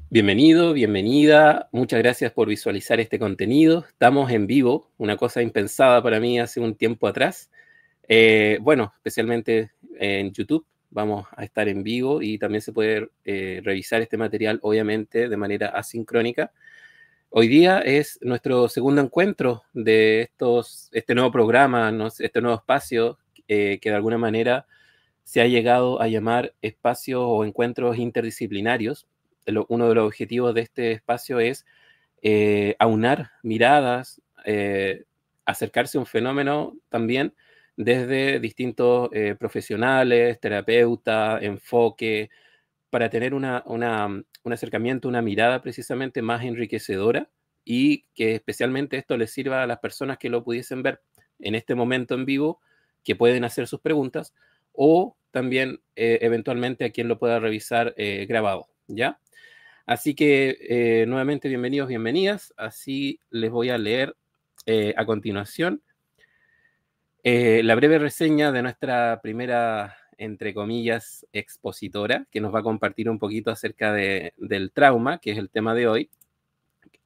Bienvenido, bienvenida. Muchas gracias por visualizar este contenido. Estamos en vivo, una cosa impensada para mí hace un tiempo atrás. Bueno, especialmente en YouTube vamos a estar en vivo y también se puede revisar este material, obviamente, de manera asincrónica. Hoy día es nuestro segundo encuentro de este nuevo programa, este nuevo espacio que de alguna manera se ha llegado a llamar espacios o encuentros interdisciplinarios. Uno de los objetivos de este espacio es aunar miradas, acercarse a un fenómeno también desde distintos profesionales, terapeutas, enfoque, para tener un acercamiento, una mirada precisamente más enriquecedora y que especialmente esto les sirva a las personas que lo pudiesen ver en este momento en vivo, que pueden hacer sus preguntas, o también eventualmente a quien lo pueda revisar grabado, ¿ya? Así que nuevamente bienvenidos, bienvenidas. Así les voy a leer a continuación la breve reseña de nuestra primera, entre comillas, expositora, que nos va a compartir un poquito acerca del trauma, que es el tema de hoy.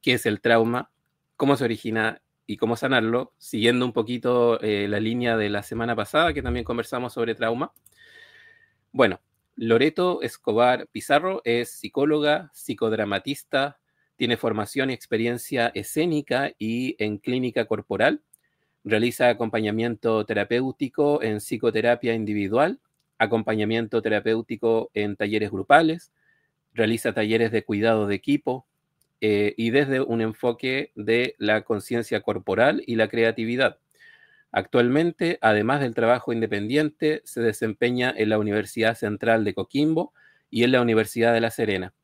¿Qué es el trauma? ¿Cómo se origina y cómo sanarlo? Siguiendo un poquito la línea de la semana pasada, que también conversamos sobre trauma. Bueno, Loreto Escobar Pizarro es psicóloga, psicodramatista, tiene formación y experiencia escénica y en clínica corporal. Realiza acompañamiento terapéutico en psicoterapia individual, acompañamiento terapéutico en talleres grupales, realiza talleres de cuidado de equipo y desde un enfoque de la conciencia corporal y la creatividad. Actualmente, además del trabajo independiente, se desempeña en la Universidad Central de Coquimbo y en la Universidad de La Serena.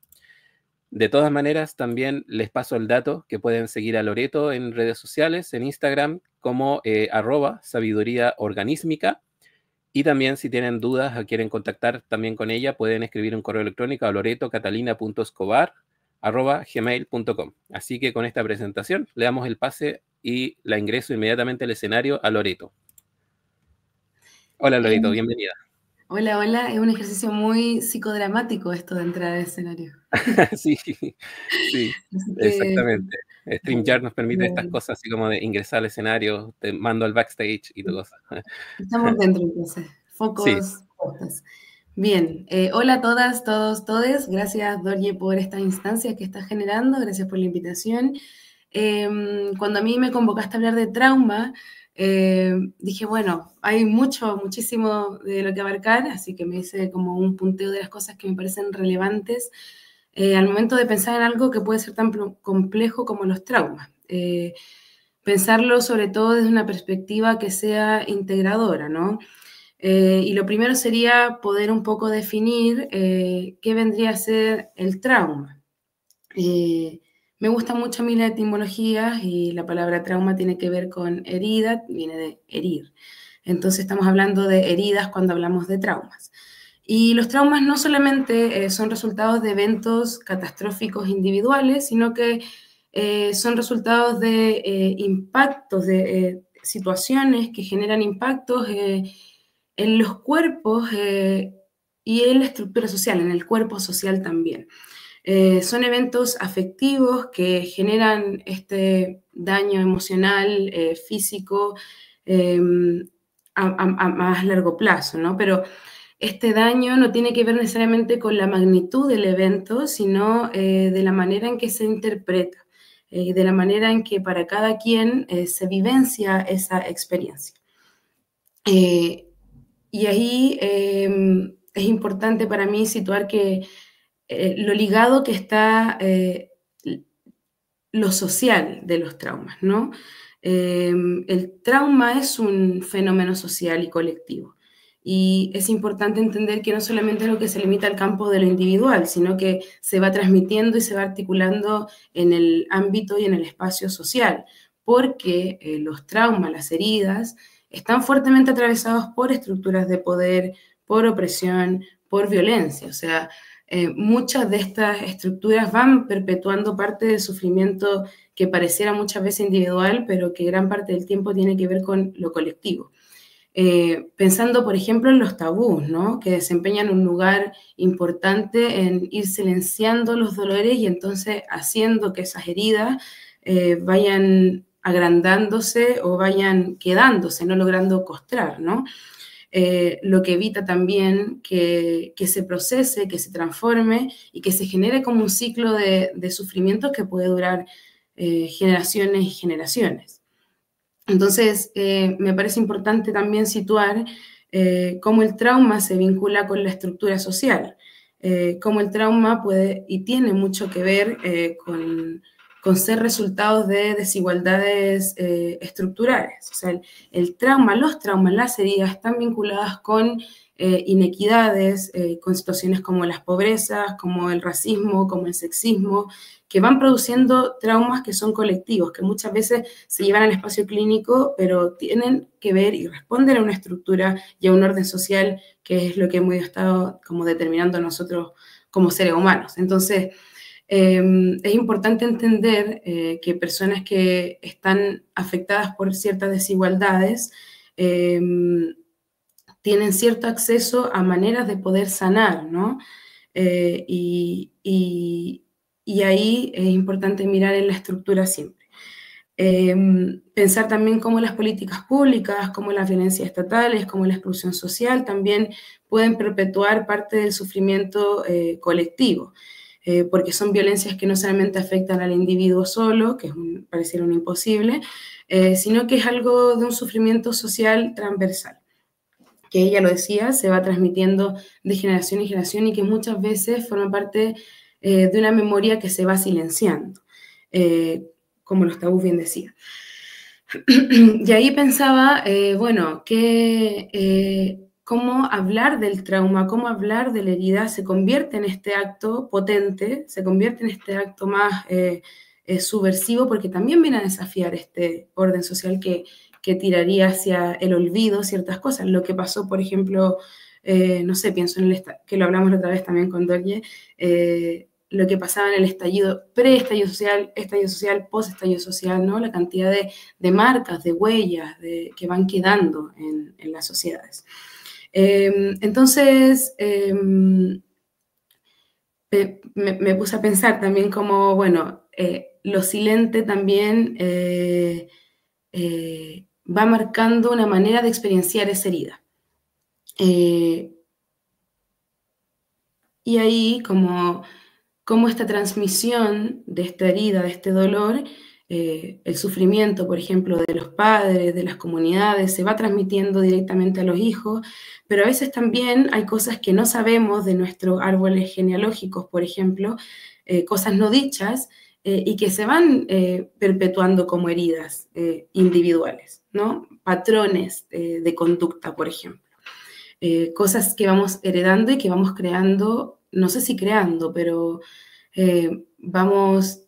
De todas maneras, también les paso el dato que pueden seguir a Loreto en redes sociales, en Instagram, como @sabiduría organísmica. Y también si tienen dudas o quieren contactar también con ella, pueden escribir un correo electrónico a loretocatalina.escobar@gmail.com. Así que con esta presentación le damos el pase y la ingreso inmediatamente al escenario a Loreto. Hola Loreto, bienvenida. Hola, hola. Es un ejercicio muy psicodramático esto de entrar al escenario. Sí, sí, Así que, exactamente. StreamYard nos permite estas bueno, cosas así como de ingresar al escenario, te mando al backstage y todo eso. estamos dentro entonces. Sí, Focos puestos. Bien, hola a todas, todos, todes. Gracias, Dorje, por esta instancia que estás generando. Gracias por la invitación. Cuando a mí me convocaste a hablar de trauma, dije, bueno, hay muchísimo de lo que abarcar, así que me hice como un punteo de las cosas que me parecen relevantes al momento de pensar en algo que puede ser tan complejo como los traumas. Pensarlo sobre todo desde una perspectiva que sea integradora, ¿no? Y lo primero sería poder un poco definir qué vendría a ser el trauma. Me gusta mucho a mí la etimología y la palabra trauma tiene que ver con herida, viene de herir. Entonces estamos hablando de heridas cuando hablamos de traumas. Y los traumas no solamente son resultados de eventos catastróficos individuales, sino que son resultados de impactos, de situaciones que generan impactos en los cuerpos y en la estructura social, en el cuerpo social también. Son eventos afectivos que generan este daño emocional, físico, eh, a más largo plazo, ¿no? Pero este daño no tiene que ver necesariamente con la magnitud del evento, sino de la manera en que se interpreta, de la manera en que para cada quien se vivencia esa experiencia. Y ahí es importante para mí situar que lo ligado que está lo social de los traumas, ¿no? El trauma es un fenómeno social y colectivo. Y es importante entender que no solamente es lo que se limita al campo de lo individual, sino que se va transmitiendo y se va articulando en el ámbito y en el espacio social, porque los traumas, las heridas, están fuertemente atravesados por estructuras de poder, por opresión, por violencia. O sea, muchas de estas estructuras van perpetuando parte del sufrimiento que pareciera muchas veces individual, pero que gran parte del tiempo tiene que ver con lo colectivo. pensando, por ejemplo, en los tabús, ¿no? Que desempeñan un lugar importante en ir silenciando los dolores y entonces haciendo que esas heridas vayan agrandándose o vayan quedándose, no logrando costrar, ¿no? Lo que evita también que se procese, que se transforme y que se genere como un ciclo de sufrimientos que puede durar generaciones y generaciones. Entonces, me parece importante también situar cómo el trauma se vincula con la estructura social, cómo el trauma puede y tiene mucho que ver con ser resultados de desigualdades estructurales. O sea, el trauma, los traumas, las heridas están vinculadas con inequidades, con situaciones como las pobrezas, como el racismo, como el sexismo, que van produciendo traumas que son colectivos, que muchas veces se llevan al espacio clínico, pero tienen que ver y responden a una estructura y a un orden social que es lo que hemos estado como determinando nosotros como seres humanos. Entonces, es importante entender que personas que están afectadas por ciertas desigualdades tienen cierto acceso a maneras de poder sanar, ¿no? Y ahí es importante mirar en la estructura siempre. Pensar también cómo las políticas públicas, cómo las violencias estatales, cómo la exclusión social también pueden perpetuar parte del sufrimiento colectivo, porque son violencias que no solamente afectan al individuo solo, que pareciera un imposible, sino que es algo de un sufrimiento social transversal, que ella lo decía, se va transmitiendo de generación en generación y que muchas veces forma parte de una memoria que se va silenciando, como los tabús bien decía. Y ahí pensaba, bueno, cómo hablar del trauma, cómo hablar de la herida se convierte en este acto potente, se convierte en este acto más subversivo, porque también viene a desafiar este orden social que tiraría hacia el olvido ciertas cosas. Lo que pasó, por ejemplo, no sé, pienso en que lo hablamos la otra vez también con Dorje, lo que pasaba en el estallido, pre-estallido social, post-estallido social, ¿no? La cantidad de marcas, de huellas que van quedando en las sociedades. Entonces, me puse a pensar también como, bueno, lo silente también va marcando una manera de experienciar esa herida. Y ahí, como esta transmisión de esta herida, de este dolor, el sufrimiento, por ejemplo, de los padres, de las comunidades, se va transmitiendo directamente a los hijos, pero a veces también hay cosas que no sabemos de nuestros árboles genealógicos, por ejemplo, cosas no dichas, y que se van perpetuando como heridas individuales, ¿no? Patrones de conducta, por ejemplo. Cosas que vamos heredando y que vamos creando, no sé si creando, pero vamos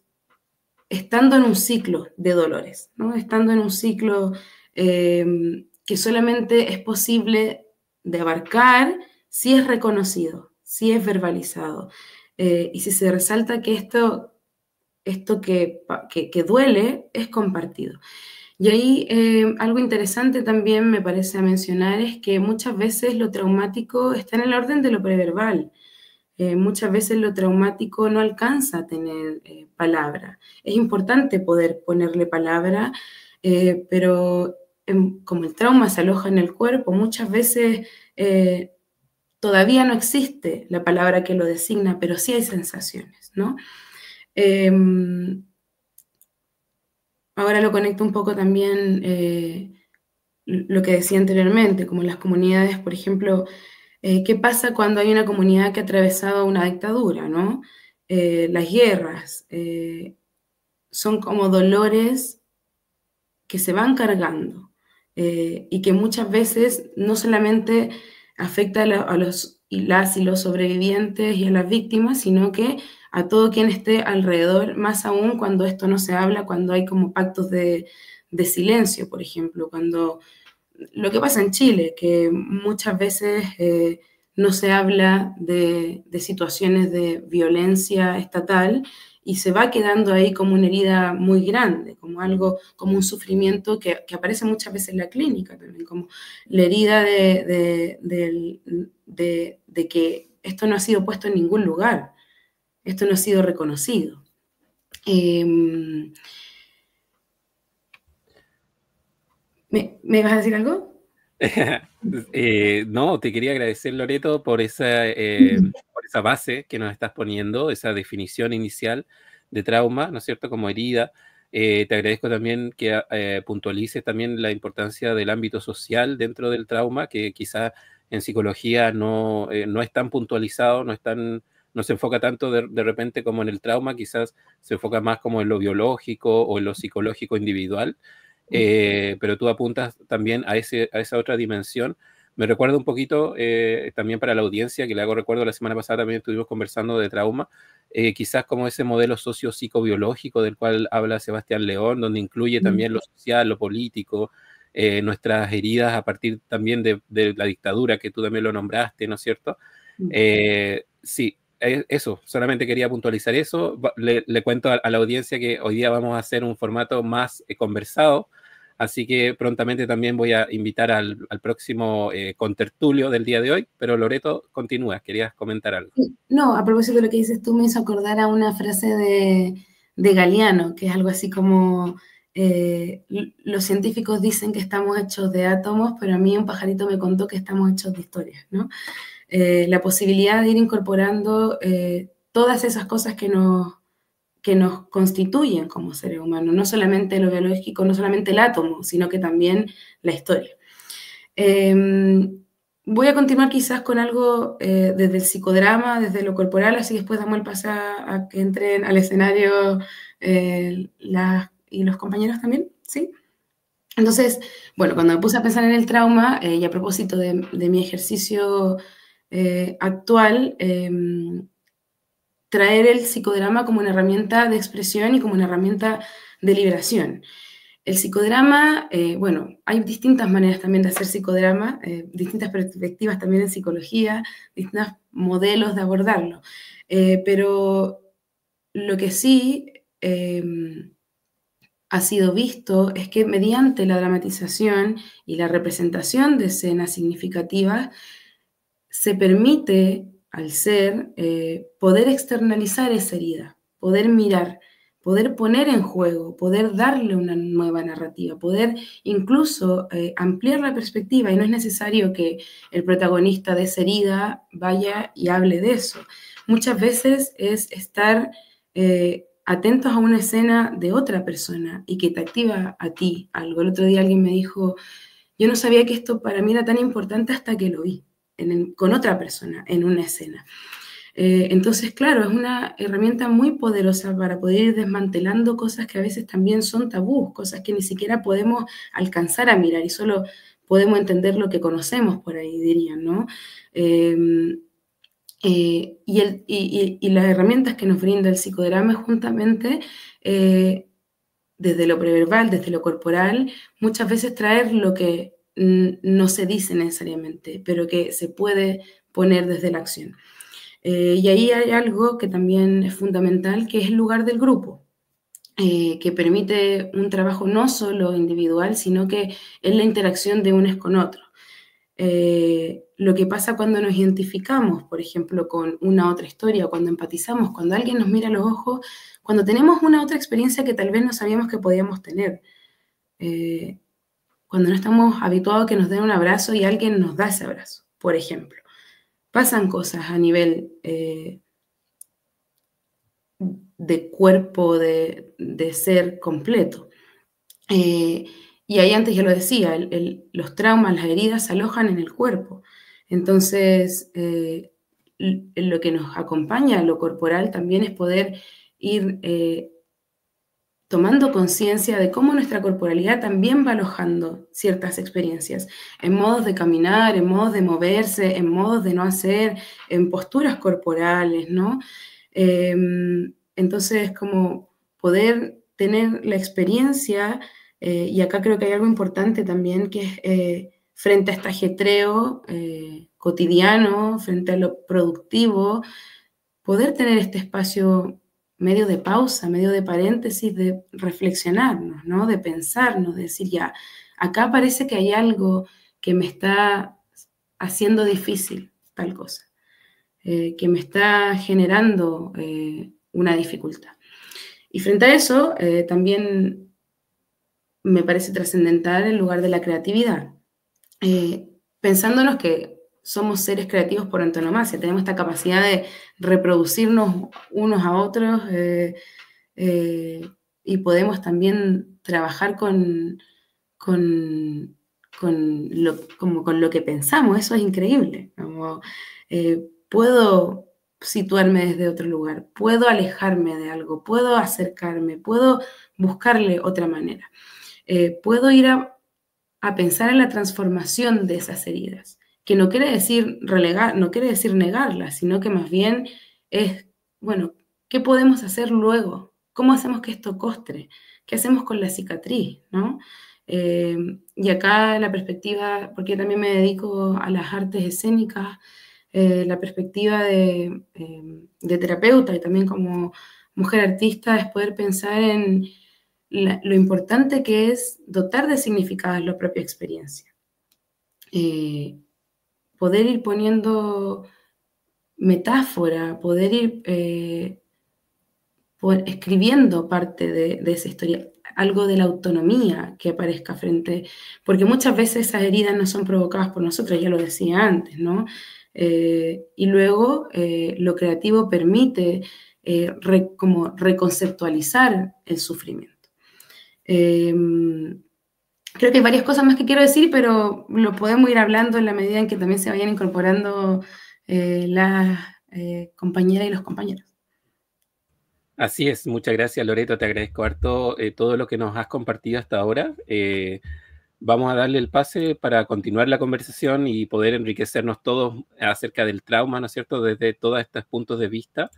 estando en un ciclo de dolores, ¿no? Estando en un ciclo que solamente es posible de abarcar si es reconocido, si es verbalizado. Y si se resalta que esto que duele es compartido. Y ahí algo interesante también me parece mencionar es que muchas veces lo traumático está en el orden de lo preverbal. Muchas veces lo traumático no alcanza a tener palabra. Es importante poder ponerle palabra, pero como el trauma se aloja en el cuerpo, muchas veces todavía no existe la palabra que lo designa, pero sí hay sensaciones, ¿no? Ahora lo conecto un poco también lo que decía anteriormente, como las comunidades, por ejemplo, ¿qué pasa cuando hay una comunidad que ha atravesado una dictadura, ¿no? Las guerras son como dolores que se van cargando y que muchas veces no solamente afecta a los y los sobrevivientes y a las víctimas, sino que a todo quien esté alrededor, más aún cuando esto no se habla, cuando hay como pactos de silencio, por ejemplo, cuando lo que pasa en Chile, que muchas veces no se habla de situaciones de violencia estatal y se va quedando ahí como una herida muy grande, como algo, como un sufrimiento que aparece muchas veces en la clínica también, como la herida de que esto no ha sido puesto en ningún lugar, esto no ha sido reconocido. ¿Me vas a decir algo? No, te quería agradecer, Loreto, por esa base que nos estás poniendo, esa definición inicial de trauma, ¿no es cierto?, como herida. Te agradezco también que puntualices también la importancia del ámbito social dentro del trauma, que quizás en psicología no es tan puntualizado, no se enfoca tanto de repente como en el trauma, quizás se enfoca más como en lo biológico o en lo psicológico individual. Pero tú apuntas también a esa otra dimensión. Me recuerda un poquito, también para la audiencia, que le hago recuerdo, la semana pasada también estuvimos conversando de trauma, quizás como ese modelo socio-psicobiológico del cual habla Sebastián León, donde incluye también lo social, lo político, nuestras heridas a partir también de la dictadura, que tú también lo nombraste, ¿no es cierto? Sí, eso, solamente quería puntualizar eso. Le cuento a la audiencia que hoy día vamos a hacer un formato más conversado, así que prontamente también voy a invitar al próximo contertulio del día de hoy, pero Loreto, continúa, querías comentar algo. No, a propósito de lo que dices tú, me hizo acordar a una frase de Galeano, que es algo así como, los científicos dicen que estamos hechos de átomos, pero a mí un pajarito me contó que estamos hechos de historias, ¿no? La posibilidad de ir incorporando todas esas cosas que nos constituyen como seres humanos, no solamente lo biológico, no solamente el átomo, sino que también la historia. Voy a continuar quizás con algo desde el psicodrama, desde lo corporal, así que después damos el pase a que entren al escenario y los compañeros también, ¿sí? Entonces, bueno, cuando me puse a pensar en el trauma, y a propósito de mi ejercicio actual, traer el psicodrama como una herramienta de expresión y como una herramienta de liberación. El psicodrama, bueno, hay distintas maneras también de hacer psicodrama, distintas perspectivas también en psicología, distintos modelos de abordarlo, pero lo que sí ha sido visto es que mediante la dramatización y la representación de escenas significativas se permite al ser poder externalizar esa herida, poder mirar, poder poner en juego, poder darle una nueva narrativa, poder incluso ampliar la perspectiva, y no es necesario que el protagonista de esa herida vaya y hable de eso. Muchas veces es estar atentos a una escena de otra persona y que te activa a ti algo. El otro día alguien me dijo, yo no sabía que esto para mí era tan importante hasta que lo vi con otra persona en una escena. Entonces, claro, es una herramienta muy poderosa para poder ir desmantelando cosas que a veces también son tabús, cosas que ni siquiera podemos alcanzar a mirar y solo podemos entender lo que conocemos por ahí, dirían, ¿no? Y las herramientas que nos brinda el psicodrama es justamente desde lo preverbal, desde lo corporal, muchas veces traer lo que no se dice necesariamente, pero que se puede poner desde la acción. Y ahí hay algo que también es fundamental, que es el lugar del grupo, que permite un trabajo no solo individual, sino que es la interacción de unos con otros. Lo que pasa cuando nos identificamos, por ejemplo, con una otra historia, cuando empatizamos, cuando alguien nos mira a los ojos, cuando tenemos una otra experiencia que tal vez no sabíamos que podíamos tener, cuando no estamos habituados a que nos den un abrazo y alguien nos da ese abrazo, por ejemplo. Pasan cosas a nivel de cuerpo, de ser completo. Y ahí antes ya lo decía, los traumas, las heridas se alojan en el cuerpo. Entonces, lo que nos acompaña a lo corporal también es poder ir tomando conciencia de cómo nuestra corporalidad también va alojando ciertas experiencias, en modos de caminar, en modos de moverse, en modos de no hacer, en posturas corporales, ¿no? Entonces, como poder tener la experiencia, y acá creo que hay algo importante también, que es frente a este ajetreo cotidiano, frente a lo productivo, poder tener este espacio medio de pausa, medio de paréntesis, de reflexionarnos, ¿no? De pensarnos, de decir, ya, acá parece que hay algo que me está haciendo difícil tal cosa, que me está generando una dificultad. Y frente a eso, también me parece trascendental el lugar de la creatividad. Pensándonos que somos seres creativos por antonomasia, tenemos esta capacidad de reproducirnos unos a otros y podemos también trabajar con, con lo que pensamos, eso es increíble. Como, puedo situarme desde otro lugar, puedo alejarme de algo, puedo acercarme, puedo buscarle otra manera, puedo ir a pensar en la transformación de esas heridas, que no quiere decir relegar, no quiere decir negarlas, sino que más bien es, bueno, ¿qué podemos hacer luego? ¿Cómo hacemos que esto costre? ¿Qué hacemos con la cicatriz? ¿No? Y acá la perspectiva, porque yo también me dedico a las artes escénicas, la perspectiva de terapeuta y también como mujer artista es poder pensar en lo importante que es dotar de significados la propia experiencia. Poder ir poniendo metáfora, poder ir escribiendo parte de esa historia, algo de la autonomía que aparezca frente, porque muchas veces esas heridas no son provocadas por nosotros, ya lo decía antes, ¿no? Y luego lo creativo permite como reconceptualizar el sufrimiento. Creo que hay varias cosas más que quiero decir, pero lo podemos ir hablando en la medida en que también se vayan incorporando las compañeras y los compañeros. Así es, muchas gracias Loreto, te agradezco harto todo lo que nos has compartido hasta ahora. Vamos a darle el pase para continuar la conversación y poder enriquecernos todos acerca del trauma, ¿no es cierto?, desde todos estos puntos de vista.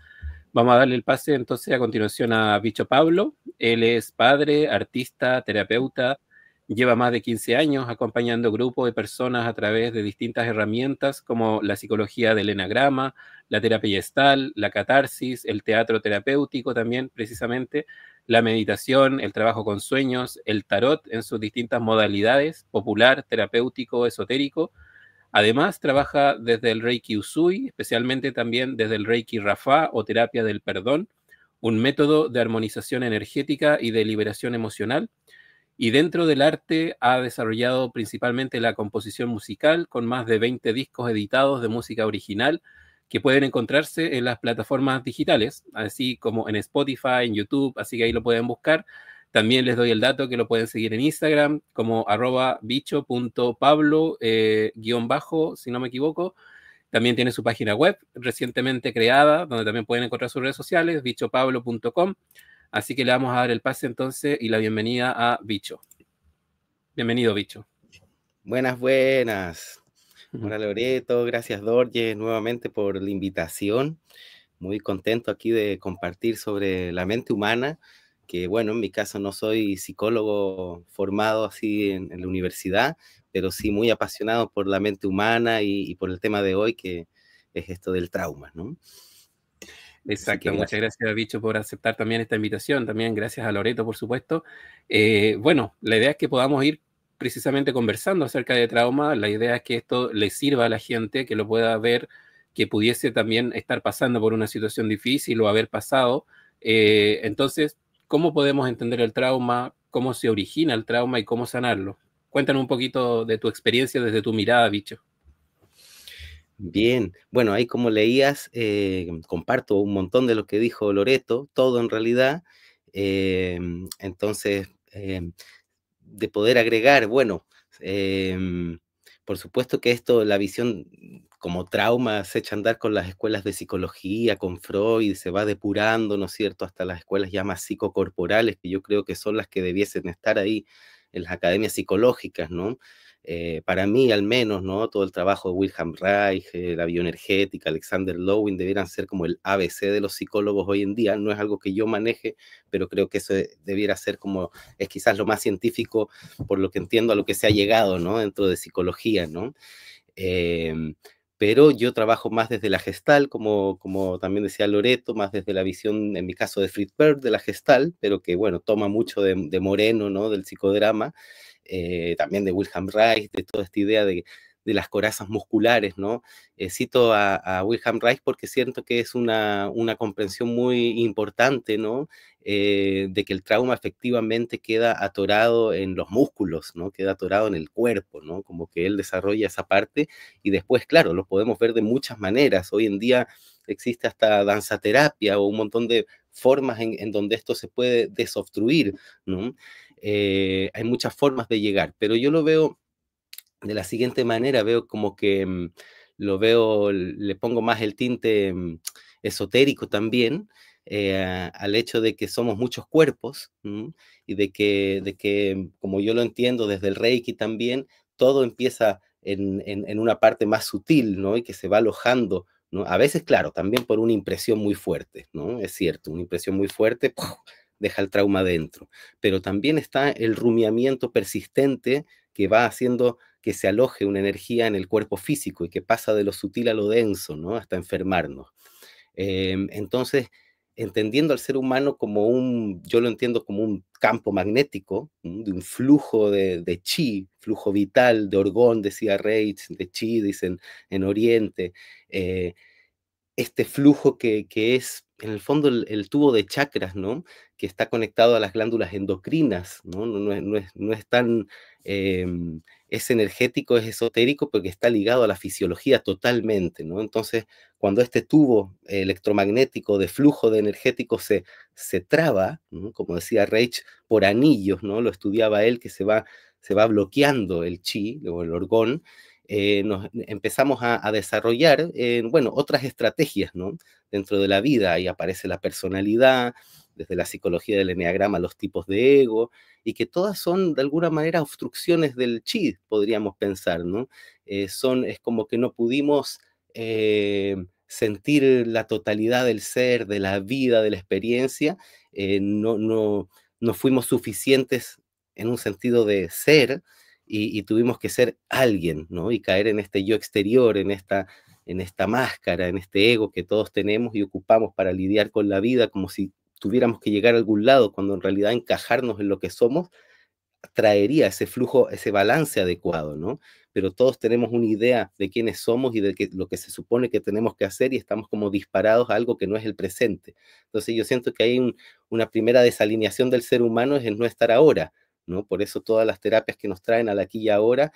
Vamos a darle el pase entonces a continuación a Bicho Pablo. Él es padre, artista, terapeuta, lleva más de 15 años acompañando grupos de personas a través de distintas herramientas como la psicología del enagrama, la terapia gestal, la catarsis, el teatro terapéutico también precisamente, la meditación, el trabajo con sueños, el tarot en sus distintas modalidades, popular, terapéutico, esotérico. Además, trabaja desde el Reiki Usui, especialmente también desde el Reiki Rafa o terapia del perdón, un método de armonización energética y de liberación emocional. Y dentro del arte ha desarrollado principalmente la composición musical con más de 20 discos editados de música original que pueden encontrarse en las plataformas digitales, así como en Spotify, en YouTube, así que ahí lo pueden buscar. También les doy el dato que lo pueden seguir en Instagram como @bicho.pablo _ si no me equivoco. También tiene su página web recientemente creada, donde también pueden encontrar sus redes sociales, bichopablo.com. Así que le vamos a dar el pase entonces y la bienvenida a Bicho. Bienvenido, Bicho. Buenas, buenas. Hola Loreto, gracias Dorje nuevamente por la invitación. Muy contento aquí de compartir sobre la mente humana, que bueno, en mi caso no soy psicólogo formado así en la universidad, pero sí muy apasionado por la mente humana y por el tema de hoy, que es esto del trauma, ¿no? Exacto, muchas gracias, Bicho, por aceptar también esta invitación. También gracias a Loreto, por supuesto. Bueno, la idea es que podamos ir precisamente conversando acerca de trauma. La idea es que esto le sirva a la gente, que lo pueda ver, que pudiese también estar pasando por una situación difícil o haber pasado. Entonces, ¿cómo podemos entender el trauma? ¿Cómo se origina el trauma y cómo sanarlo? Cuéntanos un poquito de tu experiencia desde tu mirada, Bicho. Bien, bueno, ahí como leías, comparto un montón de lo que dijo Loreto, todo en realidad. Entonces, de poder agregar, bueno, por supuesto que esto, la visión como trauma, se echa a andar con las escuelas de psicología, con Freud, se va depurando, ¿no es cierto?, hasta las escuelas ya más psicocorporales, que yo creo que son las que debiesen estar ahí en las academias psicológicas, ¿no? Para mí, al menos, ¿no? Todo el trabajo de Wilhelm Reich, la bioenergética, Alexander Lowen, debieran ser como el ABC de los psicólogos hoy en día. No es algo que yo maneje, pero creo que eso debiera ser como, es quizás lo más científico, por lo que entiendo, a lo que se ha llegado, ¿no? Dentro de psicología, ¿no? pero yo trabajo más desde la Gestalt, como también decía Loreto, más desde la visión, en mi caso, de Fritz Perls, de la Gestalt, pero que, bueno, toma mucho de Moreno, ¿no? Del psicodrama, también de Wilhelm Reich, de toda esta idea de las corazas musculares, ¿no? Cito a Wilhelm Reich porque siento que es una comprensión muy importante, ¿no? De que el trauma efectivamente queda atorado en los músculos, ¿no? Queda atorado en el cuerpo, ¿no? Como que él desarrolla esa parte y después, claro, lo podemos ver de muchas maneras. Hoy en día existe hasta danzaterapia o un montón de formas en donde esto se puede desobstruir, ¿no? Hay muchas formas de llegar, pero yo lo veo de la siguiente manera, veo como que lo veo, le pongo más el tinte esotérico también, al hecho de que somos muchos cuerpos, y de que, como yo lo entiendo desde el Reiki también, todo empieza en una parte más sutil, ¿no? Y que se va alojando, ¿no? A veces, claro, también por una impresión muy fuerte, ¿no? Es cierto, una impresión muy fuerte, ¡puf!, deja el trauma dentro, pero también está el rumiamiento persistente que va haciendo que se aloje una energía en el cuerpo físico y que pasa de lo sutil a lo denso, ¿no? Hasta enfermarnos. Entonces, entendiendo al ser humano como yo lo entiendo como un campo magnético, de un flujo de chi, flujo vital, de orgón, decía Reich, de chi, dicen en Oriente, este flujo que es, en el fondo, el tubo de chakras, ¿no? Que está conectado a las glándulas endocrinas, ¿no? No es tan, es energético, es esotérico, porque está ligado a la fisiología totalmente, ¿no? Entonces, cuando este tubo electromagnético de flujo de energético se traba, ¿no? Como decía Reich, por anillos, ¿no? Lo estudiaba él, que se va bloqueando el chi, o el orgón, nos empezamos a desarrollar, bueno, otras estrategias, ¿no? Dentro de la vida, ahí aparece la personalidad, desde la psicología del eneagrama, los tipos de ego, y que todas son de alguna manera obstrucciones del chi, podríamos pensar, ¿no? Es como que no pudimos sentir la totalidad del ser, de la vida, de la experiencia, no fuimos suficientes en un sentido de ser, y tuvimos que ser alguien, ¿no? Y caer en este yo exterior, en esta máscara, en este ego que todos tenemos y ocupamos para lidiar con la vida, como si tuviéramos que llegar a algún lado, cuando en realidad encajarnos en lo que somos traería ese flujo, ese balance adecuado, ¿no? Pero todos tenemos una idea de quiénes somos y de lo que se supone que tenemos que hacer, y estamos como disparados a algo que no es el presente. Entonces yo siento que hay una primera desalineación del ser humano es el no estar ahora, ¿no? Por eso todas las terapias que nos traen al aquí y ahora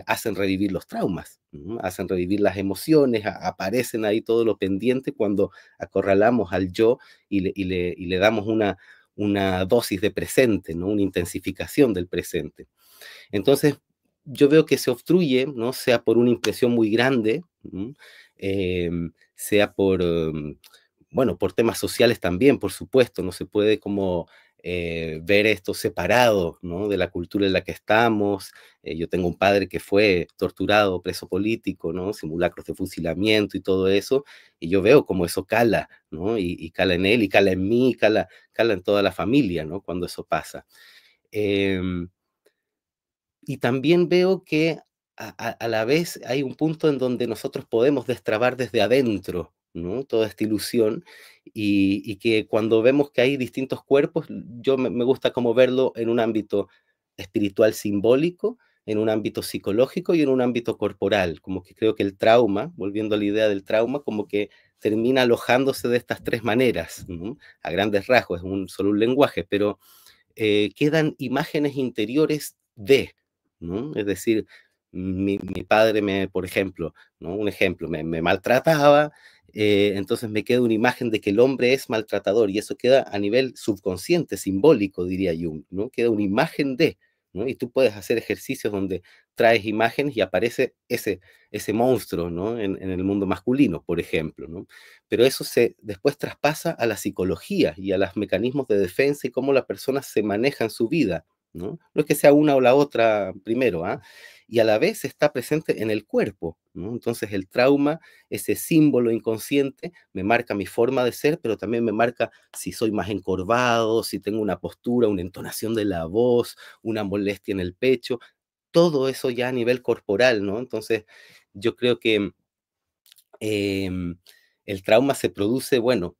hacen revivir los traumas, ¿no? Hacen revivir las emociones, aparecen ahí todo lo pendiente cuando acorralamos al yo y le damos una dosis de presente, ¿no? Una intensificación del presente. Entonces, yo veo que se obstruye, ¿no? Sea por una impresión muy grande, eh, sea bueno, por temas sociales también, por supuesto, no se puede como ver esto separado, ¿no? De la cultura en la que estamos. Yo tengo un padre que fue torturado, preso político, ¿no? Simulacros de fusilamiento y todo eso, y yo veo cómo eso cala, ¿no? Y cala en él, y cala en mí, cala en toda la familia, ¿no? Cuando eso pasa. Em, y también veo que a la vez hay un punto en donde nosotros podemos destrabar desde adentro, ¿no? Toda esta ilusión, y que cuando vemos que hay distintos cuerpos, yo me gusta como verlo en un ámbito espiritual simbólico, en un ámbito psicológico y en un ámbito corporal. Como que creo que el trauma, volviendo a la idea del trauma, como que termina alojándose de estas tres maneras, ¿no? A grandes rasgos, es solo un lenguaje, pero quedan imágenes interiores ¿no? Es decir, mi padre por ejemplo, ¿no? Un ejemplo, me maltrataba, entonces me queda una imagen de que el hombre es maltratador, y eso queda a nivel subconsciente, simbólico, diría Jung, ¿no? Queda una imagen ¿no? Y tú puedes hacer ejercicios donde traes imágenes y aparece ese monstruo, ¿no? En el mundo masculino, por ejemplo, ¿no? Pero eso después traspasa a la psicología y a los mecanismos de defensa y cómo la persona se maneja en su vida, ¿no? No es que sea una o la otra primero, ¿ah? Y a la vez está presente en el cuerpo, ¿no? Entonces el trauma, ese símbolo inconsciente, me marca mi forma de ser, pero también me marca si soy más encorvado, si tengo una postura, una entonación de la voz, una molestia en el pecho, todo eso ya a nivel corporal, ¿no? Entonces yo creo que el trauma se produce, bueno,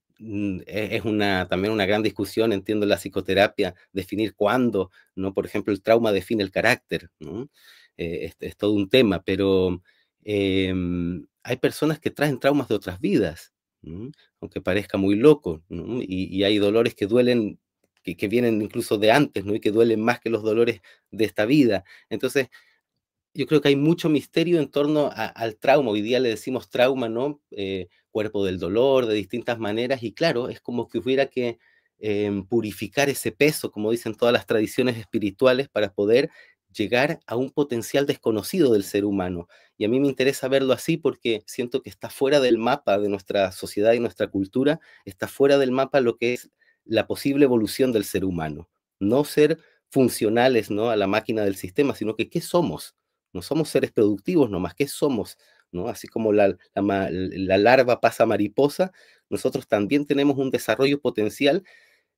es también una gran discusión, entiendo, en la psicoterapia, definir cuándo, ¿no? Por ejemplo, el trauma define el carácter, ¿no? Es todo un tema, pero hay personas que traen traumas de otras vidas, ¿no? Aunque parezca muy loco, ¿no? Y hay dolores que duelen, que vienen incluso de antes, ¿no? Y que duelen más que los dolores de esta vida. Entonces, yo creo que hay mucho misterio en torno al trauma. Hoy día le decimos trauma, ¿no? Cuerpo del dolor, de distintas maneras, y claro, es como que hubiera que purificar ese peso, como dicen todas las tradiciones espirituales, para poder llegar a un potencial desconocido del ser humano. Y a mí me interesa verlo así porque siento que está fuera del mapa de nuestra sociedad y nuestra cultura, está fuera del mapa lo que es la posible evolución del ser humano. No ser funcionales, ¿no? A la máquina del sistema, sino que ¿qué somos? No somos seres productivos nomás, ¿qué somos? ¿No? Así como la larva pasa a mariposa, nosotros también tenemos un desarrollo potencial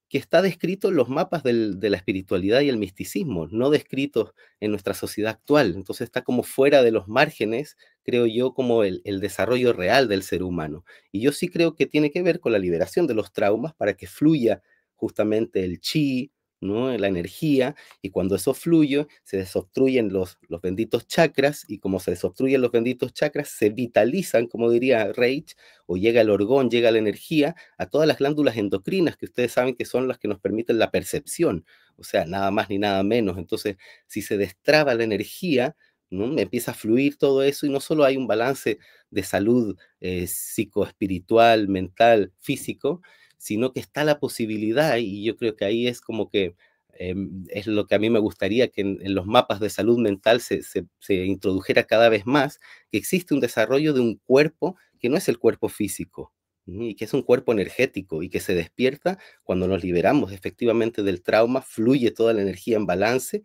que está descrito en los mapas de la espiritualidad y el misticismo, no descritos en nuestra sociedad actual. Entonces está como fuera de los márgenes, creo yo, como el desarrollo real del ser humano. Y yo sí creo que tiene que ver con la liberación de los traumas para que fluya justamente el chi, ¿no? La energía, y cuando eso fluye, se desobstruyen los benditos chakras, y como se desobstruyen los benditos chakras, se vitalizan, como diría Reich, o llega el orgón, llega la energía, a todas las glándulas endocrinas, que ustedes saben que son las que nos permiten la percepción, o sea, nada más ni nada menos. Entonces, si se destraba la energía, ¿no? Empieza a fluir todo eso, y no solo hay un balance de salud psicoespiritual, mental, físico, sino que está la posibilidad, y yo creo que ahí es como que es lo que a mí me gustaría que en los mapas de salud mental se introdujera cada vez más, que existe un desarrollo de un cuerpo que no es el cuerpo físico, y que es un cuerpo energético, y que se despierta cuando nos liberamos efectivamente del trauma, fluye toda la energía en balance,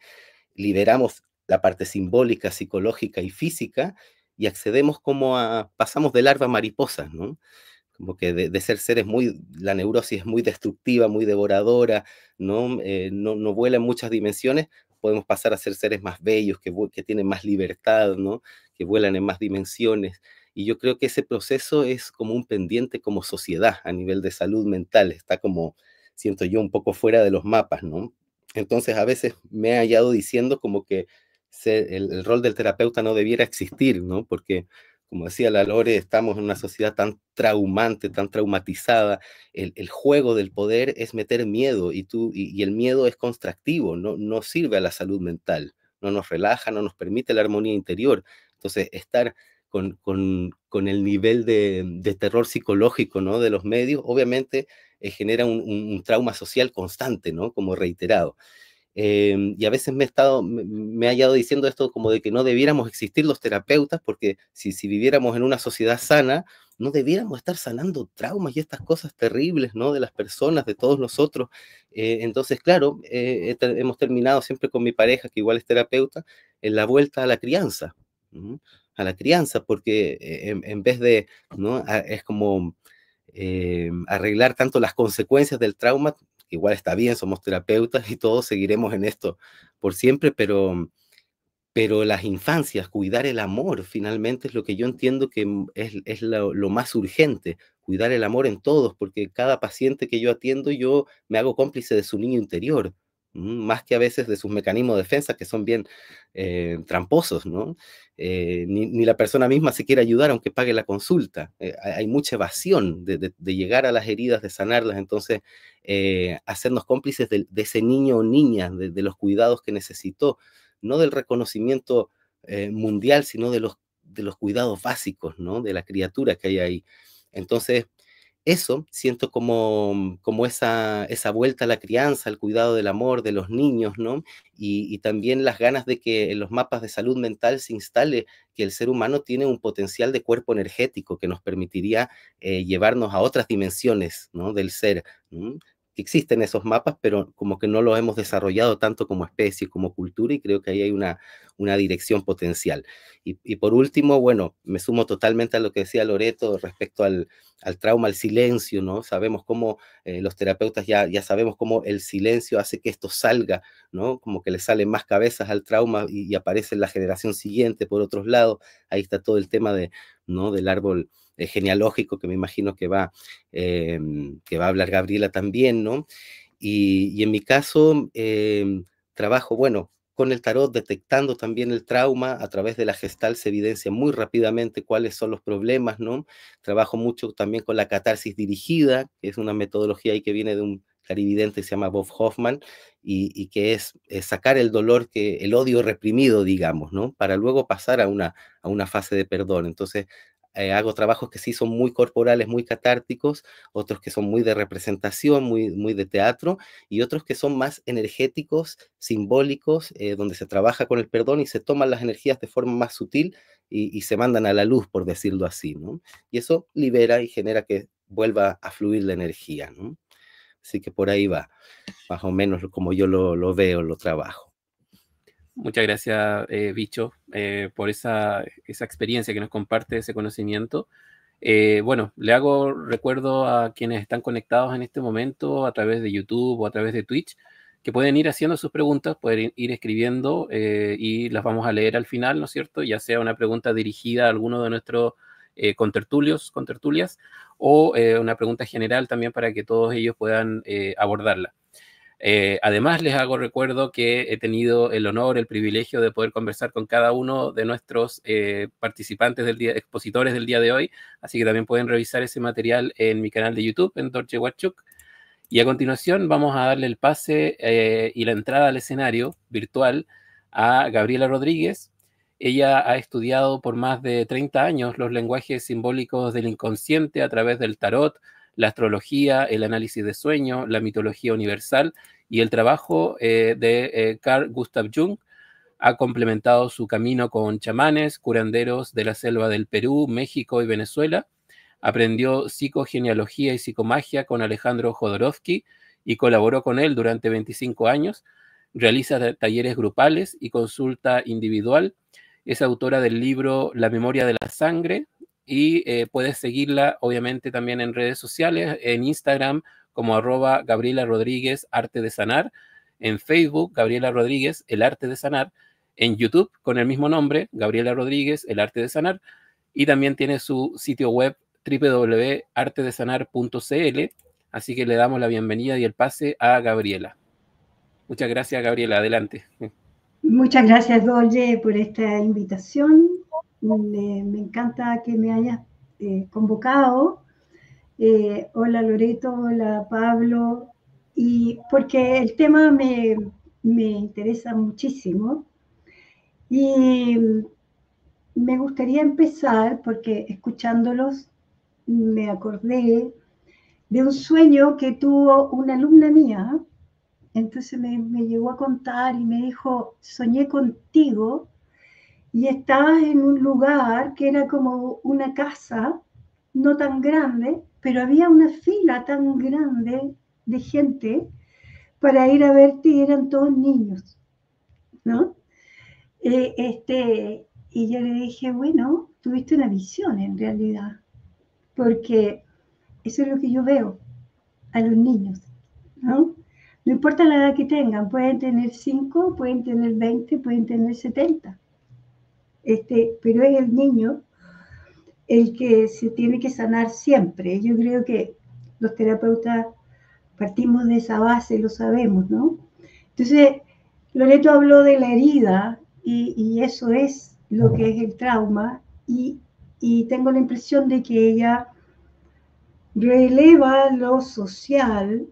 liberamos la parte simbólica, psicológica y física, y accedemos como pasamos de larva a mariposa, ¿no? Como que de ser seres la neurosis es muy destructiva, muy devoradora, ¿no? No vuela en muchas dimensiones, podemos pasar a ser seres más bellos, que tienen más libertad, ¿no? Que vuelan en más dimensiones. Y yo creo que ese proceso es como un pendiente como sociedad a nivel de salud mental, está como, siento yo, un poco fuera de los mapas, ¿no? Entonces a veces me he hallado diciendo como que el rol del terapeuta no debiera existir, ¿no? Porque como decía la Lore, estamos en una sociedad tan traumante, tan traumatizada. El juego del poder es meter miedo, y el miedo es constructivo, no sirve a la salud mental, no nos relaja, no nos permite la armonía interior. Entonces, estar con el nivel de terror psicológico, ¿no? De los medios, obviamente genera un trauma social constante, ¿no? Como reiterado. Y a veces me he hallado diciendo esto como de que no debiéramos existir los terapeutas, porque si viviéramos en una sociedad sana, no debiéramos estar sanando traumas y estas cosas terribles, ¿no? De las personas, de todos nosotros. Entonces, claro, hemos terminado siempre con mi pareja, que igual es terapeuta, en la vuelta a la crianza, ¿no? A la crianza, porque en vez de, ¿no? Es como arreglar tanto las consecuencias del trauma, que igual está bien, somos terapeutas y todos seguiremos en esto por siempre, pero las infancias, cuidar el amor, finalmente es lo que yo entiendo que es lo más urgente, cuidar el amor en todos, porque cada paciente que yo atiendo, yo me hago cómplice de su niño interior, más que a veces de sus mecanismos de defensa, que son bien tramposos, ¿no? Ni la persona misma se quiere ayudar aunque pague la consulta. Hay mucha evasión de llegar a las heridas, de sanarlas. Entonces, hacernos cómplices de ese niño o niña, de los cuidados que necesitó, no del reconocimiento mundial, sino de los cuidados básicos, ¿no? De la criatura que hay ahí. Entonces, eso siento como esa vuelta a la crianza, al cuidado del amor de los niños, ¿no? Y también las ganas de que en los mapas de salud mental se instale que el ser humano tiene un potencial de cuerpo energético que nos permitiría llevarnos a otras dimensiones, ¿no? Del ser, ¿no? Que existen esos mapas, pero como que no los hemos desarrollado tanto como especie, como cultura, y creo que ahí hay una dirección potencial. Y por último, bueno, me sumo totalmente a lo que decía Loreto respecto al trauma, al silencio, ¿no? Sabemos cómo los terapeutas ya sabemos cómo el silencio hace que esto salga, ¿no? Como que le salen más cabezas al trauma y aparece en la generación siguiente por otros lados. Ahí está todo el tema ¿no? Del árbol genealógico, que me imagino que va a hablar Gabriela también, ¿no? Y en mi caso, trabajo, bueno, con el tarot, detectando también el trauma. A través de la Gestalt se evidencia muy rápidamente cuáles son los problemas, ¿no? Trabajo mucho también con la catarsis dirigida, que es una metodología ahí que viene de un clarividente que se llama Bob Hoffman, y que es sacar el dolor, el odio reprimido, digamos, ¿no? Para luego pasar a una fase de perdón. Entonces, hago trabajos que sí son muy corporales, muy catárticos, otros que son muy de representación, muy de teatro, y otros que son más energéticos, simbólicos, donde se trabaja con el perdón y se toman las energías de forma más sutil y se mandan a la luz, por decirlo así, ¿no? Y eso libera y genera que vuelva a fluir la energía, ¿no? Así que por ahí va, más o menos como yo lo veo, lo trabajo. Muchas gracias, Bicho, por esa experiencia que nos comparte, ese conocimiento. Bueno, le hago recuerdo a quienes están conectados en este momento a través de YouTube o a través de Twitch, que pueden ir haciendo sus preguntas, pueden ir escribiendo y las vamos a leer al final, ¿no es cierto? Ya sea una pregunta dirigida a alguno de nuestros contertulias, o una pregunta general también para que todos ellos puedan abordarla. Además, les hago recuerdo que he tenido el honor, el privilegio de poder conversar con cada uno de nuestros participantes expositores del día de hoy, así que también pueden revisar ese material en mi canal de YouTube, en Dorje Huachuk. Y a continuación vamos a darle el pase y la entrada al escenario virtual a Gabriela Rodríguez. Ella ha estudiado por más de 30 años los lenguajes simbólicos del inconsciente a través del tarot, la astrología, el análisis de sueño, la mitología universal y el trabajo de Carl Gustav Jung. Ha complementado su camino con chamanes, curanderos de la selva del Perú, México y Venezuela. Aprendió psicogenealogía y psicomagia con Alejandro Jodorowsky y colaboró con él durante 25 años. Realiza talleres grupales y consulta individual. Es autora del libro La memoria de la sangre y puedes seguirla obviamente también en redes sociales, en Instagram como @Gabriela Rodríguez Arte de Sanar, en Facebook Gabriela Rodríguez El Arte de Sanar, en YouTube con el mismo nombre, Gabriela Rodríguez El Arte de Sanar, y también tiene su sitio web www.artedesanar.cl, así que le damos la bienvenida y el pase a Gabriela. Muchas gracias, Gabriela, adelante. Muchas gracias, Dorje, por esta invitación. Me encanta que me hayas convocado. Hola, Loreto, hola, Pablo, y porque el tema me interesa muchísimo. Y me gustaría empezar, porque escuchándolos me acordé de un sueño que tuvo una alumna mía. Entonces me llegó a contar y me dijo, soñé contigo y estabas en un lugar que era como una casa, no tan grande, pero había una fila tan grande de gente para ir a verte y eran todos niños, ¿no? Y yo le dije, bueno, tuviste una visión en realidad, porque eso es lo que yo veo a los niños, ¿no? No importa la edad que tengan, pueden tener 5, pueden tener 20, pueden tener 70. Pero es el niño el que se tiene que sanar siempre. Yo creo que los terapeutas partimos de esa base, lo sabemos, ¿no? Entonces, Loreto habló de la herida y eso es lo que es el trauma y tengo la impresión de que ella releva lo social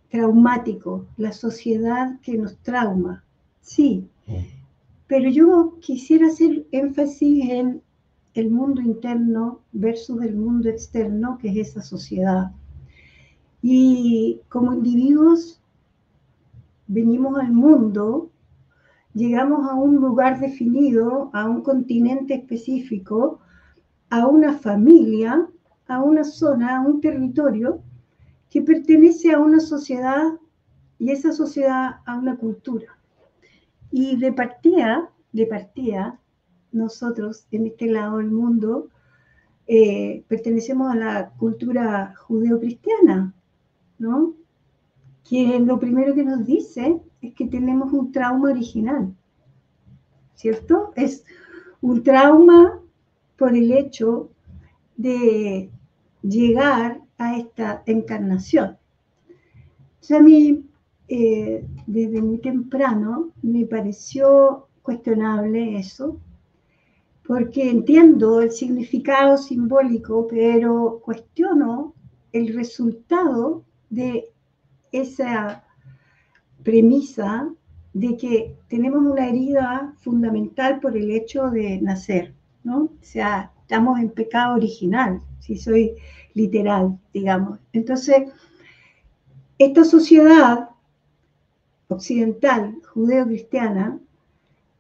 traumático, la sociedad que nos trauma, sí. Pero yo quisiera hacer énfasis en el mundo interno versus el mundo externo, que es esa sociedad. Y como individuos venimos al mundo, llegamos a un lugar definido, a un continente específico, a una familia, a una zona, a un territorio que pertenece a una sociedad y esa sociedad a una cultura. Y de partida, nosotros en este lado del mundo pertenecemos a la cultura judeocristiana, ¿no? Que lo primero que nos dice es que tenemos un trauma original, ¿cierto? Es un trauma por el hecho de llegar a esta encarnación. O sea, a mí, desde muy temprano, me pareció cuestionable eso, porque entiendo el significado simbólico, pero cuestiono el resultado de esa premisa de que tenemos una herida fundamental por el hecho de nacer, ¿no? O sea, estamos en pecado original, si soy literal, digamos. Entonces, esta sociedad occidental, judeo-cristiana,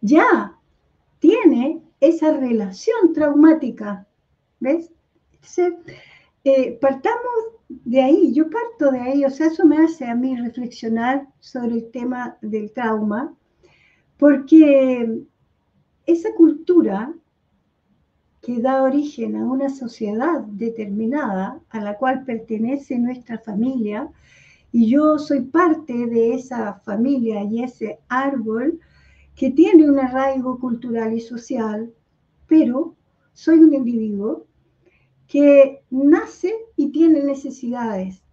ya tiene esa relación traumática, ¿ves? Entonces, partamos de ahí, yo parto de ahí, o sea, eso me hace a mí reflexionar sobre el tema del trauma, porque esa cultura que da origen a una sociedad determinada a la cual pertenece nuestra familia, y yo soy parte de esa familia y ese árbol que tiene un arraigo cultural y social, pero soy un individuo que nace y tiene necesidades,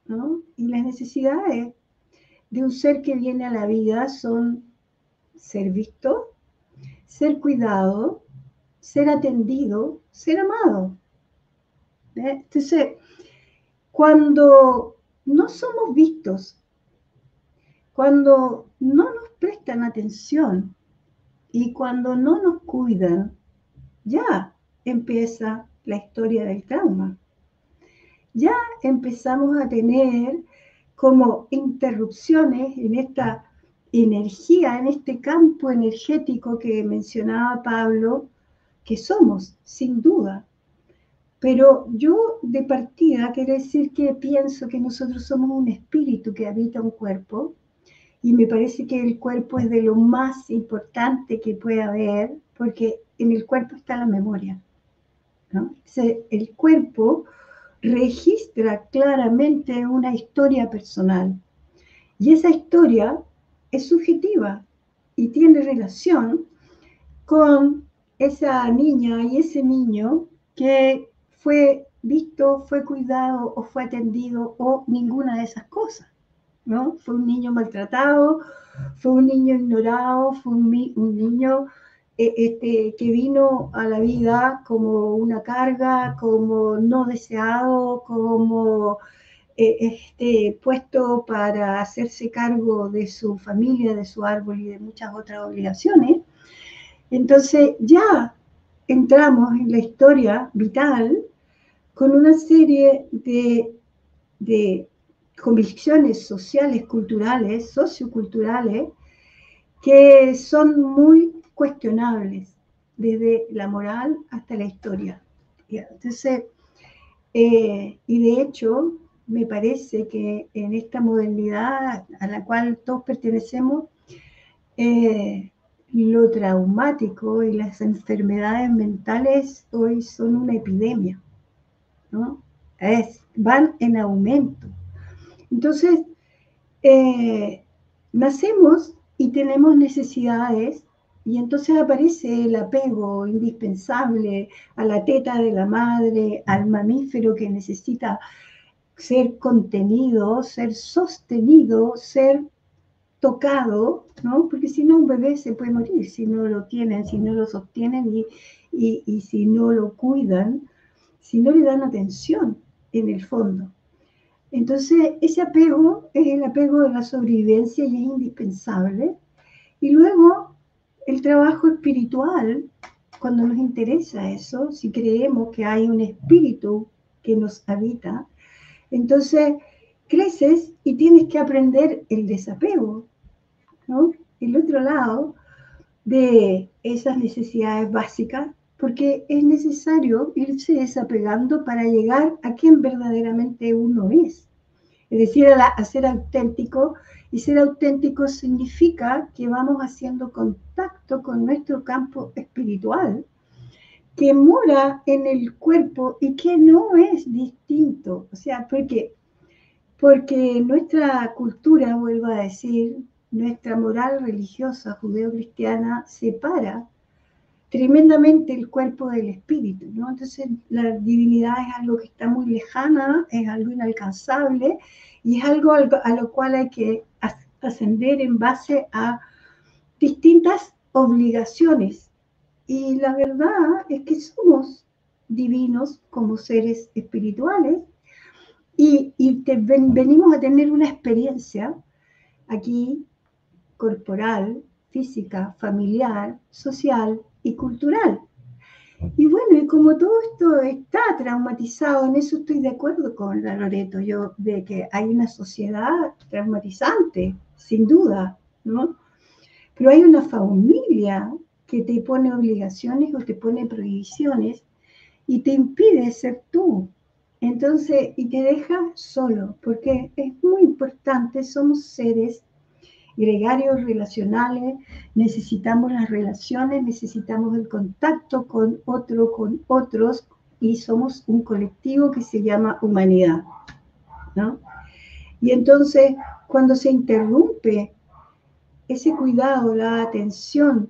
¿no? Y las necesidades de un ser que viene a la vida son ser visto, ser cuidado, ser atendido, ser amado. Entonces, cuando no somos vistos, cuando no nos prestan atención y cuando no nos cuidan, ya empieza la historia del trauma. Ya empezamos a tener como interrupciones en esta energía, en este campo energético que mencionaba Pablo, que somos, sin duda. Pero yo de partida quiero decir que pienso que nosotros somos un espíritu que habita un cuerpo, y me parece que el cuerpo es de lo más importante que puede haber, porque en el cuerpo está la memoria, ¿no? O sea, el cuerpo registra claramente una historia personal, y esa historia es subjetiva y tiene relación con esa niña y ese niño que fue visto, fue cuidado o fue atendido o ninguna de esas cosas, ¿no? Fue un niño maltratado, fue un niño ignorado, fue un niño que vino a la vida como una carga, como no deseado, como puesto para hacerse cargo de su familia, de su árbol y de muchas otras obligaciones. Entonces ya entramos en la historia vital con una serie de convicciones sociales, culturales, socioculturales, que son muy cuestionables, desde la moral hasta la historia. Entonces, y de hecho, me parece que en esta modernidad a la cual todos pertenecemos, lo traumático y las enfermedades mentales hoy son una epidemia, ¿no? Van en aumento. Entonces, nacemos y tenemos necesidades, y entonces aparece el apego indispensable a la teta de la madre, al mamífero que necesita ser contenido, ser sostenido, ser tocado, ¿no? Porque si no un bebé se puede morir si no lo tienen, si no lo sostienen y si no lo cuidan, si no le dan atención en el fondo. Entonces, ese apego es el apego de la sobrevivencia y es indispensable. Y luego, el trabajo espiritual, cuando nos interesa eso, si creemos que hay un espíritu que nos habita, entonces creces y tienes que aprender el desapego, ¿no? El otro lado de esas necesidades básicas, porque es necesario irse desapegando para llegar a quien verdaderamente uno es. Es decir, a ser auténtico, y ser auténtico significa que vamos haciendo contacto con nuestro campo espiritual, que mora en el cuerpo y que no es distinto. O sea, porque nuestra cultura, vuelvo a decir, nuestra moral religiosa judeo-cristiana separa tremendamente el cuerpo del espíritu, ¿no? Entonces la divinidad es algo que está muy lejana, es algo inalcanzable y es algo a lo cual hay que ascender en base a distintas obligaciones. Y la verdad es que somos divinos como seres espirituales y venimos a tener una experiencia aquí corporal, física, familiar, social y cultural. Y bueno, y como todo esto está traumatizado, en eso estoy de acuerdo con la Loreto, yo, de que hay una sociedad traumatizante, sin duda, ¿no? Pero hay una familia que te pone obligaciones o te pone prohibiciones y te impide ser tú. Entonces, y te deja solo, porque es muy importante, somos seres gregarios relacionales, necesitamos las relaciones, necesitamos el contacto con otros, y somos un colectivo que se llama humanidad, ¿no? Y entonces, cuando se interrumpe ese cuidado, la atención,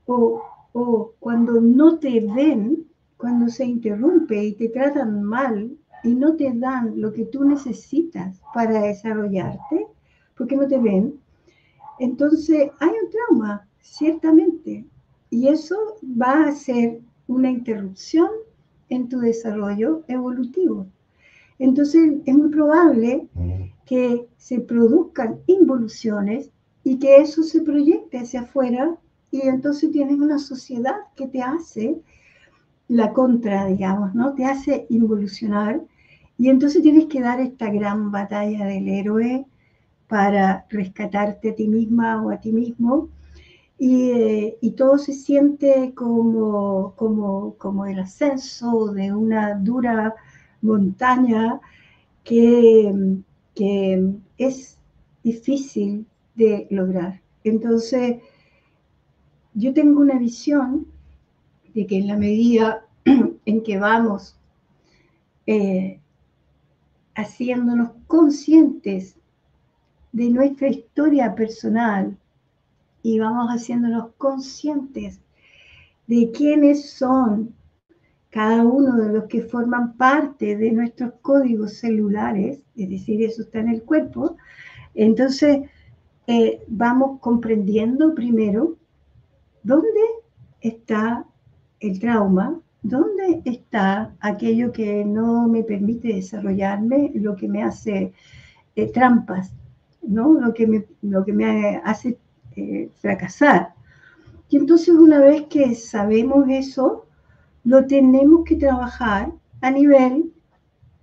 o cuando no te ven, cuando se interrumpe y te tratan mal y no te dan lo que tú necesitas para desarrollarte, porque no te ven, entonces hay un trauma, ciertamente, y eso va a ser una interrupción en tu desarrollo evolutivo. Entonces es muy probable que se produzcan involuciones y que eso se proyecte hacia afuera, y entonces tienes una sociedad que te hace la contra, digamos, ¿no? Te hace involucionar, y entonces tienes que dar esta gran batalla del héroe para rescatarte a ti misma o a ti mismo, y todo se siente como el ascenso de una dura montaña que es difícil de lograr. Entonces, yo tengo una visión de que en la medida en que vamos haciéndonos conscientes de nuestra historia personal y vamos haciéndonos conscientes de quiénes son cada uno de los que forman parte de nuestros códigos celulares, es decir, eso está en el cuerpo, entonces vamos comprendiendo primero dónde está el trauma, dónde está aquello que no me permite desarrollarme, lo que me hace trampas, ¿no? Lo que me hace fracasar. Y entonces una vez que sabemos eso, lo tenemos que trabajar a nivel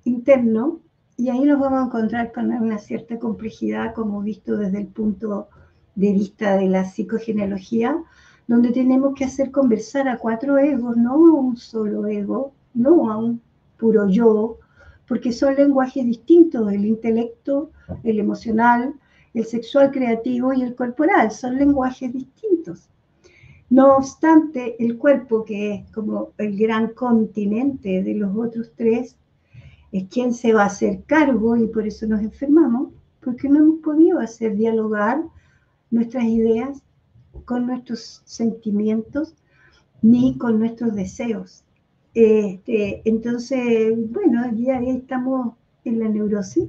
interno, y ahí nos vamos a encontrar con una cierta complejidad, como visto desde el punto de vista de la psicogenealogía, donde tenemos que hacer conversar a 4 egos, no a un solo ego, no a un puro yo, porque son lenguajes distintos: el intelecto, el emocional, el sexual creativo y el corporal, son lenguajes distintos. No obstante, el cuerpo, que es como el gran continente de los otros 3, es quien se va a hacer cargo, y por eso nos enfermamos, porque no hemos podido hacer dialogar nuestras ideas con nuestros sentimientos ni con nuestros deseos. Entonces, bueno, ya estamos en la neurosis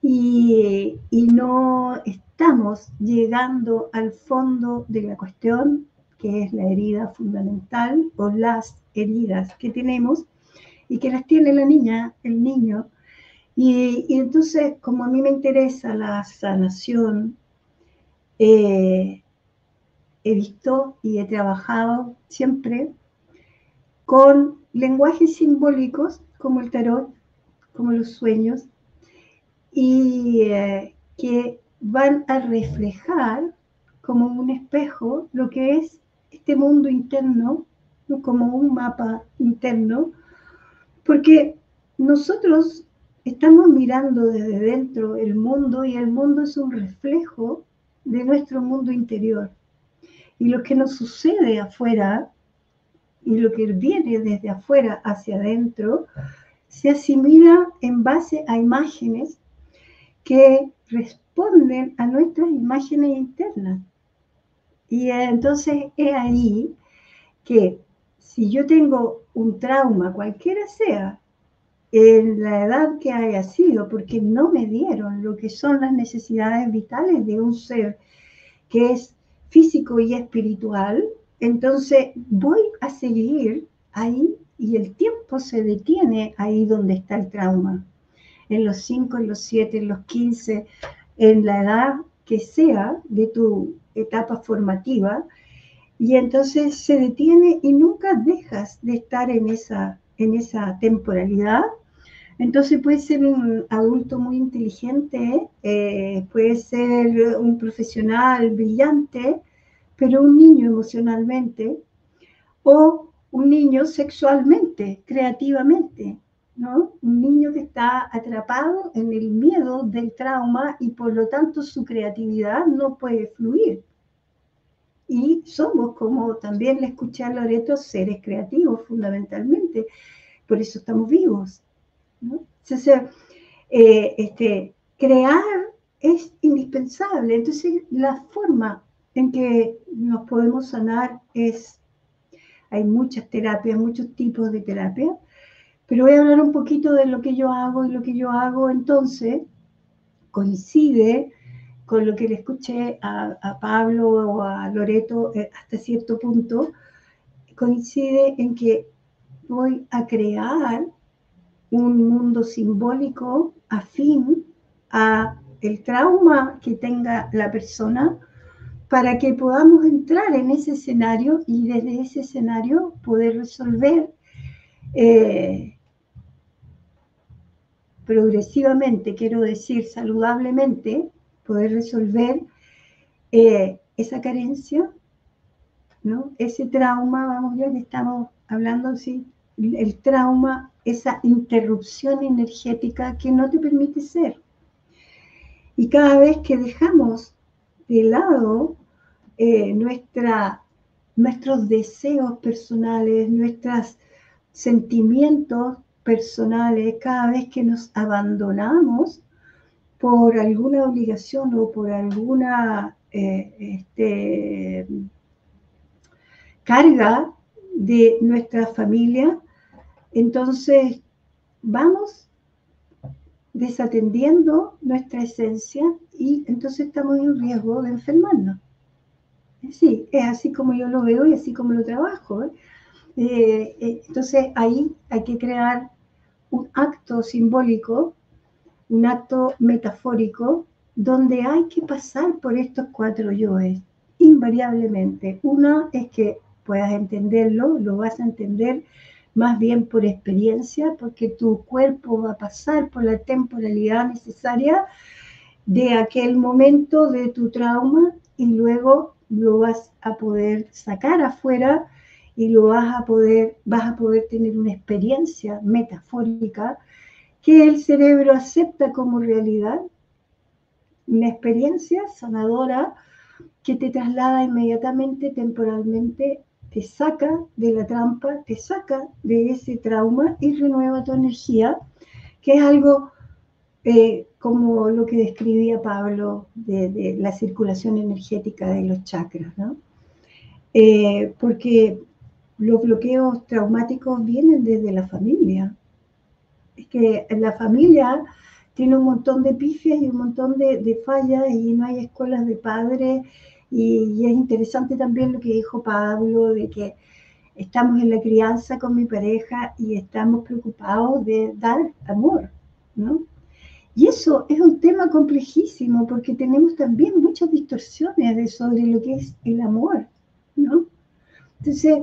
y no estamos llegando al fondo de la cuestión, que es la herida fundamental o las heridas que tenemos y que las tiene la niña, el niño. Y entonces, como a mí me interesa la sanación, he visto y he trabajado siempre con lenguajes simbólicos como el tarot, como los sueños, y que van a reflejar como un espejo lo que es este mundo interno, ¿no? Como un mapa interno, porque nosotros estamos mirando desde dentro el mundo, y el mundo es un reflejo de nuestro mundo interior. Y lo que nos sucede afuera y lo que viene desde afuera hacia adentro se asimila en base a imágenes que responden a nuestras imágenes internas. Y entonces es ahí que si yo tengo un trauma, cualquiera sea, en la edad que haya sido, porque no me dieron lo que son las necesidades vitales de un ser que es físico y espiritual, entonces voy a seguir ahí y el tiempo se detiene ahí donde está el trauma, en los 5, en los 7, en los 15, en la edad que sea de tu etapa formativa, y entonces se detiene y nunca dejas de estar en esa temporalidad. Entonces puede ser un adulto muy inteligente, puede ser un profesional brillante, pero un niño emocionalmente, o un niño sexualmente, creativamente, ¿no? Un niño que está atrapado en el miedo del trauma y por lo tanto su creatividad no puede fluir. Y somos, como también le escuché a Loreto, seres creativos fundamentalmente, por eso estamos vivos, ¿no? Entonces, crear es indispensable. Entonces, la forma en que nos podemos sanar hay muchas terapias, muchos tipos de terapias, pero voy a hablar un poquito de lo que yo hago, y lo que yo hago entonces coincide con lo que le escuché a Pablo o a Loreto hasta cierto punto, coincide en que voy a crear un mundo simbólico afín a el trauma que tenga la persona, para que podamos entrar en ese escenario y desde ese escenario poder resolver progresivamente, quiero decir saludablemente, poder resolver esa carencia, ¿no? Ese trauma, vamos, ya que estamos hablando, sí, el trauma, esa interrupción energética que no te permite ser. Y cada vez que dejamos de lado nuestros deseos personales, nuestros sentimientos personales, cada vez que nos abandonamos por alguna obligación o por alguna carga de nuestra familia, entonces vamos desatendiendo nuestra esencia y entonces estamos en riesgo de enfermarnos. Sí, es así como yo lo veo y así como lo trabajo. Entonces ahí hay que crear un acto simbólico, un acto metafórico, donde hay que pasar por estos 4 yoes, invariablemente. Una es que puedas entenderlo, lo vas a entender más bien por experiencia, porque tu cuerpo va a pasar por la temporalidad necesaria de aquel momento de tu trauma y luego lo vas a poder sacar afuera y vas a poder tener una experiencia metafórica que el cerebro acepta como realidad, una experiencia sanadora que te traslada inmediatamente, temporalmente, te saca de la trampa, te saca de ese trauma y renueva tu energía, que es algo como lo que describía Pablo de la circulación energética de los chakras, ¿no? Porque los bloqueos traumáticos vienen desde la familia. Es que la familia tiene un montón de pifias y un montón de fallas y no hay escuelas de padres. Y es interesante también lo que dijo Pablo, de que estamos en la crianza con mi pareja y estamos preocupados de dar amor, ¿no? Y eso es un tema complejísimo porque tenemos también muchas distorsiones sobre lo que es el amor, ¿no? Entonces,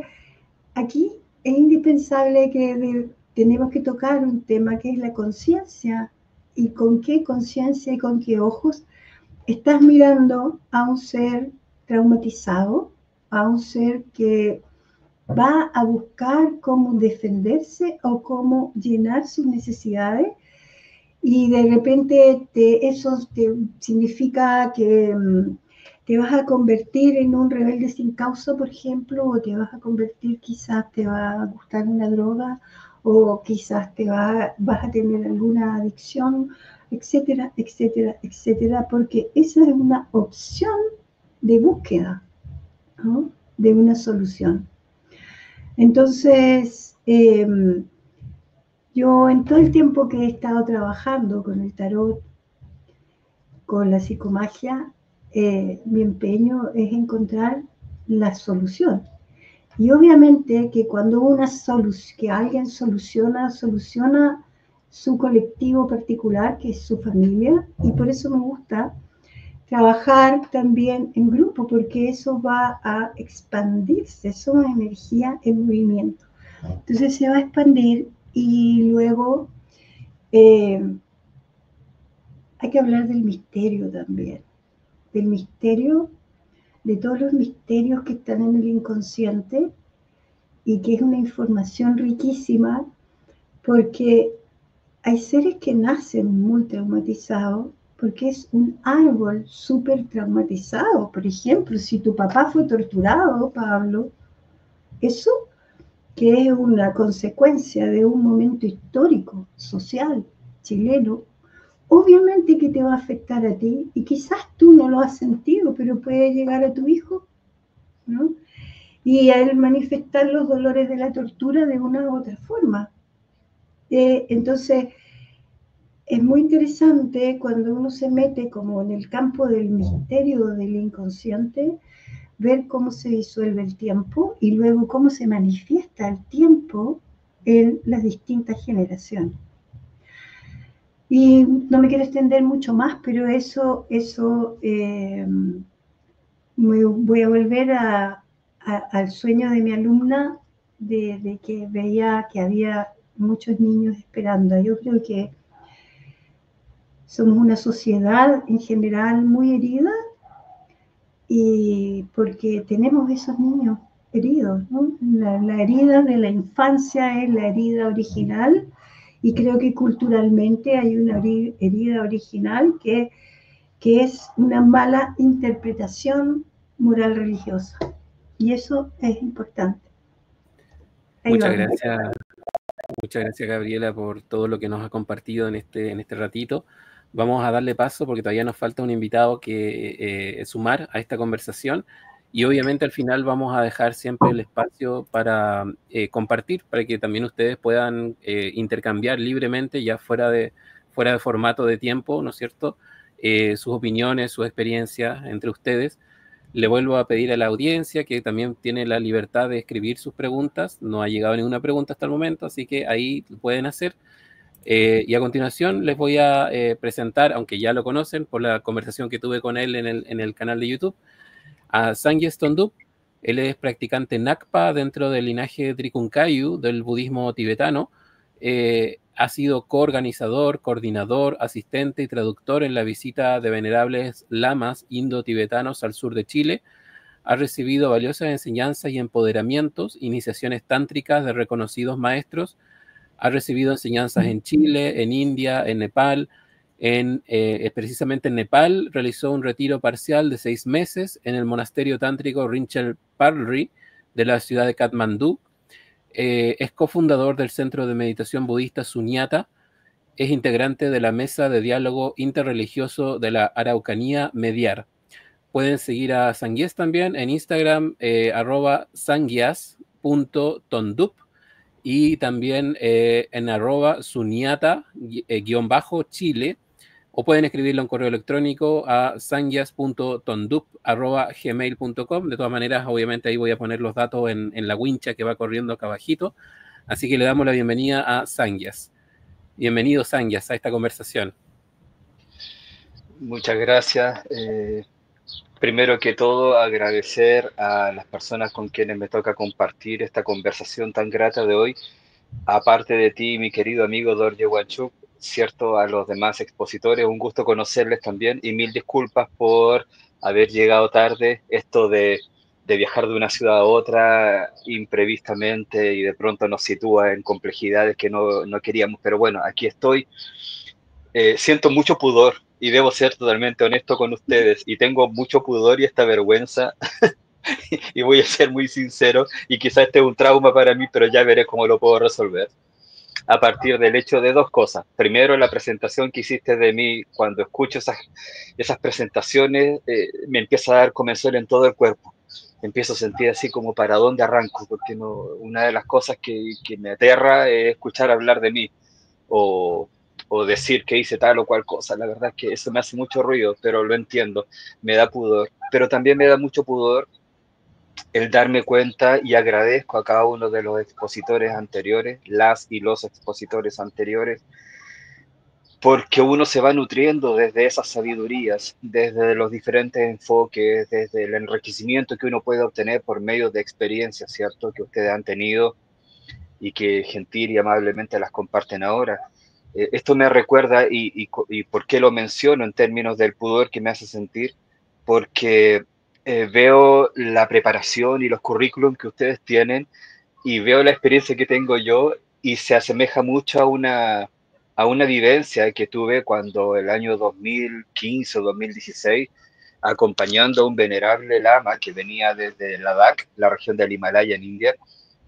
aquí es indispensable que tenemos que tocar un tema que es la conciencia. ¿Y con qué conciencia y con qué ojos estás mirando a un ser traumatizado, a un ser que va a buscar cómo defenderse o cómo llenar sus necesidades? Y de repente eso significa que te vas a convertir en un rebelde sin causa, por ejemplo, o te vas a convertir, quizás te va a gustar una droga, o quizás vas a tener alguna adicción, etcétera, etcétera, etcétera, porque esa es una opción de búsqueda, ¿no? De una solución. Entonces, yo en todo el tiempo que he estado trabajando con el tarot, con la psicomagia, mi empeño es encontrar la solución. Y obviamente que cuando que alguien soluciona su colectivo particular, que es su familia, y por eso me gusta trabajar también en grupo, porque eso va a expandirse, somos energía en movimiento. Entonces se va a expandir y luego hay que hablar del misterio también, del misterio, de todos los misterios que están en el inconsciente y que es una información riquísima porque hay seres que nacen muy traumatizados porque es un árbol súper traumatizado. Por ejemplo, si tu papá fue torturado, Pablo, eso que es una consecuencia de un momento histórico, social, chileno, obviamente que te va a afectar a ti y quizás tú no lo has sentido, pero puede llegar a tu hijo, ¿no? Y a él manifestar los dolores de la tortura de una u otra forma. Entonces, es muy interesante cuando uno se mete como en el campo del misterio del inconsciente, ver cómo se disuelve el tiempo y luego cómo se manifiesta el tiempo en las distintas generaciones. Y no me quiero extender mucho más, pero voy a volver al sueño de mi alumna de que veía que había muchos niños esperando. Yo creo que somos una sociedad en general muy herida y porque tenemos esos niños heridos, ¿no? La herida de la infancia es la herida original y creo que culturalmente hay una herida original que es una mala interpretación moral religiosa. Y eso es importante. Muchas gracias, Gabriela, por todo lo que nos ha compartido en este ratito. Vamos a darle paso porque todavía nos falta un invitado que sumar a esta conversación y obviamente al final vamos a dejar siempre el espacio para compartir, para que también ustedes puedan intercambiar libremente, ya fuera de formato de tiempo, ¿no es cierto? Sus opiniones, sus experiencias entre ustedes. Le vuelvo a pedir a la audiencia que también tiene la libertad de escribir sus preguntas. No ha llegado ninguna pregunta hasta el momento, así que ahí lo pueden hacer. Y a continuación les voy a presentar, aunque ya lo conocen por la conversación que tuve con él en el canal de YouTube, a Sangye Tondup. Él es practicante Nakpa dentro del linaje Drikunkhayu del budismo tibetano. Ha sido coorganizador, coordinador, asistente y traductor en la visita de venerables lamas indo-tibetanos al sur de Chile. Ha recibido valiosas enseñanzas y empoderamientos, iniciaciones tántricas de reconocidos maestros. Ha recibido enseñanzas en Chile, en India, en Nepal. Precisamente en Nepal realizó un retiro parcial de 6 meses en el monasterio tántrico Rinchen Parlri de la ciudad de Katmandú. Es cofundador del Centro de Meditación Budista Sunyata. Es integrante de la Mesa de Diálogo Interreligioso de la Araucanía Mediar. Pueden seguir a Sangyes también en Instagram, @sangyas.tondup y también en @sunyata_Chile, o pueden escribirlo en correo electrónico a sangyas.tondup@gmail.com. De todas maneras, obviamente ahí voy a poner los datos en la wincha que va corriendo acá abajito. Así que le damos la bienvenida a Sangyas. Bienvenido, Sangyas, a esta conversación. Muchas gracias. Primero que todo, agradecer a las personas con quienes me toca compartir esta conversación tan grata de hoy. Aparte de ti, mi querido amigo Dorje Wanchuk, cierto, a los demás expositores, un gusto conocerles también y mil disculpas por haber llegado tarde. Esto de viajar de una ciudad a otra imprevistamente y de pronto nos sitúa en complejidades que no queríamos, pero bueno, aquí estoy. Siento mucho pudor y debo ser totalmente honesto con ustedes y tengo mucho pudor y esta vergüenza y voy a ser muy sincero y quizás este es un trauma para mí, pero ya veré cómo lo puedo resolver a partir del hecho de dos cosas. Primero, la presentación que hiciste de mí, cuando escucho esas presentaciones, me empieza a dar comezón en todo el cuerpo. empiezo a sentir así como para dónde arranco, porque no, una de las cosas que me aterra es escuchar hablar de mí o, o decir que hice tal o cual cosa. La verdad es que eso me hace mucho ruido, pero lo entiendo, me da pudor. Pero también me da mucho pudor el darme cuenta, y agradezco a cada uno de los expositores anteriores, las y los expositores anteriores, porque uno se va nutriendo desde esas sabidurías, desde los diferentes enfoques, desde el enriquecimiento que uno puede obtener por medio de experiencias, ¿cierto?, que ustedes han tenido y que gentil y amablemente las comparten ahora. Esto me recuerda, y por qué lo menciono en términos del pudor que me hace sentir, porque veo la preparación y los currículum que ustedes tienen y veo la experiencia que tengo yo y se asemeja mucho a una vivencia que tuve cuando el año 2015 o 2016, acompañando a un venerable lama que venía desde Ladakh, la región del Himalaya en India.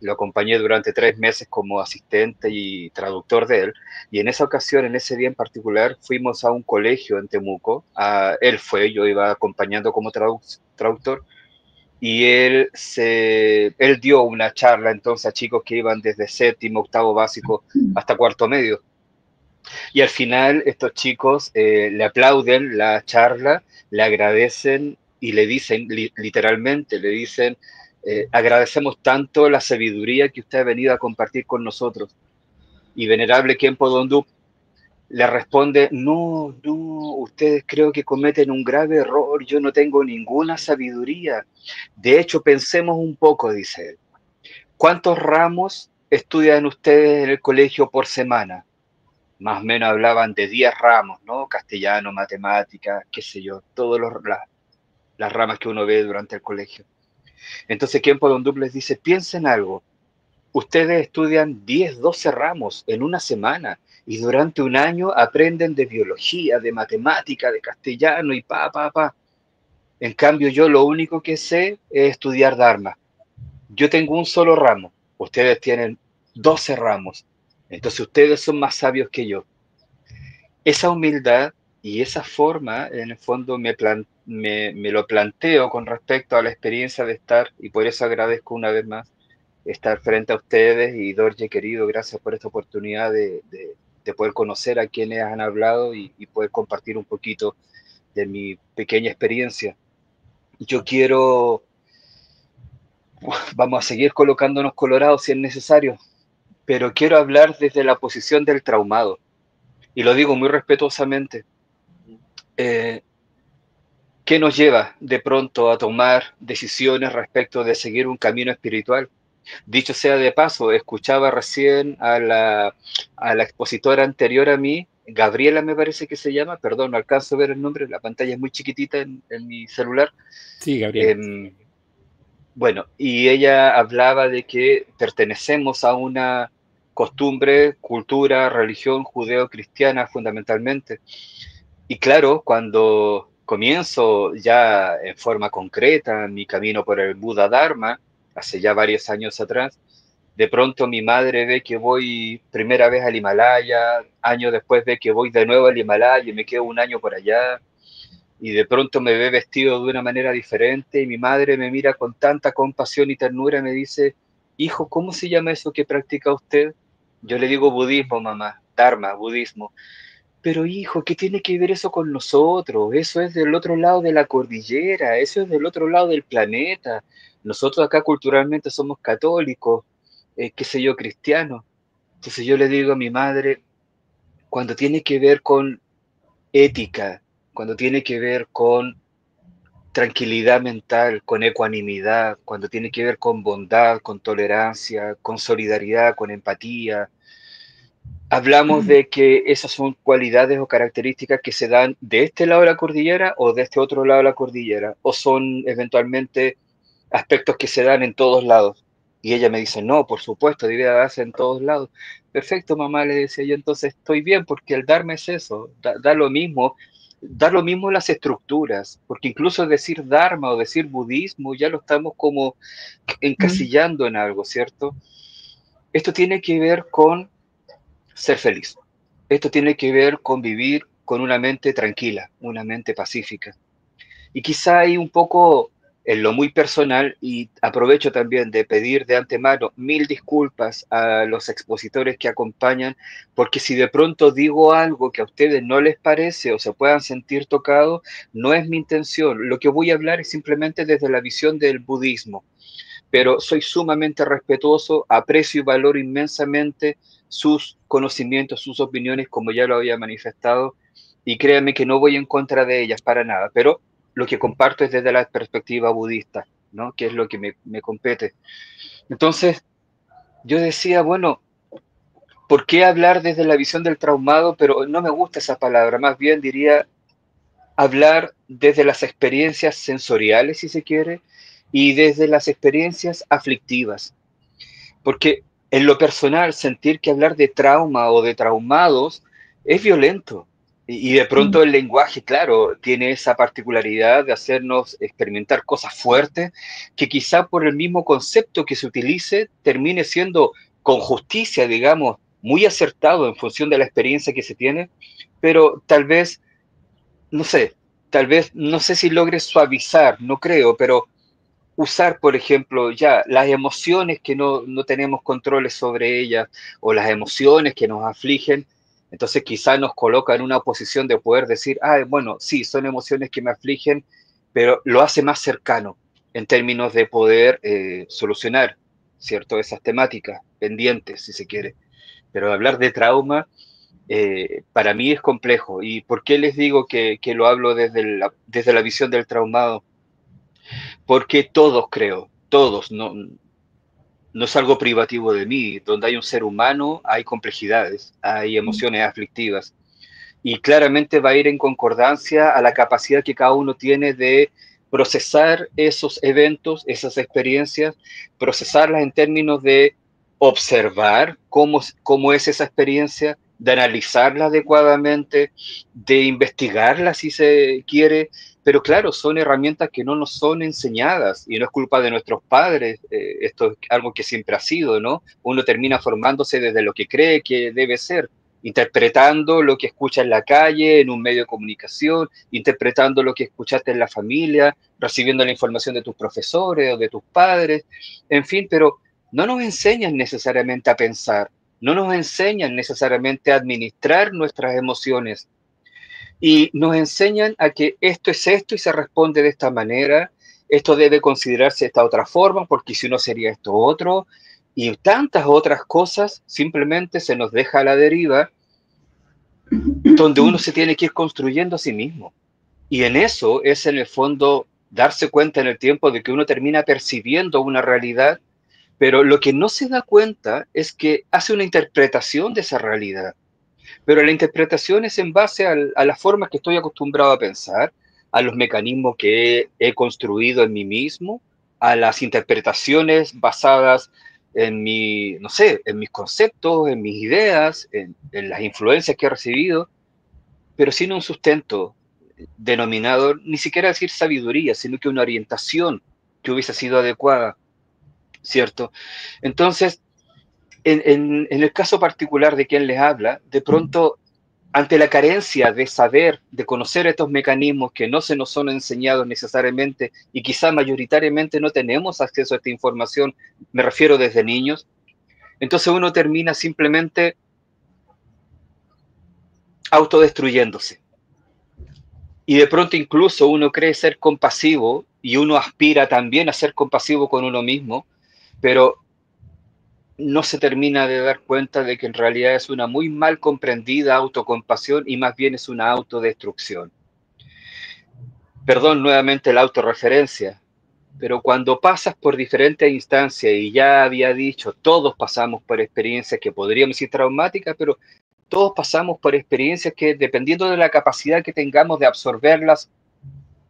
Lo acompañé durante 3 meses como asistente y traductor de él. Y en esa ocasión, en ese día en particular, fuimos a un colegio en Temuco. Él fue, yo iba acompañando como traductor. Y él dio una charla entonces a chicos que iban desde séptimo, octavo básico hasta cuarto medio. Y al final estos chicos le aplauden la charla, le agradecen y le dicen, literalmente, le dicen, agradecemos tanto la sabiduría que usted ha venido a compartir con nosotros. Y venerable Khenpo Dondup le responde, no, no, ustedes creo que cometen un grave error, yo no tengo ninguna sabiduría. De hecho, pensemos un poco, dice él. ¿Cuántos ramos estudian ustedes en el colegio por semana? Más o menos hablaban de 10 ramos, ¿no? Castellano, matemáticas, qué sé yo, todas las ramas que uno ve durante el colegio. Entonces, Khenpo Dondup les dice, piensen algo, ustedes estudian 10, 12 ramos en una semana y durante un año aprenden de biología, de matemática, de castellano y pa. En cambio, yo lo único que sé es estudiar Dharma. Yo tengo un solo ramo, ustedes tienen 12 ramos, entonces ustedes son más sabios que yo. Esa humildad y esa forma, en el fondo, me lo planteo con respecto a la experiencia de estar, y por eso agradezco una vez más estar frente a ustedes. Y Dorje, querido, gracias por esta oportunidad de poder conocer a quienes han hablado y poder compartir un poquito de mi pequeña experiencia. Yo quiero, vamos a seguir colocándonos colorados si es necesario, pero quiero hablar desde la posición del traumado, y lo digo muy respetuosamente. ¿Qué nos lleva de pronto a tomar decisiones respecto de seguir un camino espiritual? Dicho sea de paso, escuchaba recién a la expositora anterior a mí, Gabriela me parece que se llama, perdón, no alcanzo a ver el nombre, la pantalla es muy chiquitita en mi celular. Sí, Gabriela. Bueno, y ella hablaba de que pertenecemos a una costumbre, cultura, religión judeo-cristiana fundamentalmente. Y claro, cuando comienzo ya en forma concreta mi camino por el Buda Dharma, hace ya varios años atrás, de pronto mi madre ve que voy primera vez al Himalaya, año después ve que voy de nuevo al Himalaya y me quedo un año por allá, y de pronto me ve vestido de una manera diferente y mi madre me mira con tanta compasión y ternura y me dice, hijo, ¿cómo se llama eso que practica usted? Yo le digo budismo, mamá, Dharma, budismo. Pero hijo, ¿qué tiene que ver eso con nosotros? Eso es del otro lado de la cordillera, eso es del otro lado del planeta. Nosotros acá culturalmente somos católicos, qué sé yo, cristianos. Entonces yo le digo a mi madre, cuando tiene que ver con ética, cuando tiene que ver con tranquilidad mental, con ecuanimidad, cuando tiene que ver con bondad, con tolerancia, con solidaridad, con empatía, hablamos de que esas son cualidades o características que se dan de este lado de la cordillera o de este otro lado de la cordillera, o son eventualmente aspectos que se dan en todos lados. Y ella me dice, no, por supuesto, debe darse en todos lados. Perfecto, mamá, le decía yo, entonces estoy bien, porque el Dharma es eso, da lo mismo las estructuras, porque incluso decir Dharma o decir budismo ya lo estamos como encasillando en algo, ¿cierto? Esto tiene que ver con ser feliz. Esto tiene que ver con vivir con una mente tranquila, una mente pacífica. Y quizá hay un poco en lo muy personal, y aprovecho también de pedir de antemano 1000 disculpas a los expositores que acompañan, porque si de pronto digo algo que a ustedes no les parece o se puedan sentir tocados, no es mi intención. Lo que voy a hablar es simplemente desde la visión del budismo, pero soy sumamente respetuoso, aprecio y valoro inmensamente sus conocimientos, sus opiniones, como ya lo había manifestado, y créanme que no voy en contra de ellas para nada, pero lo que comparto es desde la perspectiva budista, ¿no? Que es lo que me compete. Entonces, yo decía, bueno, ¿por qué hablar desde la visión del traumado? Pero no me gusta esa palabra, más bien diría hablar desde las experiencias sensoriales, si se quiere, y desde las experiencias aflictivas. Porque en lo personal, sentir que hablar de trauma o de traumados es violento. Y de pronto el lenguaje, claro, tiene esa particularidad de hacernos experimentar cosas fuertes que quizá por el mismo concepto que se utilice termine siendo con justicia, digamos, muy acertado en función de la experiencia que se tiene, pero no sé, tal vez, no sé si logre suavizar, no creo, pero usar, por ejemplo, ya las emociones que no tenemos controles sobre ellas o las emociones que nos afligen, entonces quizá nos coloca en una posición de poder decir, ah, bueno, sí, son emociones que me afligen, pero lo hace más cercano en términos de poder solucionar, ¿cierto? Esas temáticas pendientes, si se quiere. Pero hablar de trauma, para mí es complejo. ¿Y por qué les digo que lo hablo desde la visión del traumado? Porque todos, creo, todos, no es algo privativo de mí. Donde hay un ser humano hay complejidades, hay emociones aflictivas. Y claramente va a ir en concordancia a la capacidad que cada uno tiene de procesar esos eventos, esas experiencias, procesarlas en términos de observar cómo es esa experiencia, de analizarla adecuadamente, de investigarla si se quiere, pero claro, son herramientas que no nos son enseñadas y no es culpa de nuestros padres, esto es algo que siempre ha sido, ¿no? Uno termina formándose desde lo que cree que debe ser, interpretando lo que escucha en la calle, en un medio de comunicación, interpretando lo que escuchaste en la familia, recibiendo la información de tus profesores o de tus padres, en fin, pero no nos enseñan necesariamente a pensar, no nos enseñan necesariamente a administrar nuestras emociones y nos enseñan a que esto es esto y se responde de esta manera, esto debe considerarse de esta otra forma porque si no sería esto otro, y tantas otras cosas simplemente se nos deja a la deriva, donde uno se tiene que ir construyendo a sí mismo. Y en eso es en el fondo darse cuenta en el tiempo de que uno termina percibiendo una realidad, pero lo que no se da cuenta es que hace una interpretación de esa realidad. Pero la interpretación es en base a las formas que estoy acostumbrado a pensar, a los mecanismos que he construido en mí mismo, a las interpretaciones basadas en no sé, en mis conceptos, en mis ideas, en las influencias que he recibido, pero sin un sustento denominado, ni siquiera decir sabiduría, sino que una orientación que hubiese sido adecuada, ¿cierto? Entonces, en el caso particular de quien les habla, de pronto, ante la carencia de saber, de conocer estos mecanismos que no se nos son enseñados necesariamente y quizá mayoritariamente no tenemos acceso a esta información, me refiero desde niños, entonces uno termina simplemente autodestruyéndose. Y de pronto incluso uno cree ser compasivo y uno aspira también a ser compasivo con uno mismo, pero no se termina de dar cuenta de que en realidad es una muy mal comprendida autocompasión y más bien es una autodestrucción. Perdón nuevamente la autorreferencia, pero cuando pasas por diferentes instancias, y ya había dicho, todos pasamos por experiencias que podríamos decir traumáticas, pero todos pasamos por experiencias que, dependiendo de la capacidad que tengamos de absorberlas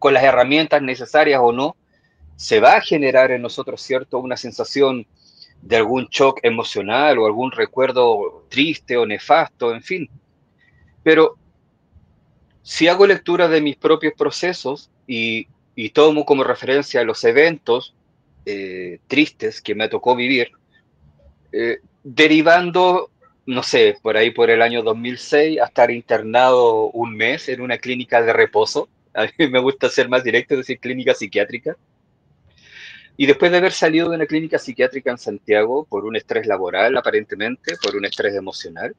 con las herramientas necesarias o no, se va a generar en nosotros, ¿cierto?, una sensación de algún shock emocional o algún recuerdo triste o nefasto, en fin. Pero si hago lectura de mis propios procesos y tomo como referencia los eventos tristes que me tocó vivir, derivando, no sé, por ahí por el año 2006, a estar internado un mes en una clínica de reposo. A mí me gusta ser más directo, decir clínica psiquiátrica. Y después de haber salido de una clínica psiquiátrica en Santiago por un estrés laboral, aparentemente, por un estrés emocional,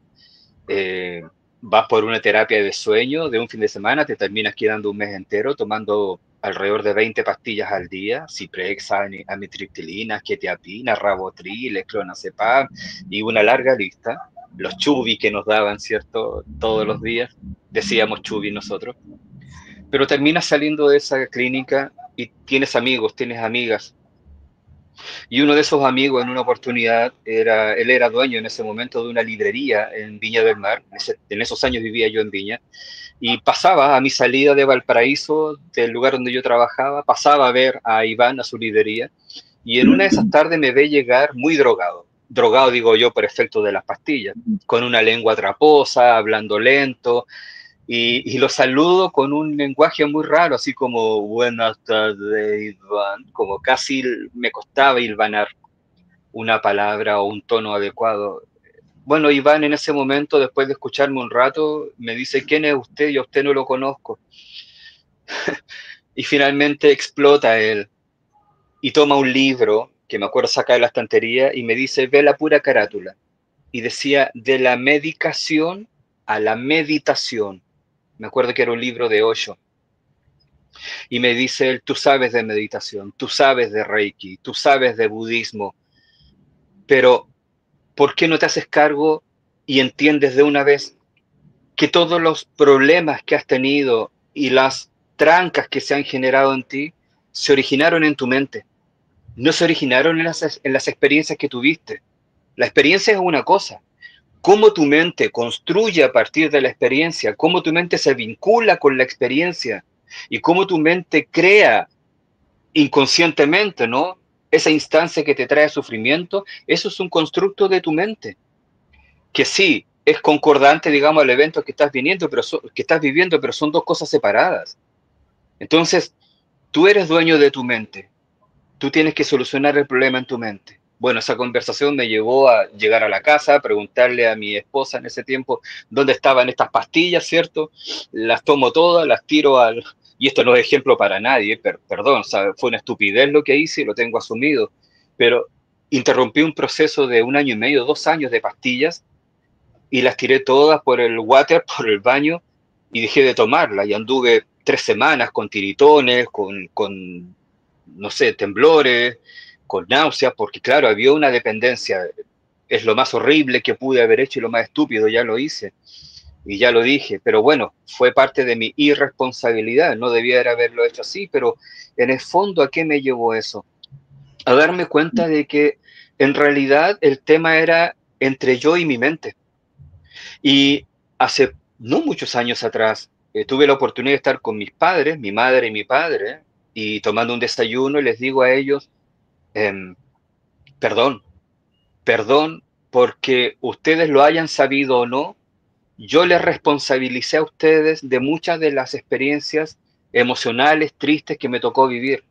vas por una terapia de sueño de un fin de semana, te terminas quedando un mes entero tomando alrededor de 20 pastillas al día, Ciprexa, amitriptilina, quetiapina, rabotril, clonazepam y una larga lista. Los chubis que nos daban, ¿cierto? Todos los días, decíamos chubis nosotros. Pero terminas saliendo de esa clínica y tienes amigos, tienes amigas. Y uno de esos amigos en una oportunidad, él era dueño en ese momento de una librería en Viña del Mar, en esos años vivía yo en Viña, y pasaba a mi salida de Valparaíso, del lugar donde yo trabajaba, pasaba a ver a Iván a su librería, y en una de esas tardes me ve llegar muy drogado. Drogado, digo yo, por efecto de las pastillas, con una lengua traposa, hablando lento, y lo saludo con un lenguaje muy raro, así como buenas tardes, Iván, como casi me costaba hilvanar una palabra o un tono adecuado. Bueno, Iván en ese momento, después de escucharme un rato, me dice, ¿quién es usted? Yo a usted no lo conozco. Y finalmente explota él y toma un libro, que me acuerdo sacar de la estantería, y me dice, ve la pura carátula. Y decía, de la medicación a la meditación. Me acuerdo que era un libro de Osho. Y me dice él, tú sabes de meditación, tú sabes de Reiki, tú sabes de budismo, pero ¿por qué no te haces cargo y entiendes de una vez que todos los problemas que has tenido y las trancas que se han generado en ti se originaron en tu mente? No se originaron en las experiencias que tuviste. La experiencia es una cosa. Cómo tu mente construye a partir de la experiencia, cómo tu mente se vincula con la experiencia y cómo tu mente crea inconscientemente, ¿no? Esa instancia que te trae sufrimiento, eso es un constructo de tu mente, que sí, es concordante, digamos, al evento que estás viviendo, pero son dos cosas separadas. Entonces, tú eres dueño de tu mente, tú tienes que solucionar el problema en tu mente. Bueno, esa conversación me llevó a llegar a la casa, a preguntarle a mi esposa en ese tiempo dónde estaban estas pastillas, ¿cierto? Las tomo todas, las tiro al... Y esto no es ejemplo para nadie, perdón, ¿sabe? Fue una estupidez lo que hice y lo tengo asumido, pero interrumpí un proceso de 1 año y medio, 2 años de pastillas y las tiré todas por el water, por el baño, y dejé de tomarlas. Y anduve 3 semanas con tiritones, con no sé, temblores, con náuseas, porque claro, había una dependencia. Es lo más horrible que pude haber hecho y lo más estúpido, ya lo hice. Y ya lo dije, pero bueno, fue parte de mi irresponsabilidad, no debiera haberlo hecho así, pero en el fondo, ¿a qué me llevó eso? A darme cuenta de que en realidad el tema era entre yo y mi mente. Y hace no muchos años atrás tuve la oportunidad de estar con mis padres, mi madre y mi padre, y tomando un desayuno y les digo a ellos, perdón, perdón porque ustedes lo hayan sabido o no, yo les responsabilicé a ustedes de muchas de las experiencias emocionales, tristes que me tocó vivir.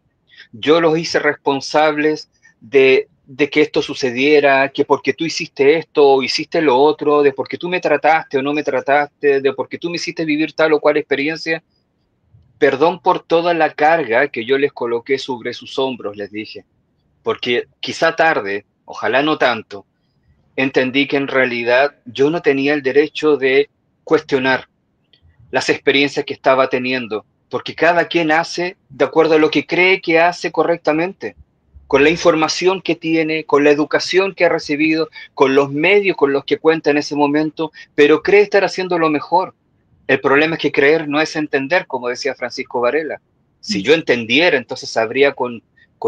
Yo los hice responsables de que esto sucediera, que porque tú hiciste esto o hiciste lo otro, de porque tú me trataste o no me trataste, de porque tú me hiciste vivir tal o cual experiencia. Perdón por toda la carga que yo les coloqué sobre sus hombros, les dije, porque quizá tarde, ojalá no tanto, entendí que en realidad yo no tenía el derecho de cuestionar las experiencias que estaba teniendo, porque cada quien hace de acuerdo a lo que cree que hace correctamente, con la información que tiene, con la educación que ha recibido, con los medios con los que cuenta en ese momento, pero cree estar haciendo lo mejor. El problema es que creer no es entender, como decía Francisco Varela. Si yo entendiera, entonces sabría con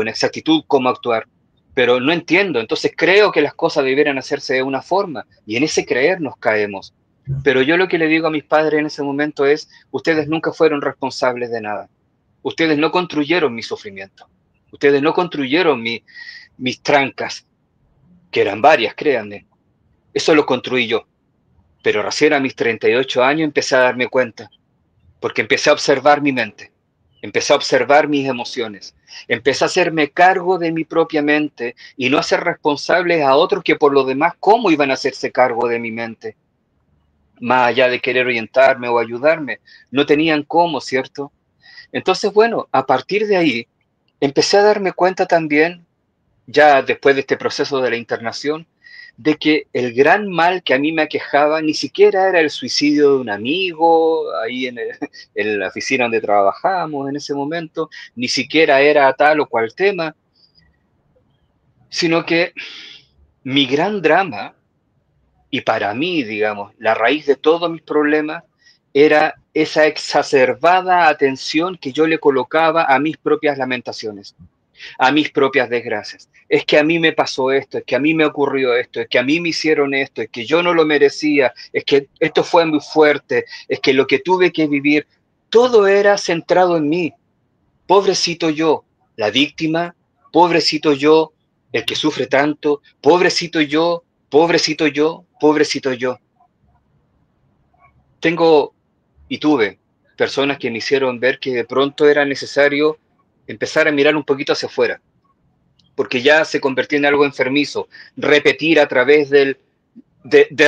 exactitud cómo actuar, pero no entiendo, entonces creo que las cosas debieran hacerse de una forma, y en ese creer nos caemos. Pero yo lo que le digo a mis padres en ese momento es, ustedes nunca fueron responsables de nada. Ustedes no construyeron mi sufrimiento. Ustedes no construyeron mis trancas, que eran varias, créanme. Eso lo construí yo. Pero recién a mis 38 años empecé a darme cuenta, porque empecé a observar mi mente, empecé a observar mis emociones, empecé a hacerme cargo de mi propia mente y no hacer responsables a otros que por lo demás, ¿cómo iban a hacerse cargo de mi mente? Más allá de querer orientarme o ayudarme, no tenían cómo, ¿cierto? Entonces, bueno, a partir de ahí empecé a darme cuenta también, ya después de este proceso de la internación, de que el gran mal que a mí me aquejaba ni siquiera era el suicidio de un amigo ahí en la oficina donde trabajábamos en ese momento, ni siquiera era tal o cual tema, sino que mi gran drama, y para mí, digamos, la raíz de todos mis problemas, era esa exacerbada atención que yo le colocaba a mis propias lamentaciones, a mis propias desgracias. Es que a mí me pasó esto, es que a mí me ocurrió esto, es que a mí me hicieron esto, es que yo no lo merecía, es que esto fue muy fuerte, es que lo que tuve que vivir, todo era centrado en mí. Pobrecito yo, la víctima, pobrecito yo, el que sufre tanto, pobrecito yo, pobrecito yo, pobrecito yo. Tengo y tuve personas que me hicieron ver que de pronto era necesario empezar a mirar un poquito hacia afuera, porque ya se convertía en algo enfermizo, repetir a través de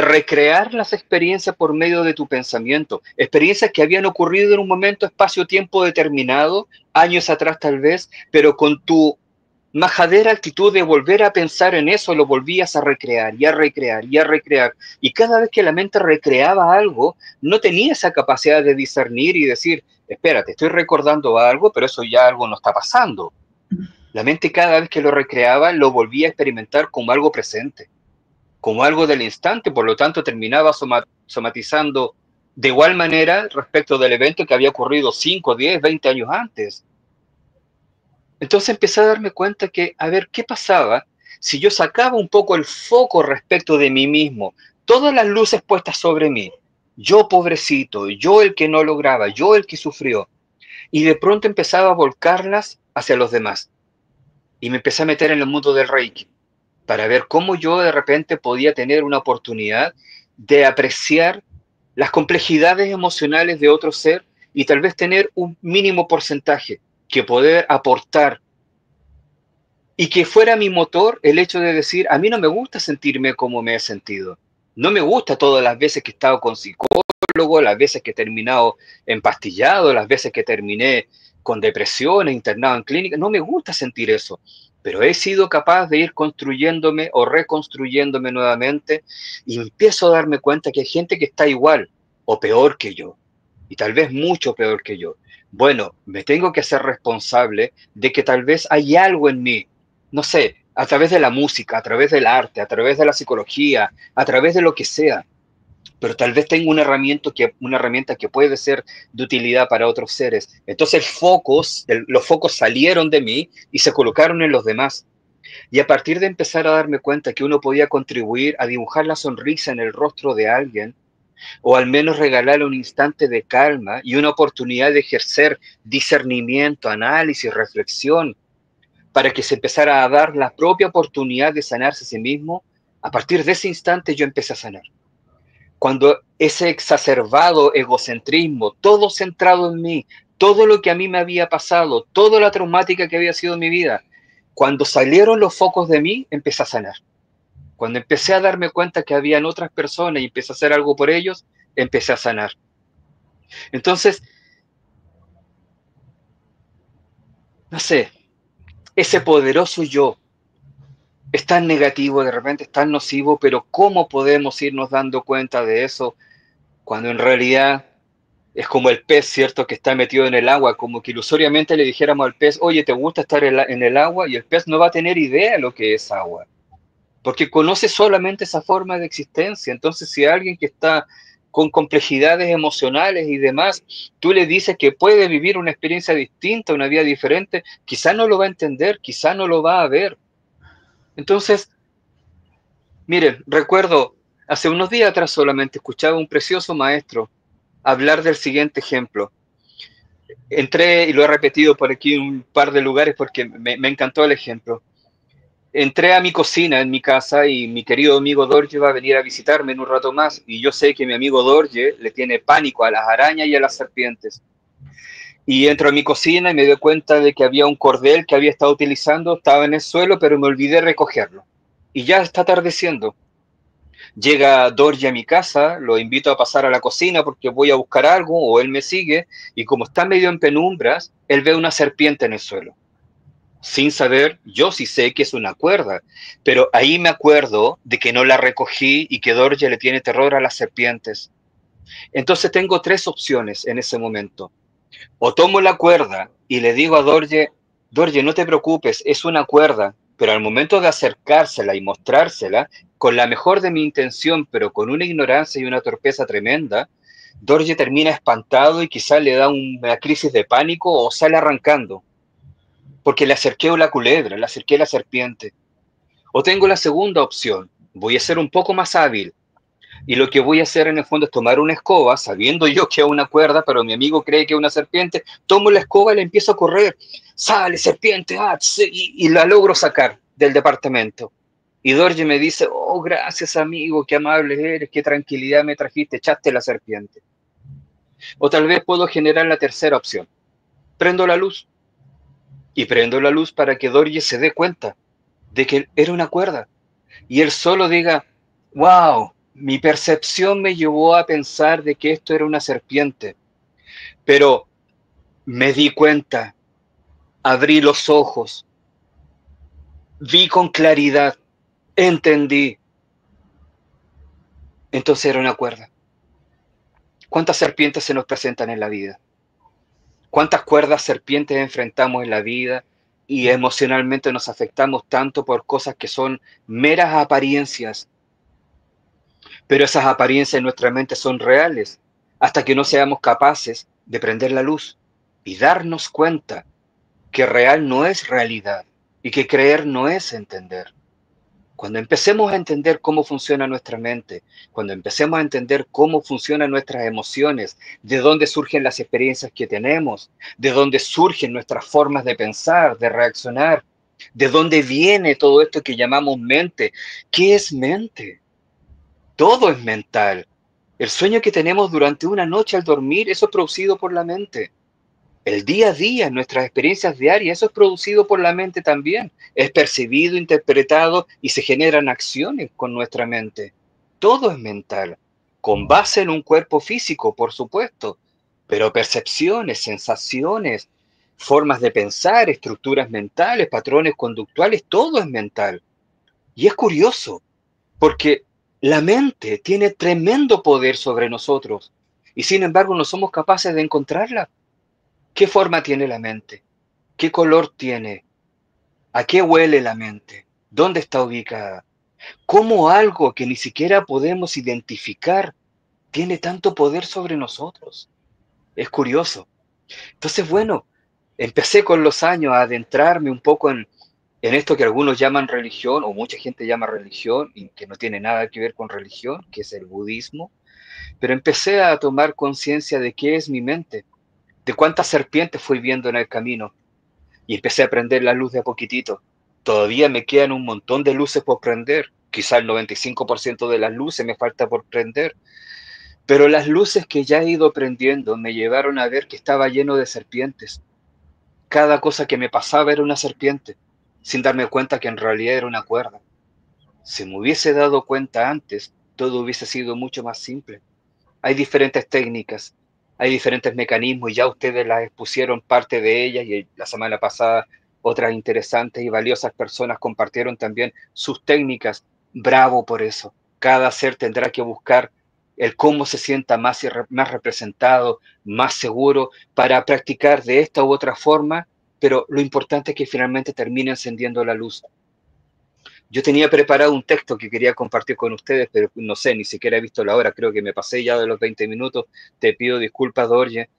recrear las experiencias por medio de tu pensamiento, experiencias que habían ocurrido en un momento, espacio-tiempo determinado, años atrás tal vez, pero con tu majadera actitud de volver a pensar en eso, lo volvías a recrear y a recrear y a recrear. Y cada vez que la mente recreaba algo, no tenía esa capacidad de discernir y decir, espérate, estoy recordando algo, pero eso ya algo no está pasando. La mente cada vez que lo recreaba, lo volvía a experimentar como algo presente, como algo del instante, por lo tanto terminaba somatizando de igual manera respecto del evento que había ocurrido 5, 10, 20 años antes. Entonces empecé a darme cuenta que, a ver, ¿qué pasaba si yo sacaba un poco el foco respecto de mí mismo? Todas las luces puestas sobre mí. Yo pobrecito, yo el que no lograba, yo el que sufrió. Y de pronto empezaba a volcarlas hacia los demás. Y me empecé a meter en el mundo del Reiki para ver cómo yo de repente podía tener una oportunidad de apreciar las complejidades emocionales de otro ser y tal vez tener un mínimo porcentaje que poder aportar y que fuera mi motor el hecho de decir, a mí no me gusta sentirme como me he sentido. No me gusta todas las veces que he estado con psicólogo, las veces que he terminado empastillado, las veces que terminé con depresión, internado en clínica. No me gusta sentir eso, pero he sido capaz de ir construyéndome o reconstruyéndome nuevamente y empiezo a darme cuenta que hay gente que está igual o peor que yo, y tal vez mucho peor que yo. Bueno, me tengo que hacer responsable de que tal vez hay algo en mí, no sé, a través de la música, a través del arte, a través de la psicología, a través de lo que sea, pero tal vez tengo una herramienta que puede ser de utilidad para otros seres. Entonces los focos salieron de mí y se colocaron en los demás. Y a partir de empezar a darme cuenta que uno podía contribuir a dibujar la sonrisa en el rostro de alguien, o al menos regalarle un instante de calma y una oportunidad de ejercer discernimiento, análisis, reflexión, para que se empezara a dar la propia oportunidad de sanarse a sí mismo, a partir de ese instante yo empecé a sanar. Cuando ese exacerbado egocentrismo, todo centrado en mí, todo lo que a mí me había pasado, toda la traumática que había sido mi vida, cuando salieron los focos de mí, empecé a sanar. Cuando empecé a darme cuenta que habían otras personas y empecé a hacer algo por ellos, empecé a sanar. Entonces, no sé, ese poderoso yo es tan negativo, de repente es tan nocivo, pero ¿cómo podemos irnos dando cuenta de eso cuando en realidad es como el pez, ¿cierto?, que está metido en el agua, como que ilusoriamente le dijéramos al pez, oye, ¿te gusta estar en el agua? Y el pez no va a tener idea de lo que es agua, porque conoce solamente esa forma de existencia. Entonces, si alguien que está con complejidades emocionales y demás, tú le dices que puede vivir una experiencia distinta, una vida diferente, quizá no lo va a entender, quizá no lo va a ver. Entonces, miren, recuerdo, hace unos días atrás solamente escuchaba a un precioso maestro hablar del siguiente ejemplo. Entré, y lo he repetido por aquí en un par de lugares porque me encantó el ejemplo. Entré a mi cocina en mi casa y mi querido amigo Dorje va a venir a visitarme en un rato más, y yo sé que mi amigo Dorje le tiene pánico a las arañas y a las serpientes. Y entro a mi cocina y me doy cuenta de que había un cordel que había estado utilizando, estaba en el suelo, pero me olvidé recogerlo. Y ya está atardeciendo. Llega Dorje a mi casa, lo invito a pasar a la cocina porque voy a buscar algo, o él me sigue, y como está medio en penumbras, él ve una serpiente en el suelo. sin saber, yo sí sé que es una cuerda, pero ahí me acuerdo de que no la recogí y que Dorje le tiene terror a las serpientes. Entonces tengo tres opciones en ese momento. O tomo la cuerda y le digo a Dorje, Dorje, no te preocupes, es una cuerda, pero al momento de acercársela y mostrársela, con la mejor de mi intención, pero con una ignorancia y una torpeza tremenda, Dorje termina espantado y quizás le da una crisis de pánico o sale arrancando, porque le acerqué a la culebra, le acerqué a la serpiente. O tengo la segunda opción, voy a ser un poco más hábil, y lo que voy a hacer en el fondo es tomar una escoba, sabiendo yo que es una cuerda, pero mi amigo cree que es una serpiente, tomo la escoba y le empiezo a correr. Sale, serpiente, y la logro sacar del departamento. Y Dorje me dice, oh, gracias amigo, qué amable eres, qué tranquilidad me trajiste, echaste la serpiente. O tal vez puedo generar la tercera opción. Prendo la luz. Y prendo la luz para que Dorje se dé cuenta de que era una cuerda. Y él solo diga, wow, mi percepción me llevó a pensar de que esto era una serpiente, pero me di cuenta, abrí los ojos, vi con claridad, entendí. Entonces era una cuerda. ¿Cuántas serpientes se nos presentan en la vida? ¿Cuántas cuerdas serpientes enfrentamos en la vida y emocionalmente nos afectamos tanto por cosas que son meras apariencias? Pero esas apariencias en nuestra mente son reales hasta que no seamos capaces de prender la luz y darnos cuenta que real no es realidad y que creer no es entender. Cuando empecemos a entender cómo funciona nuestra mente, cuando empecemos a entender cómo funcionan nuestras emociones, de dónde surgen las experiencias que tenemos, de dónde surgen nuestras formas de pensar, de reaccionar, de dónde viene todo esto que llamamos mente. ¿Qué es mente? Todo es mental. El sueño que tenemos durante una noche al dormir, eso es producido por la mente. El día a día, nuestras experiencias diarias, eso es producido por la mente también. Es percibido, interpretado y se generan acciones con nuestra mente. Todo es mental, con base en un cuerpo físico, por supuesto, pero percepciones, sensaciones, formas de pensar, estructuras mentales, patrones conductuales, todo es mental. Y es curioso, porque la mente tiene tremendo poder sobre nosotros y sin embargo no somos capaces de encontrarla. ¿Qué forma tiene la mente? ¿Qué color tiene? ¿A qué huele la mente? ¿Dónde está ubicada? ¿Cómo algo que ni siquiera podemos identificar tiene tanto poder sobre nosotros? Es curioso. Entonces, bueno, empecé con los años a adentrarme un poco en esto que algunos llaman religión, o mucha gente llama religión, y que no tiene nada que ver con religión, que es el budismo, pero empecé a tomar conciencia de qué es mi mente, de cuántas serpientes fui viendo en el camino, y empecé a prender la luz de a poquitito. Todavía me quedan un montón de luces por prender, quizá el 95% de las luces me falta por prender, pero las luces que ya he ido prendiendo me llevaron a ver que estaba lleno de serpientes. Cada cosa que me pasaba era una serpiente, sin darme cuenta que en realidad era una cuerda. Si me hubiese dado cuenta antes, todo hubiese sido mucho más simple. Hay diferentes técnicas, hay diferentes mecanismos y ya ustedes las expusieron parte de ellas y la semana pasada otras interesantes y valiosas personas compartieron también sus técnicas. Bravo por eso. Cada ser tendrá que buscar el cómo se sienta más representado, más seguro para practicar de esta u otra forma, pero lo importante es que finalmente termine encendiendo la luz. Yo tenía preparado un texto que quería compartir con ustedes, pero no sé, ni siquiera he visto la hora, creo que me pasé ya de los 20 minutos, te pido disculpas, Dorje,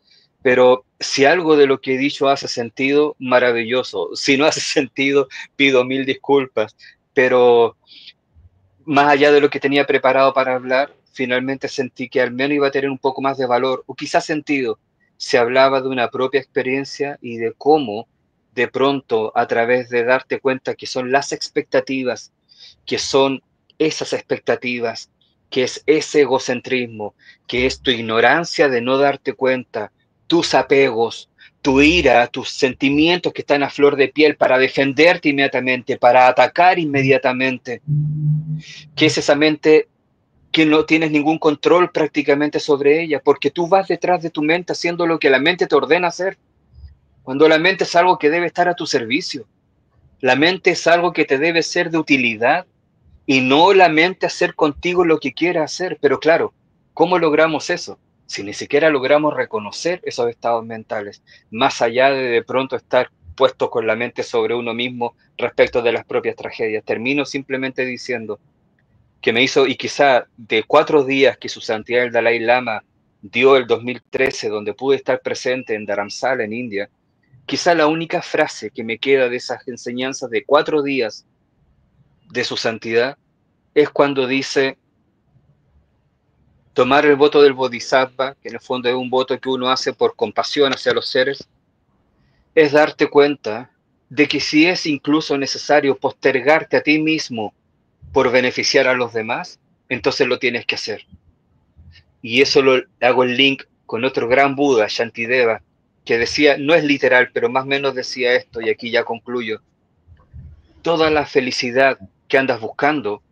pero si algo de lo que he dicho hace sentido, maravilloso. Si no hace sentido, pido mil disculpas, pero más allá de lo que tenía preparado para hablar, finalmente sentí que al menos iba a tener un poco más de valor, o quizás sentido. Se hablaba de una propia experiencia y de cómo de pronto a través de darte cuenta que son las expectativas, que son esas expectativas, que es ese egocentrismo, que es tu ignorancia de no darte cuenta, tus apegos, tu ira, tus sentimientos que están a flor de piel para defenderte inmediatamente, para atacar inmediatamente, que es esa mente que no tienes ningún control prácticamente sobre ella, porque tú vas detrás de tu mente haciendo lo que la mente te ordena hacer, cuando la mente es algo que debe estar a tu servicio. La mente es algo que te debe ser de utilidad y no la mente hacer contigo lo que quiera hacer. Pero claro, ¿cómo logramos eso? Si ni siquiera logramos reconocer esos estados mentales, más allá de pronto estar puestos con la mente sobre uno mismo respecto de las propias tragedias. Termino simplemente diciendo que me hizo, y quizá de 4 días que su santidad el Dalai Lama dio el 2013, donde pude estar presente en Dharamsala, en India, quizá la única frase que me queda de esas enseñanzas de 4 días de su santidad es cuando dice: tomar el voto del Bodhisattva, que en el fondo es un voto que uno hace por compasión hacia los seres, es darte cuenta de que si es incluso necesario postergarte a ti mismo por beneficiar a los demás, entonces lo tienes que hacer. Y eso lo hago el link con otro gran Buda, Shantideva, que decía, no es literal, pero más o menos decía esto, y aquí ya concluyo: toda la felicidad que andas buscando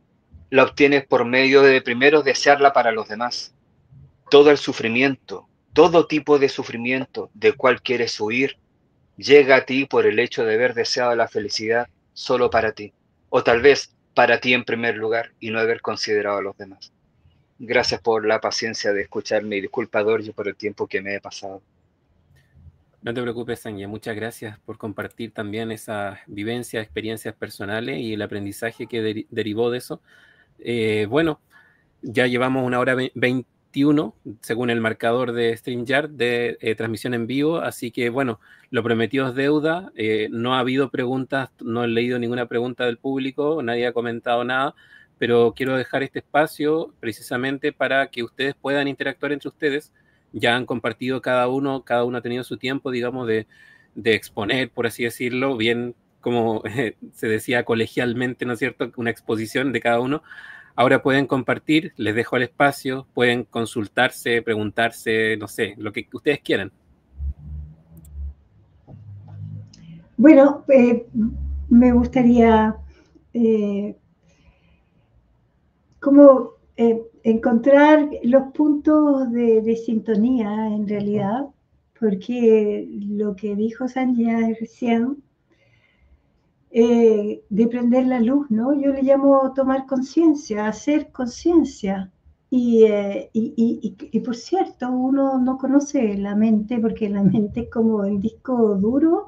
la obtienes por medio de primero desearla para los demás. Todo el sufrimiento, todo tipo de sufrimiento del cual quieres huir, llega a ti por el hecho de haber deseado la felicidad solo para ti, o tal vez para ti en primer lugar y no haber considerado a los demás. Gracias por la paciencia de escucharme y disculpa, Dorje, por el tiempo que me he pasado. No te preocupes, Sanja. Muchas gracias por compartir también esas vivencias, experiencias personales y el aprendizaje que derivó de eso. Bueno, ya llevamos 1:21, según el marcador de StreamYard, de transmisión en vivo, así que bueno, lo prometido es deuda. No ha habido preguntas, no he leído ninguna pregunta del público, nadie ha comentado nada, pero quiero dejar este espacio precisamente para que ustedes puedan interactuar entre ustedes. Ya han compartido cada uno ha tenido su tiempo, digamos, de exponer, por así decirlo, bien como se decía colegialmente, ¿no es cierto?, una exposición de cada uno. Ahora pueden compartir, les dejo el espacio, pueden consultarse, preguntarse, no sé, lo que ustedes quieran. Bueno, me gustaría encontrar los puntos de sintonía en realidad, porque lo que dijo Sanja recién, de prender la luz, ¿no? Yo le llamo tomar conciencia, hacer conciencia. Y por cierto, uno no conoce la mente, porque la mente es como el disco duro,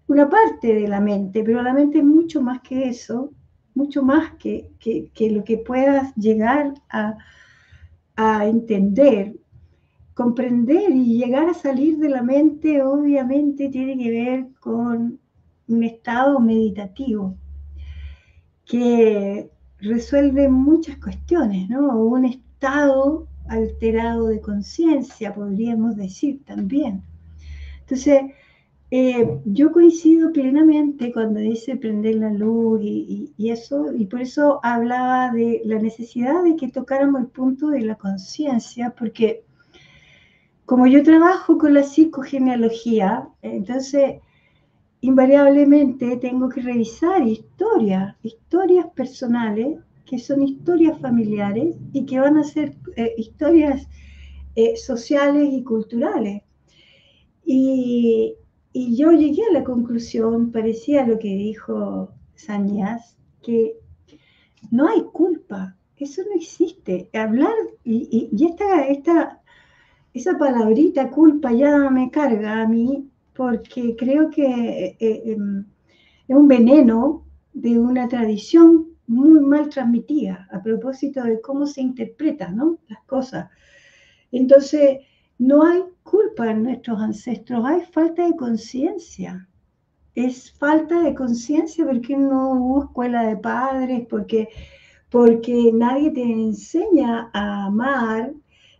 una parte de la mente, pero la mente es mucho más que eso, mucho más que lo que puedas llegar a entender. Comprender y llegar a salir de la mente, obviamente, tiene que ver con un estado meditativo que resuelve muchas cuestiones, ¿no? Un estado alterado de conciencia, podríamos decir también. Entonces, yo coincido plenamente cuando dice prender la luz y eso, y por eso hablaba de la necesidad de que tocáramos el punto de la conciencia, porque como yo trabajo con la psicogenealogía, entonces invariablemente tengo que revisar historias personales, que son historias familiares y que van a ser historias sociales y culturales. Y yo llegué a la conclusión, parecía lo que dijo Sañas, que no hay culpa, eso no existe. Hablar, y esa palabrita culpa ya me carga a mí, porque creo que es un veneno de una tradición muy mal transmitida a propósito de cómo se interpretan, ¿no?, las cosas. Entonces, no hay culpa en nuestros ancestros, hay falta de conciencia. Es falta de conciencia porque no hubo escuela de padres, porque nadie te enseña a amar,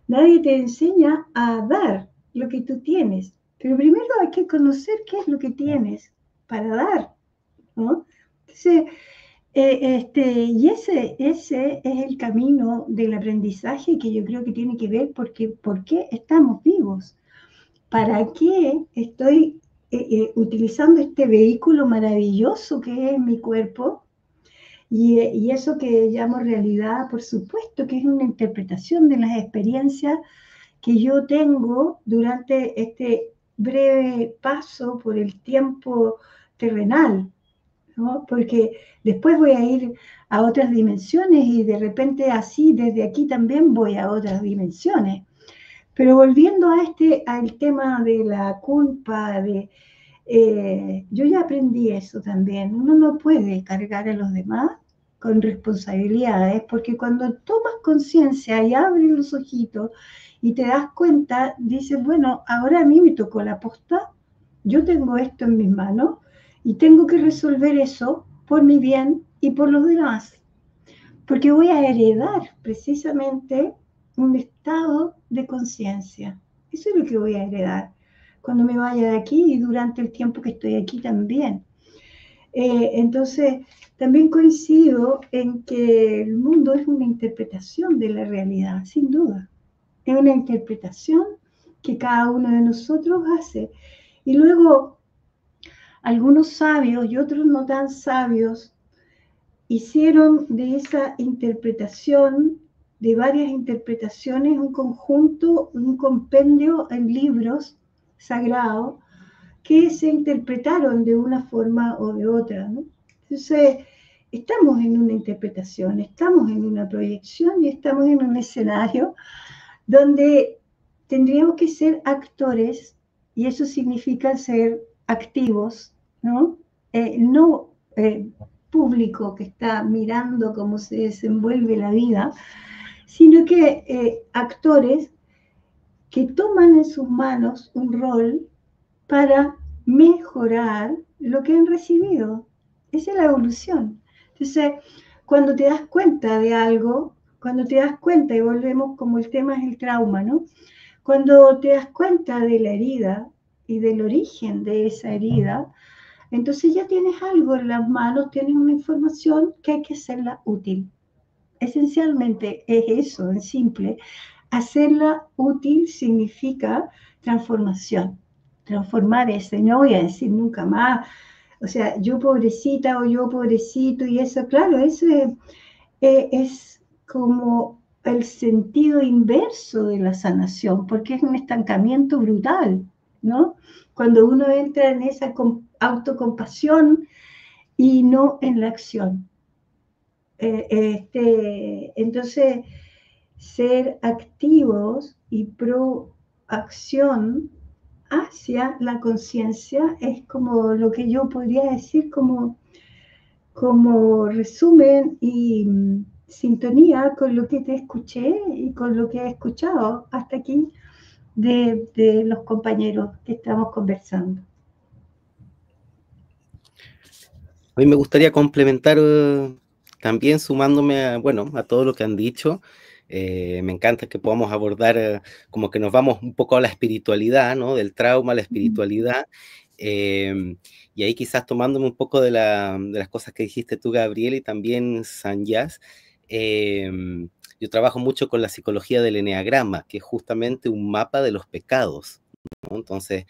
nadie te enseña a dar lo que tú tienes. Pero primero hay que conocer qué es lo que tienes para dar, ¿no? Entonces, y ese es el camino del aprendizaje que yo creo que tiene que ver por qué estamos vivos. ¿Para qué estoy utilizando este vehículo maravilloso que es mi cuerpo? Y eso que llamo realidad, por supuesto, que es una interpretación de las experiencias que yo tengo durante este breve paso por el tiempo terrenal. ¿no? Porque después voy a ir a otras dimensiones y de repente así desde aquí también voy a otras dimensiones. Pero volviendo al tema de la culpa, yo ya aprendí eso también. Uno no puede cargar a los demás con responsabilidades, porque cuando tomas conciencia y abres los ojitos y te das cuenta, dices, bueno, ahora a mí me tocó la posta, yo tengo esto en mis manos y tengo que resolver eso por mi bien y por los demás, porque voy a heredar precisamente un estado de conciencia. Eso es lo que voy a heredar cuando me vaya de aquí y durante el tiempo que estoy aquí también. Entonces, también coincido en que el mundo es una interpretación de la realidad, sin duda. Es una interpretación que cada uno de nosotros hace. Y luego, algunos sabios y otros no tan sabios hicieron de esa interpretación, de varias interpretaciones, un conjunto, un compendio en libros sagrados que se interpretaron de una forma o de otra, ¿no? Entonces, estamos en una interpretación, estamos en una proyección y estamos en un escenario donde tendríamos que ser actores, y eso significa ser activos, ¿no? No público que está mirando cómo se desenvuelve la vida, sino que actores que toman en sus manos un rol para mejorar lo que han recibido. Esa es la evolución. Entonces, cuando te das cuenta de algo, cuando te das cuenta, y volvemos como el tema es el trauma, ¿no? Cuando te das cuenta de la herida y del origen de esa herida, entonces ya tienes algo en las manos, tienes una información que hay que hacerla útil. Esencialmente es eso, en simple. Hacerla útil significa transformación. Transformar ese, no voy a decir nunca más, o sea, yo pobrecita o yo pobrecito y eso, claro, eso es como el sentido inverso de la sanación, porque es un estancamiento brutal, ¿no? Cuando uno entra en esa autocompasión y no en la acción. Entonces, ser activos y pro acción hacia la conciencia es como lo que yo podría decir como resumen y sintonía con lo que te escuché y con lo que he escuchado hasta aquí de los compañeros que estamos conversando. A mí me gustaría complementar también sumándome a todo lo que han dicho. Me encanta que podamos abordar como que nos vamos un poco a la espiritualidad, ¿no? Del trauma a la espiritualidad. Y ahí quizás tomándome un poco de las cosas que dijiste tú, Gabriel, y también Sanyas. Yo trabajo mucho con la psicología del eneagrama, que es justamente un mapa de los pecados, ¿no? Entonces,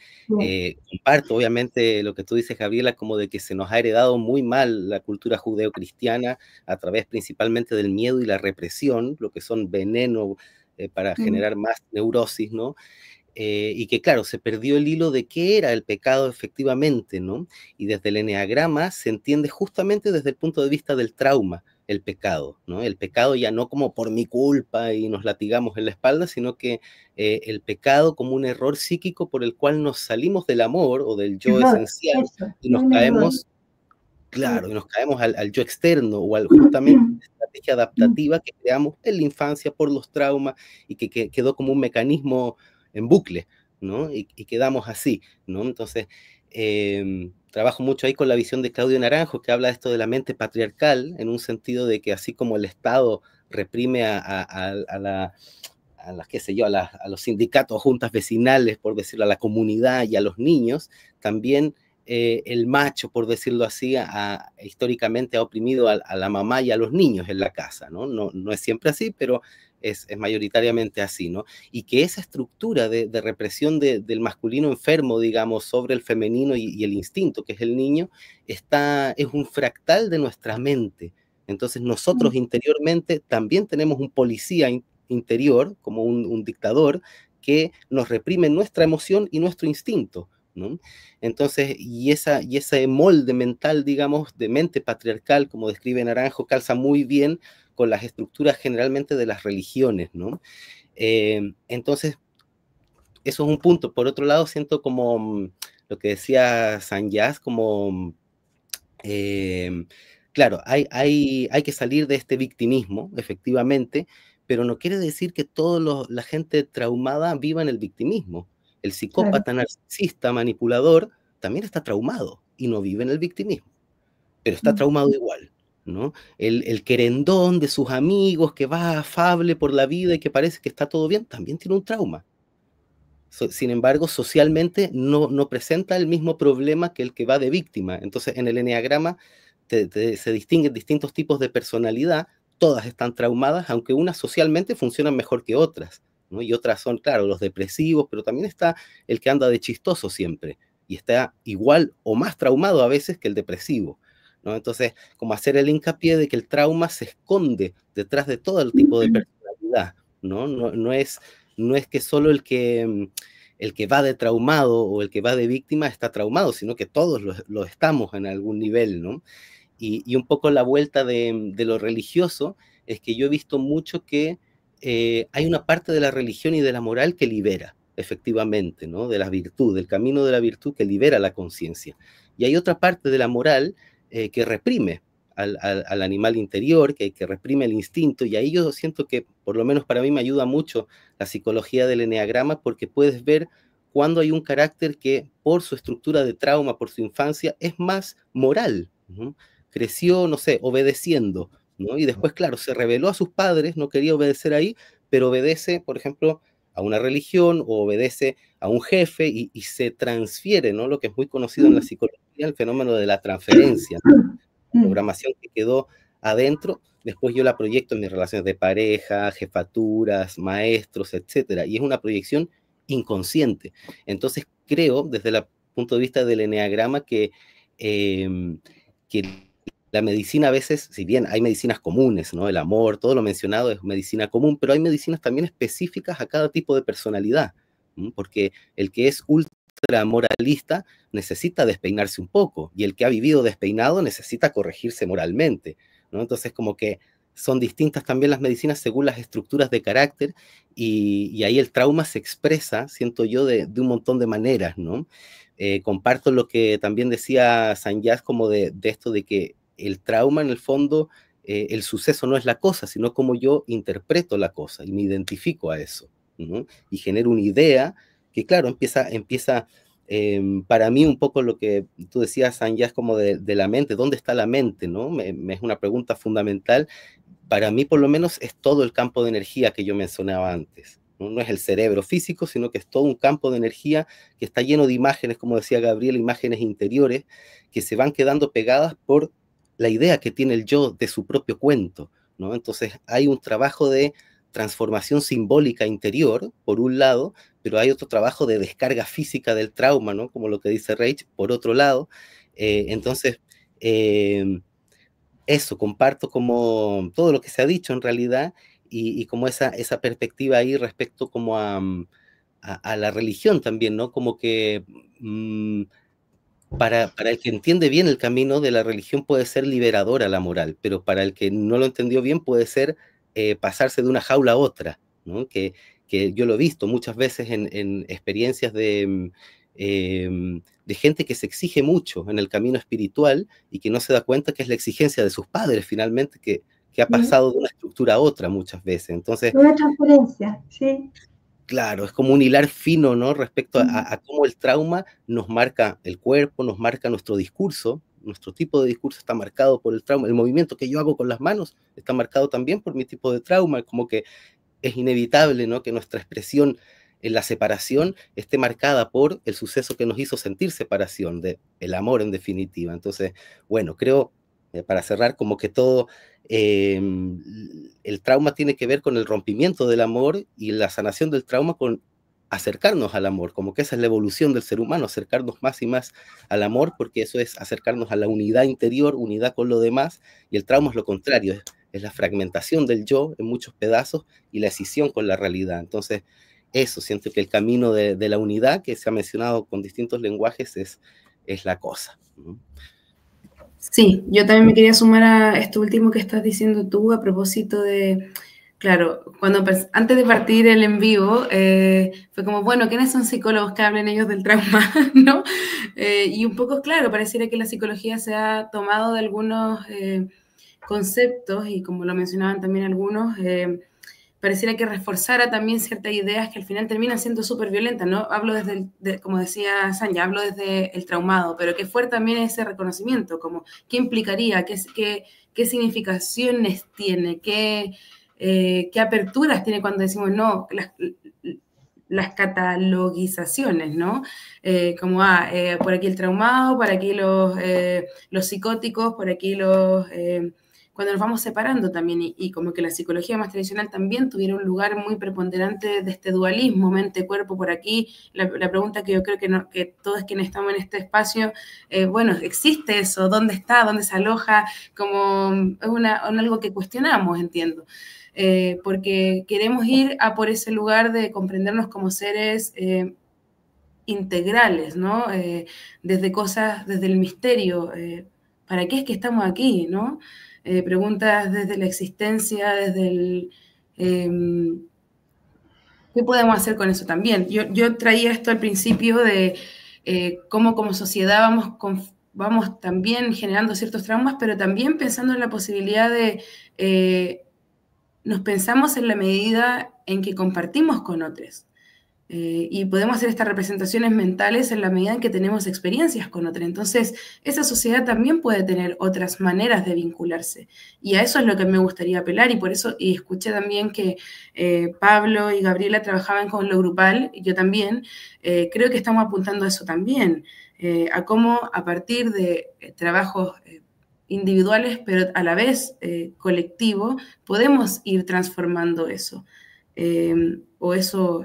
comparto obviamente lo que tú dices, Gabriela, como de que se nos ha heredado muy mal la cultura judeocristiana a través principalmente del miedo y la represión, lo que son veneno para generar más neurosis, ¿no? Y que claro, se perdió el hilo de qué era el pecado efectivamente, ¿no? Y desde el eneagrama se entiende justamente desde el punto de vista del trauma, el pecado, ¿no? El pecado ya no como por mi culpa y nos latigamos en la espalda, sino que el pecado como un error psíquico por el cual nos salimos del amor o del yo esencial y nos caemos, claro, y nos caemos al yo externo o al justamente la estrategia adaptativa que creamos en la infancia por los traumas y que quedó como un mecanismo en bucle, ¿no? Y quedamos así, ¿no? Entonces, trabajo mucho ahí con la visión de Claudio Naranjo, que habla de esto de la mente patriarcal, en un sentido de que así como el Estado reprime a qué sé yo, a los sindicatos, juntas vecinales, por decirlo, a la comunidad y a los niños, también el macho, por decirlo así, históricamente ha oprimido a la mamá y a los niños en la casa, ¿no? No es siempre así, pero es mayoritariamente así, ¿no? Y que esa estructura de represión del masculino enfermo, digamos, sobre el femenino y el instinto, que es el niño, es un fractal de nuestra mente. Entonces nosotros interiormente también tenemos un policía interior, como un dictador, que nos reprime nuestra emoción y nuestro instinto, ¿no? Entonces, y ese molde mental, digamos, de mente patriarcal, como describe Naranjo, calza muy bien con las estructuras generalmente de las religiones, ¿no? Entonces, eso es un punto. Por otro lado, siento como lo que decía Sanyas, como, claro, hay que salir de este victimismo, efectivamente, pero no quiere decir que toda la gente traumada viva en el victimismo. El psicópata narcisista, manipulador, también está traumado y no vive en el victimismo, pero está traumado igual, ¿no? El querendón de sus amigos que va afable por la vida y que parece que está todo bien, también tiene un trauma. Sin embargo, socialmente no presenta el mismo problema que el que va de víctima. Entonces, en el eneagrama se distinguen distintos tipos de personalidad, todas están traumadas, aunque unas socialmente funcionan mejor que otras, ¿no? Y otras son, claro, los depresivos, pero también está el que anda de chistoso siempre, y está igual o más traumado a veces que el depresivo, ¿no? Entonces, como hacer el hincapié de que el trauma se esconde detrás de todo el tipo de personalidad, ¿no? No es que solo el que va de traumado o el que va de víctima está traumado, sino que todos lo estamos en algún nivel, ¿no? Y un poco la vuelta de lo religioso es que yo he visto mucho que hay una parte de la religión y de la moral que libera, efectivamente, ¿no? De la virtud, del camino de la virtud que libera la conciencia. Y hay otra parte de la moral que reprime al animal interior, que reprime el instinto, y ahí yo siento que, por lo menos para mí, me ayuda mucho la psicología del eneagrama, porque puedes ver cuando hay un carácter que, por su estructura de trauma, por su infancia, es más moral, ¿no? Creció, no sé, obedeciendo, ¿no? Y después, claro, se rebeló a sus padres, no quería obedecer ahí, pero obedece, por ejemplo, a una religión o obedece a un jefe y se transfiere, ¿no? Lo que es muy conocido en la psicología, el fenómeno de la transferencia, ¿no? La programación que quedó adentro, después yo la proyecto en mis relaciones de pareja, jefaturas, maestros, etcétera, y es una proyección inconsciente. Entonces creo, desde el punto de vista del eneagrama, que la medicina a veces, si bien hay medicinas comunes, ¿no? El amor, todo lo mencionado es medicina común, pero hay medicinas también específicas a cada tipo de personalidad, ¿no? Porque el que es ultramoralista necesita despeinarse un poco, y el que ha vivido despeinado necesita corregirse moralmente, ¿no? Entonces, como que son distintas también las medicinas según las estructuras de carácter, y ahí el trauma se expresa, siento yo, de un montón de maneras, ¿no? Comparto lo que también decía Sanyas, como de esto de que el trauma, en el fondo, el suceso no es la cosa, sino como yo interpreto la cosa y me identifico a eso, ¿no? Y genero una idea que, claro, empieza para mí un poco lo que tú decías, Sanyas, como de la mente. ¿Dónde está la mente, no? Es una pregunta fundamental. Para mí, por lo menos, es todo el campo de energía que yo mencionaba antes. No es el cerebro físico, sino que es todo un campo de energía que está lleno de imágenes, como decía Gabriel, imágenes interiores que se van quedando pegadas por la idea que tiene el yo de su propio cuento, ¿no? Entonces hay un trabajo de transformación simbólica interior, por un lado, pero hay otro trabajo de descarga física del trauma, ¿no? Como lo que dice Reich, por otro lado. Entonces, eso, comparto como todo lo que se ha dicho en realidad, y como esa perspectiva ahí respecto como a la religión también, ¿no? Como que para el que entiende bien el camino de la religión puede ser liberadora la moral, pero para el que no lo entendió bien puede ser pasarse de una jaula a otra, ¿no? Que yo lo he visto muchas veces en experiencias de gente que se exige mucho en el camino espiritual y que no se da cuenta que es la exigencia de sus padres finalmente que ha pasado de una estructura a otra muchas veces. Entonces, una transferencia, sí. Claro, es como un hilar fino, ¿no? Respecto a cómo el trauma nos marca el cuerpo, nos marca nuestro discurso, nuestro tipo de discurso está marcado por el trauma, el movimiento que yo hago con las manos está marcado también por mi tipo de trauma, como que es inevitable, ¿no? Que nuestra expresión en la separación esté marcada por el suceso que nos hizo sentir separación, el amor en definitiva. Entonces, bueno, creo, para cerrar, como que todo... el trauma tiene que ver con el rompimiento del amor, y la sanación del trauma con acercarnos al amor, como que esa es la evolución del ser humano, acercarnos más y más al amor, porque eso es acercarnos a la unidad interior, unidad con lo demás, y el trauma es lo contrario, es la fragmentación del yo en muchos pedazos y la escisión con la realidad. Entonces, eso, siento que el camino de la unidad que se ha mencionado con distintos lenguajes es la cosa. Sí, yo también me quería sumar a esto último que estás diciendo tú a propósito de, claro, antes de partir el en vivo, fue como, bueno, ¿quiénes son psicólogos que hablen ellos del trauma? ¿No? Y un poco, claro, pareciera que la psicología se ha tomado de algunos conceptos y como lo mencionaban también algunos, pareciera que reforzara también ciertas ideas que al final terminan siendo súper violentas, ¿no? Hablo como decía Sanja, hablo desde el traumado, pero que fuera también ese reconocimiento, como qué implicaría, qué significaciones tiene, qué aperturas tiene cuando decimos no, las catalogizaciones, ¿no? Como, por aquí el traumado, por aquí los psicóticos, por aquí cuando nos vamos separando también, y como que la psicología más tradicional también tuviera un lugar muy preponderante de este dualismo, mente-cuerpo por aquí. La pregunta que yo creo que todos quienes estamos en este espacio, bueno, ¿existe eso? ¿Dónde está? ¿Dónde se aloja? Como es algo que cuestionamos, entiendo. Porque queremos ir a por ese lugar de comprendernos como seres integrales, ¿no? Desde el misterio, ¿para qué es que estamos aquí, no? Preguntas desde la existencia, ¿qué podemos hacer con eso también? Yo traía esto al principio de cómo como sociedad vamos también generando ciertos traumas, pero también pensando en la posibilidad de nos pensamos en la medida en que compartimos con otros. Y podemos hacer estas representaciones mentales en la medida en que tenemos experiencias con otros. Entonces, esa sociedad también puede tener otras maneras de vincularse. Y a eso es lo que me gustaría apelar, y por eso, y escuché también que Pablo y Gabriela trabajaban con lo grupal, y yo también, creo que estamos apuntando a eso también, a cómo a partir de trabajos individuales, pero a la vez colectivo, podemos ir transformando eso. O eso,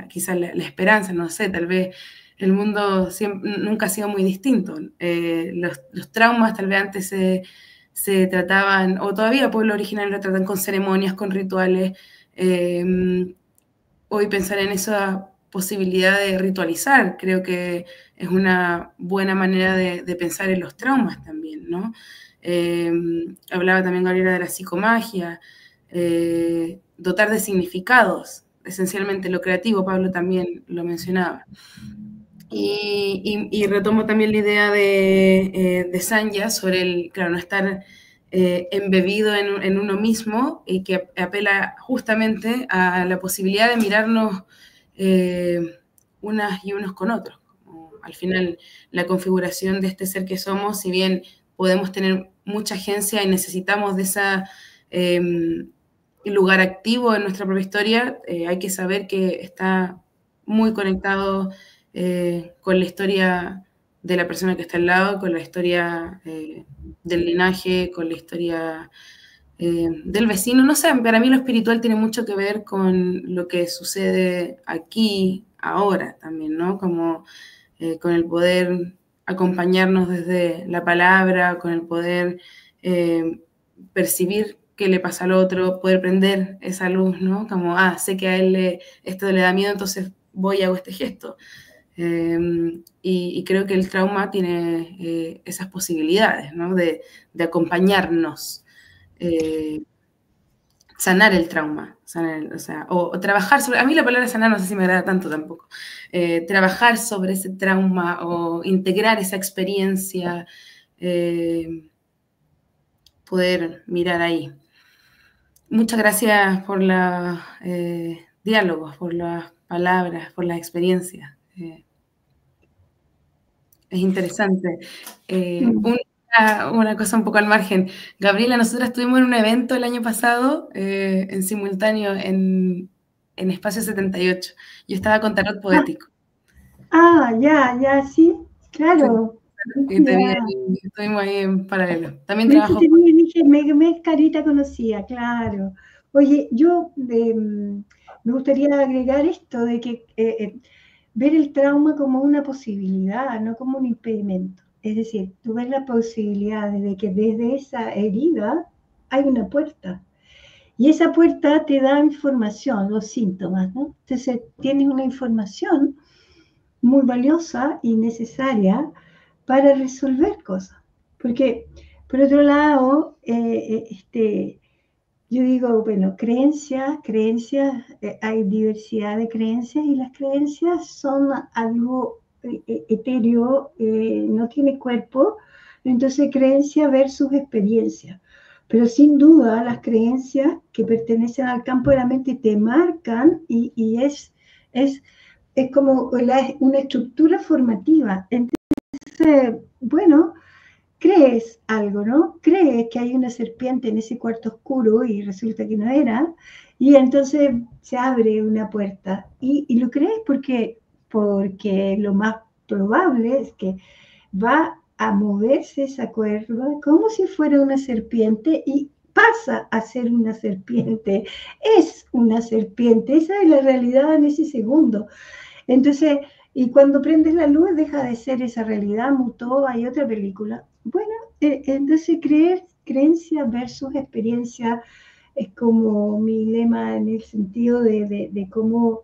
quizás la esperanza, no sé, tal vez el mundo nunca ha sido muy distinto. Los traumas tal vez antes se trataban, o todavía pueblo original lo tratan con ceremonias, con rituales. Hoy pensar en esa posibilidad de ritualizar creo que es una buena manera de pensar en los traumas también, ¿no? Hablaba también Gabriela de la psicomagia, dotar de significados, esencialmente lo creativo, Pablo también lo mencionaba. Y retomo también la idea de Sanja sobre claro, no estar embebido en uno mismo, y que apela justamente a la posibilidad de mirarnos unas y unos con otros. Al final, la configuración de este ser que somos, si bien podemos tener mucha agencia y necesitamos de ese lugar activo en nuestra propia historia, hay que saber que está muy conectado con la historia de la persona que está al lado, con la historia del linaje, con la historia del vecino. No sé, para mí lo espiritual tiene mucho que ver con lo que sucede aquí, ahora también, ¿no? Como con el poder acompañarnos desde la palabra, con el poder percibir qué le pasa al otro, poder prender esa luz, ¿no? Como, sé que a él esto le da miedo, entonces voy y hago este gesto. Y creo que el trauma tiene esas posibilidades, ¿no? De acompañarnos, sanar el trauma, o trabajar sobre, a mí la palabra sanar no sé si me agrada tanto tampoco, trabajar sobre ese trauma o integrar esa experiencia, poder mirar ahí. Muchas gracias por los diálogos, por las palabras, por las experiencias. Es interesante. Una cosa un poco al margen. Gabriela, nosotras estuvimos en un evento el año pasado, en simultáneo, en Espacio 78. Yo estaba con Tarot Poético. Ya, sí, claro. Sí, estuvimos ahí en paralelo. También trabajo. Dije, me carita conocía, claro. Oye, yo me gustaría agregar esto de que ver el trauma como una posibilidad, no como un impedimento. Es decir, tú ves la posibilidad de que desde esa herida hay una puerta. Y esa puerta te da información, los síntomas, ¿no? Entonces tienes una información muy valiosa y necesaria para resolver cosas. Porque, por otro lado, yo digo, bueno, creencias, hay diversidad de creencias y las creencias son algo etéreo, no tiene cuerpo, entonces creencia versus experiencia. Pero sin duda las creencias que pertenecen al campo de la mente te marcan y es como una estructura formativa. Entonces, bueno, crees algo, ¿no? Crees que hay una serpiente en ese cuarto oscuro y resulta que no era, y entonces se abre una puerta. Y lo crees porque lo más probable es que va a moverse esa cuerda como si fuera una serpiente y pasa a ser una serpiente. Es una serpiente, esa es la realidad en ese segundo. Entonces, y cuando prendes la luz deja de ser esa realidad, mutó, hay otra película. Bueno, entonces creencia versus experiencia es como mi lema en el sentido de cómo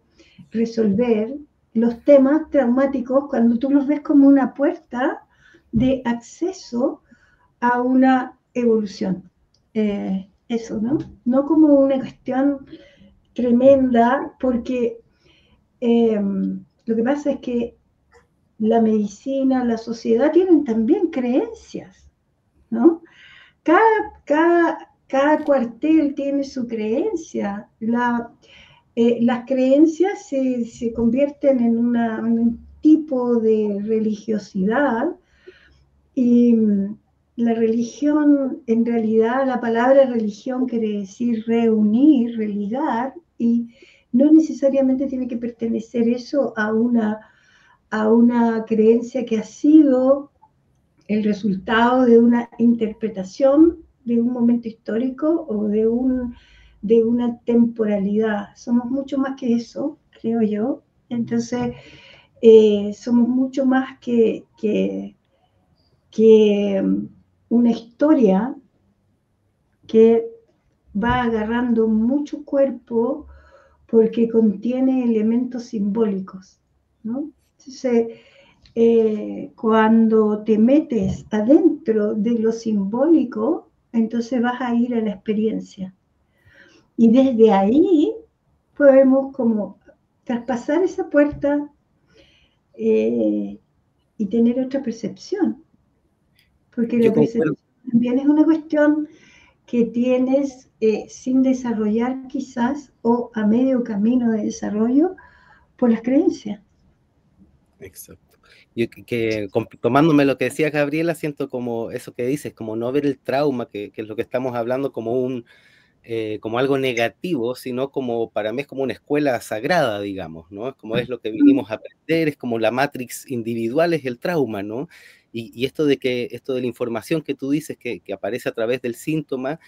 resolver los temas traumáticos cuando tú los ves como una puerta de acceso a una evolución. Eso, ¿no? No como una cuestión tremenda, porque lo que pasa es que la medicina, la sociedad tienen también creencias, ¿no? Cada cuartel tiene su creencia. Las creencias se convierten en un tipo de religiosidad y la religión, en realidad la palabra religión quiere decir reunir, religar, y no necesariamente tiene que pertenecer eso a una creencia que ha sido el resultado de una interpretación de un momento histórico o de una temporalidad. Somos mucho más que eso, creo yo. Entonces, somos mucho más que una historia que va agarrando mucho cuerpo porque contiene elementos simbólicos, ¿no? Entonces, cuando te metes adentro de lo simbólico, entonces vas a ir a la experiencia. Y desde ahí podemos como traspasar esa puerta y tener otra percepción. Porque la percepción también es una cuestión que tienes sin desarrollar quizás o a medio camino de desarrollo por las creencias. Exacto. Yo tomándome lo que decía Gabriela, siento como eso que dices, como no ver el trauma, que es lo que estamos hablando, como algo negativo, sino como, para mí es como una escuela sagrada, digamos, ¿no? Es como es lo que vinimos a aprender, es como la matrix individual, es el trauma, ¿no? Y esto de la información que tú dices que aparece a través del síntoma,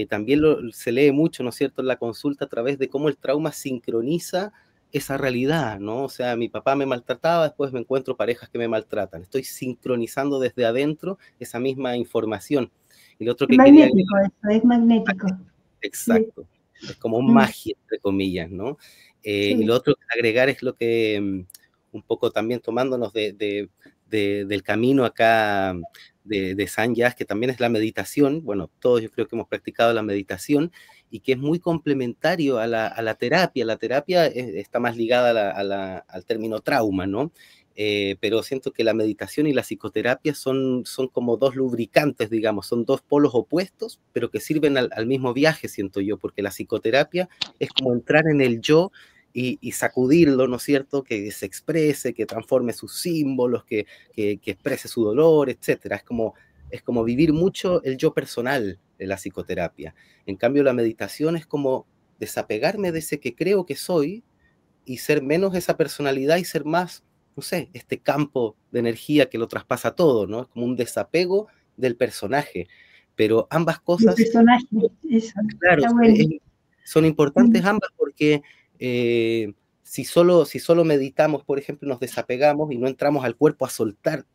también se lee mucho, ¿no es cierto?, en la consulta a través de cómo el trauma sincroniza esa realidad, ¿no? O sea, mi papá me maltrataba, después me encuentro parejas que me maltratan. Estoy sincronizando desde adentro esa misma información. Y lo otro que magnético, eso es magnético. Exacto. Sí. Es como magia, entre comillas, ¿no? Sí. Y lo otro que agregar es lo que, un poco también tomándonos del camino acá de Sanyas, que también es la meditación. Bueno, todos yo creo que hemos practicado la meditación y que es muy complementario a la terapia. La terapia está más ligada al término trauma, ¿no? Pero siento que la meditación y la psicoterapia son como dos lubricantes, digamos, son dos polos opuestos, pero que sirven al mismo viaje, siento yo, porque la psicoterapia es como entrar en el yo y sacudirlo, ¿no es cierto?, que se exprese, que transforme sus símbolos, que exprese su dolor, etc. Es como vivir mucho el yo personal de la psicoterapia. En cambio, la meditación es como desapegarme de ese que creo que soy y ser menos esa personalidad y ser más, no sé, este campo de energía que lo traspasa todo, ¿no? Es como un desapego del personaje. Pero ambas cosas... El personaje, eso. Claro, son importantes ambas porque si solo meditamos, por ejemplo, nos desapegamos y no entramos al cuerpo a soltar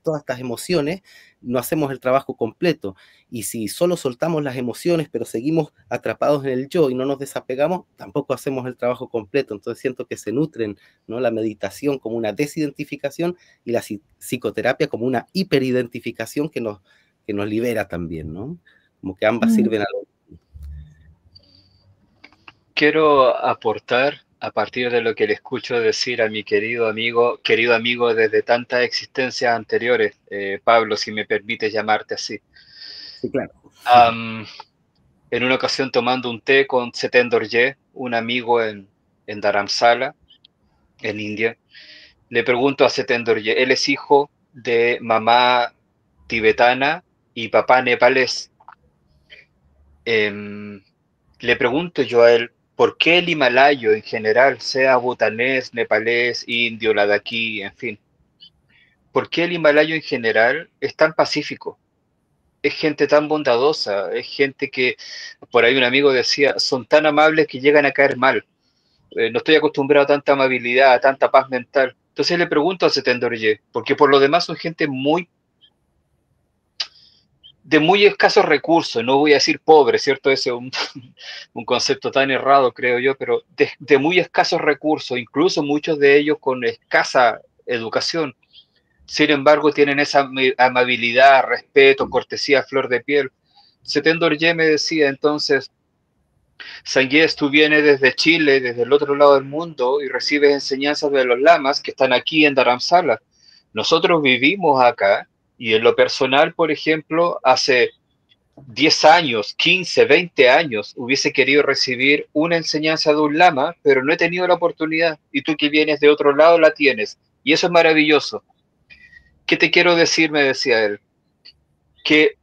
todas estas emociones, no hacemos el trabajo completo. Y si solo soltamos las emociones, pero seguimos atrapados en el yo y no nos desapegamos, tampoco hacemos el trabajo completo. Entonces siento que se nutren, ¿no? La meditación como una desidentificación y la psicoterapia como una hiperidentificación que nos libera también, ¿no? Como que ambas sirven a lo mismo. Quiero aportar a partir de lo que le escucho decir a mi querido amigo desde tantas existencias anteriores, Pablo, si me permite llamarte así. Sí, claro. En una ocasión tomando un té con Setinder Ye, un amigo en Dharamsala, en India, le pregunto a Setinder Ye, él es hijo de mamá tibetana y papá nepalés. Le pregunto yo a él, ¿por qué el himalayo en general, sea bhutanés, nepalés, indio, ladakí, en fin? ¿Por qué el himalayo en general es tan pacífico? Es gente tan bondadosa, es gente que, por ahí un amigo decía, son tan amables que llegan a caer mal. No estoy acostumbrado a tanta amabilidad, a tanta paz mental. Entonces le pregunto a Setinder Ye, porque por lo demás son gente de muy escasos recursos, no voy a decir pobre, ¿cierto? Ese es un concepto tan errado, creo yo, pero de muy escasos recursos, incluso muchos de ellos con escasa educación. Sin embargo, tienen esa amabilidad, respeto, cortesía a flor de piel. Setinder Ye me decía entonces, Sangués, tú vienes desde Chile, desde el otro lado del mundo, y recibes enseñanzas de los lamas que están aquí en Dharamsala. Nosotros vivimos acá, y en lo personal, por ejemplo, hace 10 años, 15, 20 años, hubiese querido recibir una enseñanza de un lama, pero no he tenido la oportunidad, y tú que vienes de otro lado la tienes, y eso es maravilloso. ¿Qué te quiero decir? Me decía él, que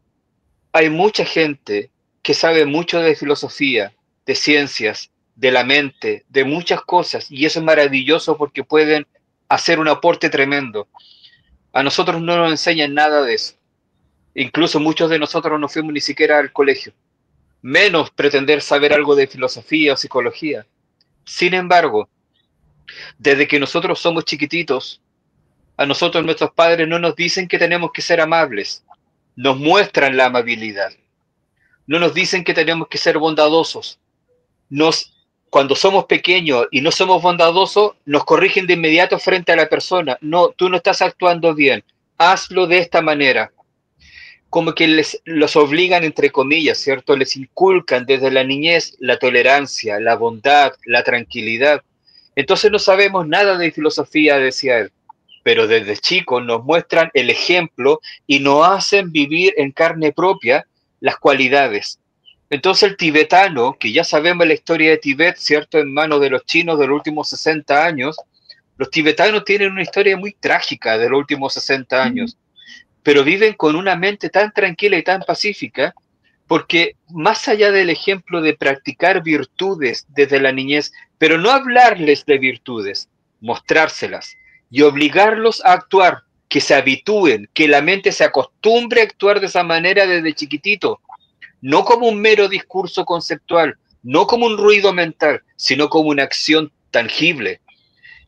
hay mucha gente que sabe mucho de filosofía, de ciencias, de la mente, de muchas cosas, y eso es maravilloso porque pueden hacer un aporte tremendo. A nosotros no nos enseñan nada de eso. Incluso muchos de nosotros no fuimos ni siquiera al colegio, menos pretender saber algo de filosofía o psicología. Sin embargo, desde que nosotros somos chiquititos, a nosotros nuestros padres no nos dicen que tenemos que ser amables, nos muestran la amabilidad. No nos dicen que tenemos que ser bondadosos. Cuando somos pequeños y no somos bondadosos, nos corrigen de inmediato frente a la persona. No, tú no estás actuando bien. Hazlo de esta manera. Como que los obligan, entre comillas, ¿cierto? Les inculcan desde la niñez la tolerancia, la bondad, la tranquilidad. Entonces no sabemos nada de filosofía, decía él, pero desde chicos nos muestran el ejemplo y nos hacen vivir en carne propia las cualidades. Entonces el tibetano, que ya sabemos la historia de Tibet, ¿cierto? En manos de los chinos de los últimos 60 años, los tibetanos tienen una historia muy trágica de los últimos 60 años, pero viven con una mente tan tranquila y tan pacífica, porque más allá del ejemplo de practicar virtudes desde la niñez, pero no hablarles de virtudes, mostrárselas y obligarlos a actuar, que se habitúen, que la mente se acostumbre a actuar de esa manera desde chiquitito, no como un mero discurso conceptual, no como un ruido mental, sino como una acción tangible.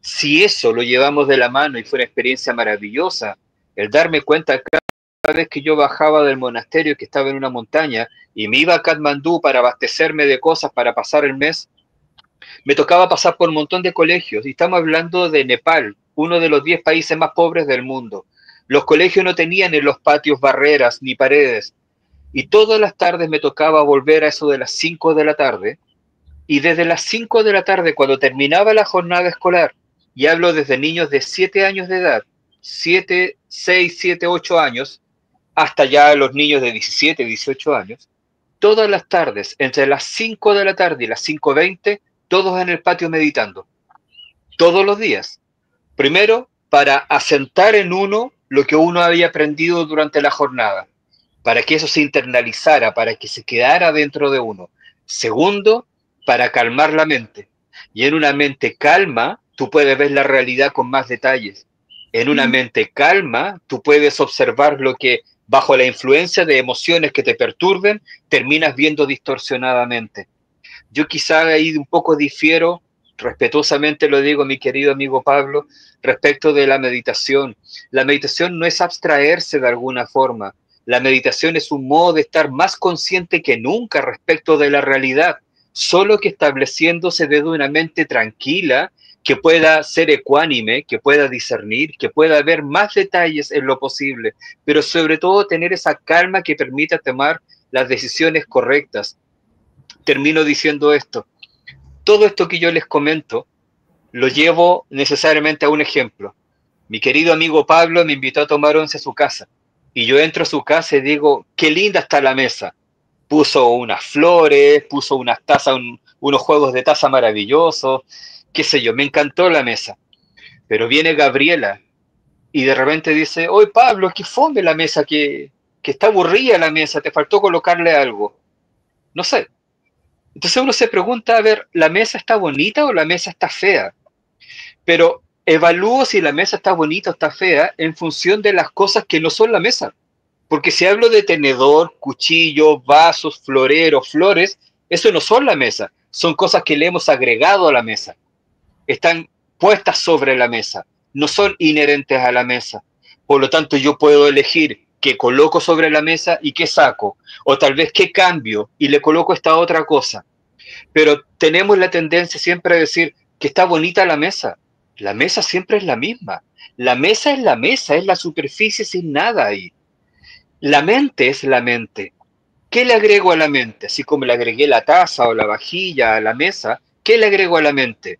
Si eso lo llevamos de la mano y fue una experiencia maravillosa, el darme cuenta cada vez que yo bajaba del monasterio, que estaba en una montaña, y me iba a Katmandú para abastecerme de cosas para pasar el mes, me tocaba pasar por un montón de colegios, y estamos hablando de Nepal, uno de los 10 países más pobres del mundo. Los colegios no tenían en los patios barreras ni paredes, y todas las tardes me tocaba volver a eso de las 5 de la tarde, y desde las 5 de la tarde, cuando terminaba la jornada escolar, y hablo desde niños de 7 años de edad, 7, 6, 7, 8 años, hasta ya los niños de 17, 18 años, todas las tardes, entre las 5 de la tarde y las 5:20, todos en el patio meditando, todos los días. Primero, para asentar en uno lo que uno había aprendido durante la jornada, para que eso se internalizara, para que se quedara dentro de uno. Segundo, para calmar la mente. Y en una mente calma, tú puedes ver la realidad con más detalles. En una mente calma, tú puedes observar lo que, bajo la influencia de emociones que te perturben, terminas viendo distorsionadamente. Yo quizá ahí un poco difiero respetuosamente lo digo, mi querido amigo Pablo, respecto de la meditación. La meditación no es abstraerse de alguna forma. La meditación es un modo de estar más consciente que nunca respecto de la realidad, solo que estableciéndose desde una mente tranquila, que pueda ser ecuánime, que pueda discernir, que pueda ver más detalles en lo posible, pero sobre todo tener esa calma que permita tomar las decisiones correctas. Termino diciendo esto. Todo esto que yo les comento lo llevo necesariamente a un ejemplo. Mi querido amigo Pablo me invitó a tomar once a su casa y yo entro a su casa y digo, qué linda está la mesa. Puso unas flores, puso unas tazas, unos juegos de taza maravillosos, qué sé yo, me encantó la mesa. Pero viene Gabriela y de repente dice, oye Pablo, qué fome la mesa, que está aburrida la mesa, te faltó colocarle algo. No sé. Entonces uno se pregunta, a ver, ¿la mesa está bonita o la mesa está fea? Pero evalúo si la mesa está bonita o está fea en función de las cosas que no son la mesa. Porque si hablo de tenedor, cuchillo, vasos, floreros, flores, eso no son la mesa. Son cosas que le hemos agregado a la mesa. Están puestas sobre la mesa. No son inherentes a la mesa. Por lo tanto, yo puedo elegir qué coloco sobre la mesa y qué saco. O tal vez qué cambio y le coloco esta otra cosa. Pero tenemos la tendencia siempre a decir que está bonita la mesa. La mesa siempre es la misma. La mesa, es la superficie sin nada ahí. La mente es la mente. ¿Qué le agrego a la mente? Así como le agregué la taza o la vajilla a la mesa, ¿qué le agrego a la mente?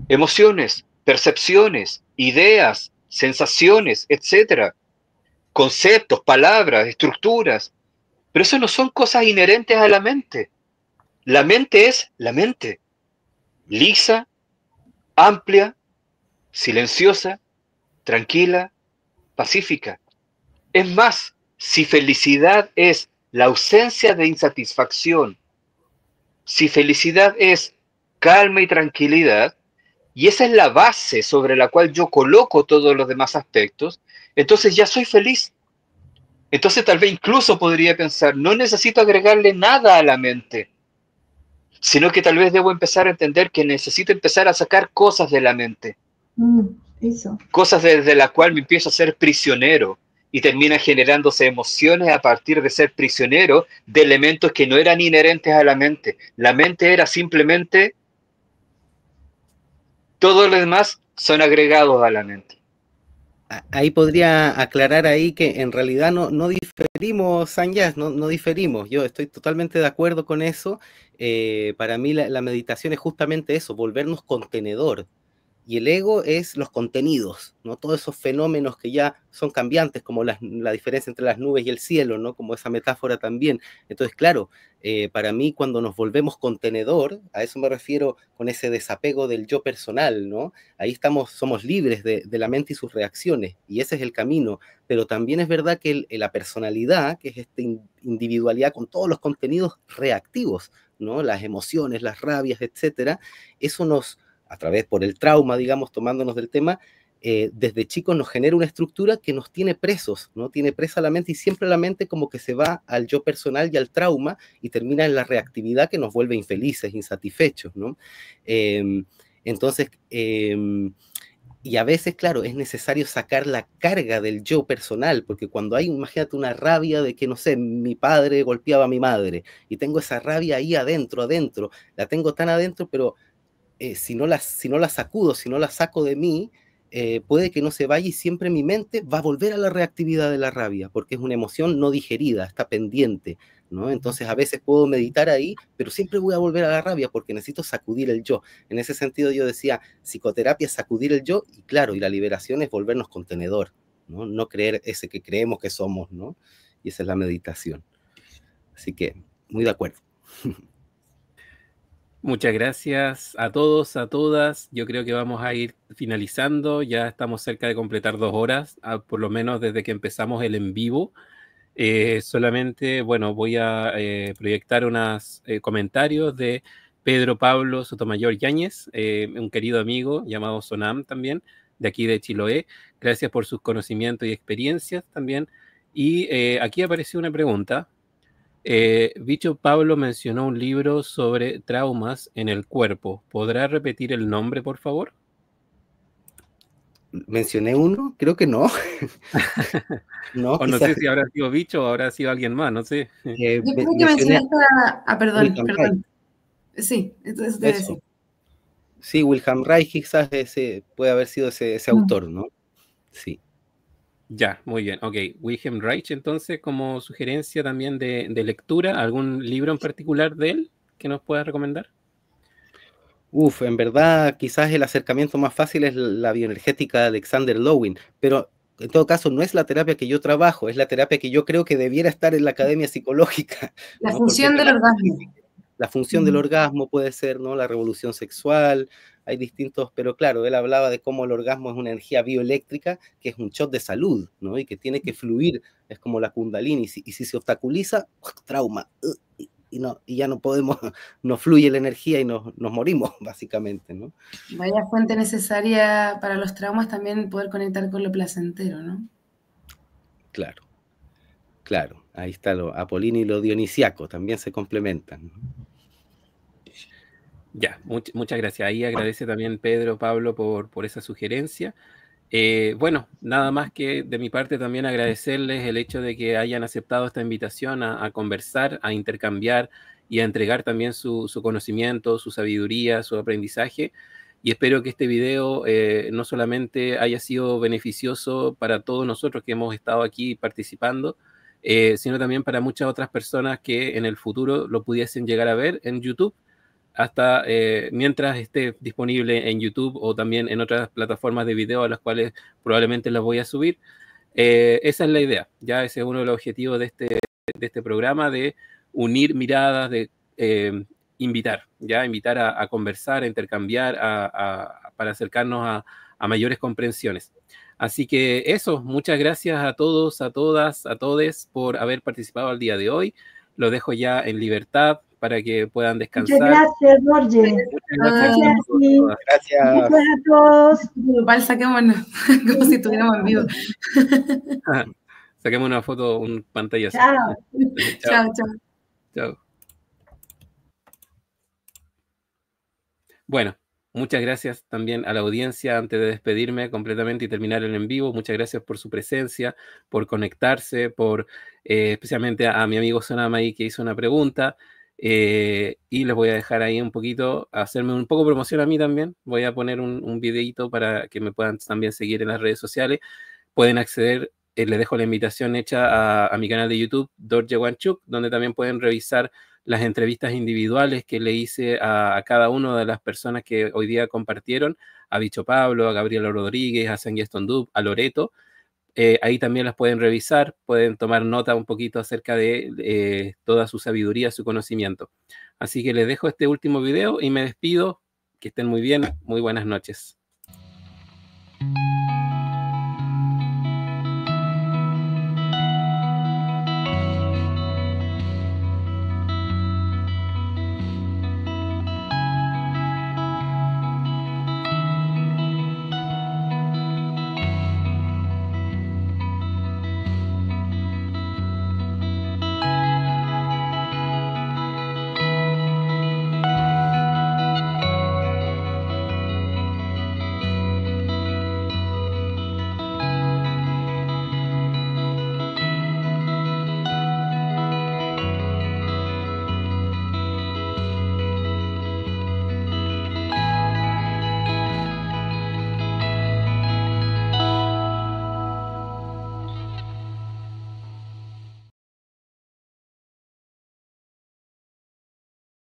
Emociones, percepciones, ideas, sensaciones, etcétera. Conceptos, palabras, estructuras. Pero eso no son cosas inherentes a la mente. La mente es la mente. Lisa, amplia, silenciosa, tranquila, pacífica. Es más, si felicidad es la ausencia de insatisfacción, si felicidad es calma y tranquilidad, y esa es la base sobre la cual yo coloco todos los demás aspectos, entonces ya soy feliz. Entonces tal vez incluso podría pensar, no necesito agregarle nada a la mente, sino que tal vez debo empezar a entender que necesito empezar a sacar cosas de la mente. Eso. Cosas desde la cual me empiezo a ser prisionero y termina generándose emociones a partir de ser prisionero de elementos que no eran inherentes a la mente. La mente era simplemente, todo lo demás son agregados a la mente. Ahí podría aclarar ahí que en realidad no diferimos, Sanyas, no diferimos. Yo estoy totalmente de acuerdo con eso. Para mí la meditación es justamente eso, volvernos contenedor. Y el ego es los contenidos, ¿no? Todos esos fenómenos que ya son cambiantes, como la diferencia entre las nubes y el cielo, ¿no? Como esa metáfora también. Entonces, claro, para mí cuando nos volvemos contenedor, a eso me refiero con ese desapego del yo personal, ¿no? Ahí somos libres de la mente y sus reacciones, y ese es el camino. Pero también es verdad que la personalidad, que es esta individualidad con todos los contenidos reactivos, ¿no? Las emociones, las rabias, etcétera, eso a través por el trauma, digamos, tomándonos del tema, desde chicos nos genera una estructura que nos tiene presos, ¿no? Tiene presa la mente y siempre la mente como que se va al yo personal y al trauma y termina en la reactividad que nos vuelve infelices, insatisfechos, ¿no? Entonces, y a veces, claro, es necesario sacar la carga del yo personal, porque cuando hay, imagínate, una rabia de que, no sé, mi padre golpeaba a mi madre, y tengo esa rabia ahí adentro, la tengo tan adentro, pero si no la sacudo, si no la saco de mí, puede que no se vaya y siempre mi mente va a volver a la reactividad de la rabia, porque es una emoción no digerida, está pendiente, ¿no? Entonces a veces puedo meditar ahí, pero siempre voy a volver a la rabia porque necesito sacudir el yo. En ese sentido yo decía, psicoterapia es sacudir el yo, y claro, y la liberación es volvernos contenedor, ¿no? No creer ese que creemos que somos, ¿no? Y esa es la meditación. Así que, muy de acuerdo. Muchas gracias a todos, a todas. Yo creo que vamos a ir finalizando. Ya estamos cerca de completar 2 horas, por lo menos desde que empezamos el en vivo. Solamente, bueno, voy a proyectar unos comentarios de Pedro Pablo Sotomayor Yáñez, un querido amigo llamado Sonam también, de aquí de Chiloé. Gracias por sus conocimientos y experiencias también. Y aquí apareció una pregunta. Bicho Pablo mencionó un libro sobre traumas en el cuerpo. ¿Podrá repetir el nombre, por favor? ¿Mencioné uno? Creo que no. No, O no sé si habrá sido Bicho o habrá sido alguien más, no sé. Yo creo que mencioné mencionaste perdón, Wilhelm Reich. perdón. Sí, entonces debe Eso. ser. Sí, Wilhelm Reich quizás puede haber sido ese autor, ¿no? Sí. Ya, muy bien. Ok, Wilhelm Reich, entonces, como sugerencia también de lectura, ¿algún libro en particular de él que nos pueda recomendar? En verdad, quizás el acercamiento más fácil es la bioenergética de Alexander Lowen, pero en todo caso no es la terapia que yo trabajo, es la terapia que yo creo que debiera estar en la academia psicológica, La ¿no? función del orgasmo. La función del orgasmo puede ser, ¿no? La revolución sexual, hay distintos, pero claro, él hablaba de cómo el orgasmo es una energía bioeléctrica, que es un shot de salud, ¿no? Y que tiene que fluir, es como la kundalini, y si se obstaculiza, trauma, y ya no podemos, no fluye la energía y nos morimos, básicamente, ¿no? Vaya fuente necesaria para los traumas también poder conectar con lo placentero, ¿no? Claro, claro, ahí está lo apolíneo y lo dionisiaco, también se complementan. Ya, muchas gracias. Ahí agradece también Pedro, Pablo, por esa sugerencia. Bueno, nada más que de mi parte también agradecerles el hecho de que hayan aceptado esta invitación a conversar, a intercambiar y a entregar también su conocimiento, su sabiduría, su aprendizaje. Y espero que este video no solamente haya sido beneficioso para todos nosotros que hemos estado aquí participando, sino también para muchas otras personas que en el futuro lo pudiesen llegar a ver en YouTube hasta mientras esté disponible en YouTube o también en otras plataformas de video a las cuales probablemente las voy a subir. Esa es la idea, ya ese es uno de los objetivos de este programa, de unir miradas, de invitar a conversar, a intercambiar, para acercarnos a mayores comprensiones. Así que eso, muchas gracias a todos, a todas, a todes por haber participado el día de hoy. Lo dejo ya en libertad para que puedan descansar. Muchas gracias, Borges. Muchas gracias. Gracias. Gracias a todos. Igual saquémonos, como si estuviéramos en vivo. Saquemos una foto, un pantallazo. Chao. Chao, chao. Chao. Bueno, muchas gracias también a la audiencia antes de despedirme completamente y terminar el en vivo. Muchas gracias por su presencia, por conectarse, por especialmente a mi amigo Sonama ahí que hizo una pregunta. Y les voy a dejar ahí un poquito, hacerme un poco de promoción a mí también. Voy a poner un videito para que me puedan también seguir en las redes sociales. Pueden acceder, les dejo la invitación hecha a mi canal de YouTube, Dorje Wanchuk, donde también pueden revisar las entrevistas individuales que le hice a cada una de las personas que hoy día compartieron, a Bicho Pablo, a Gabriela Rodríguez, a Sangues Tondú, a Loreto. Ahí también las pueden revisar, pueden tomar nota un poquito acerca de toda su sabiduría, su conocimiento. Así que les dejo este último video y me despido. Que estén muy bien, muy buenas noches.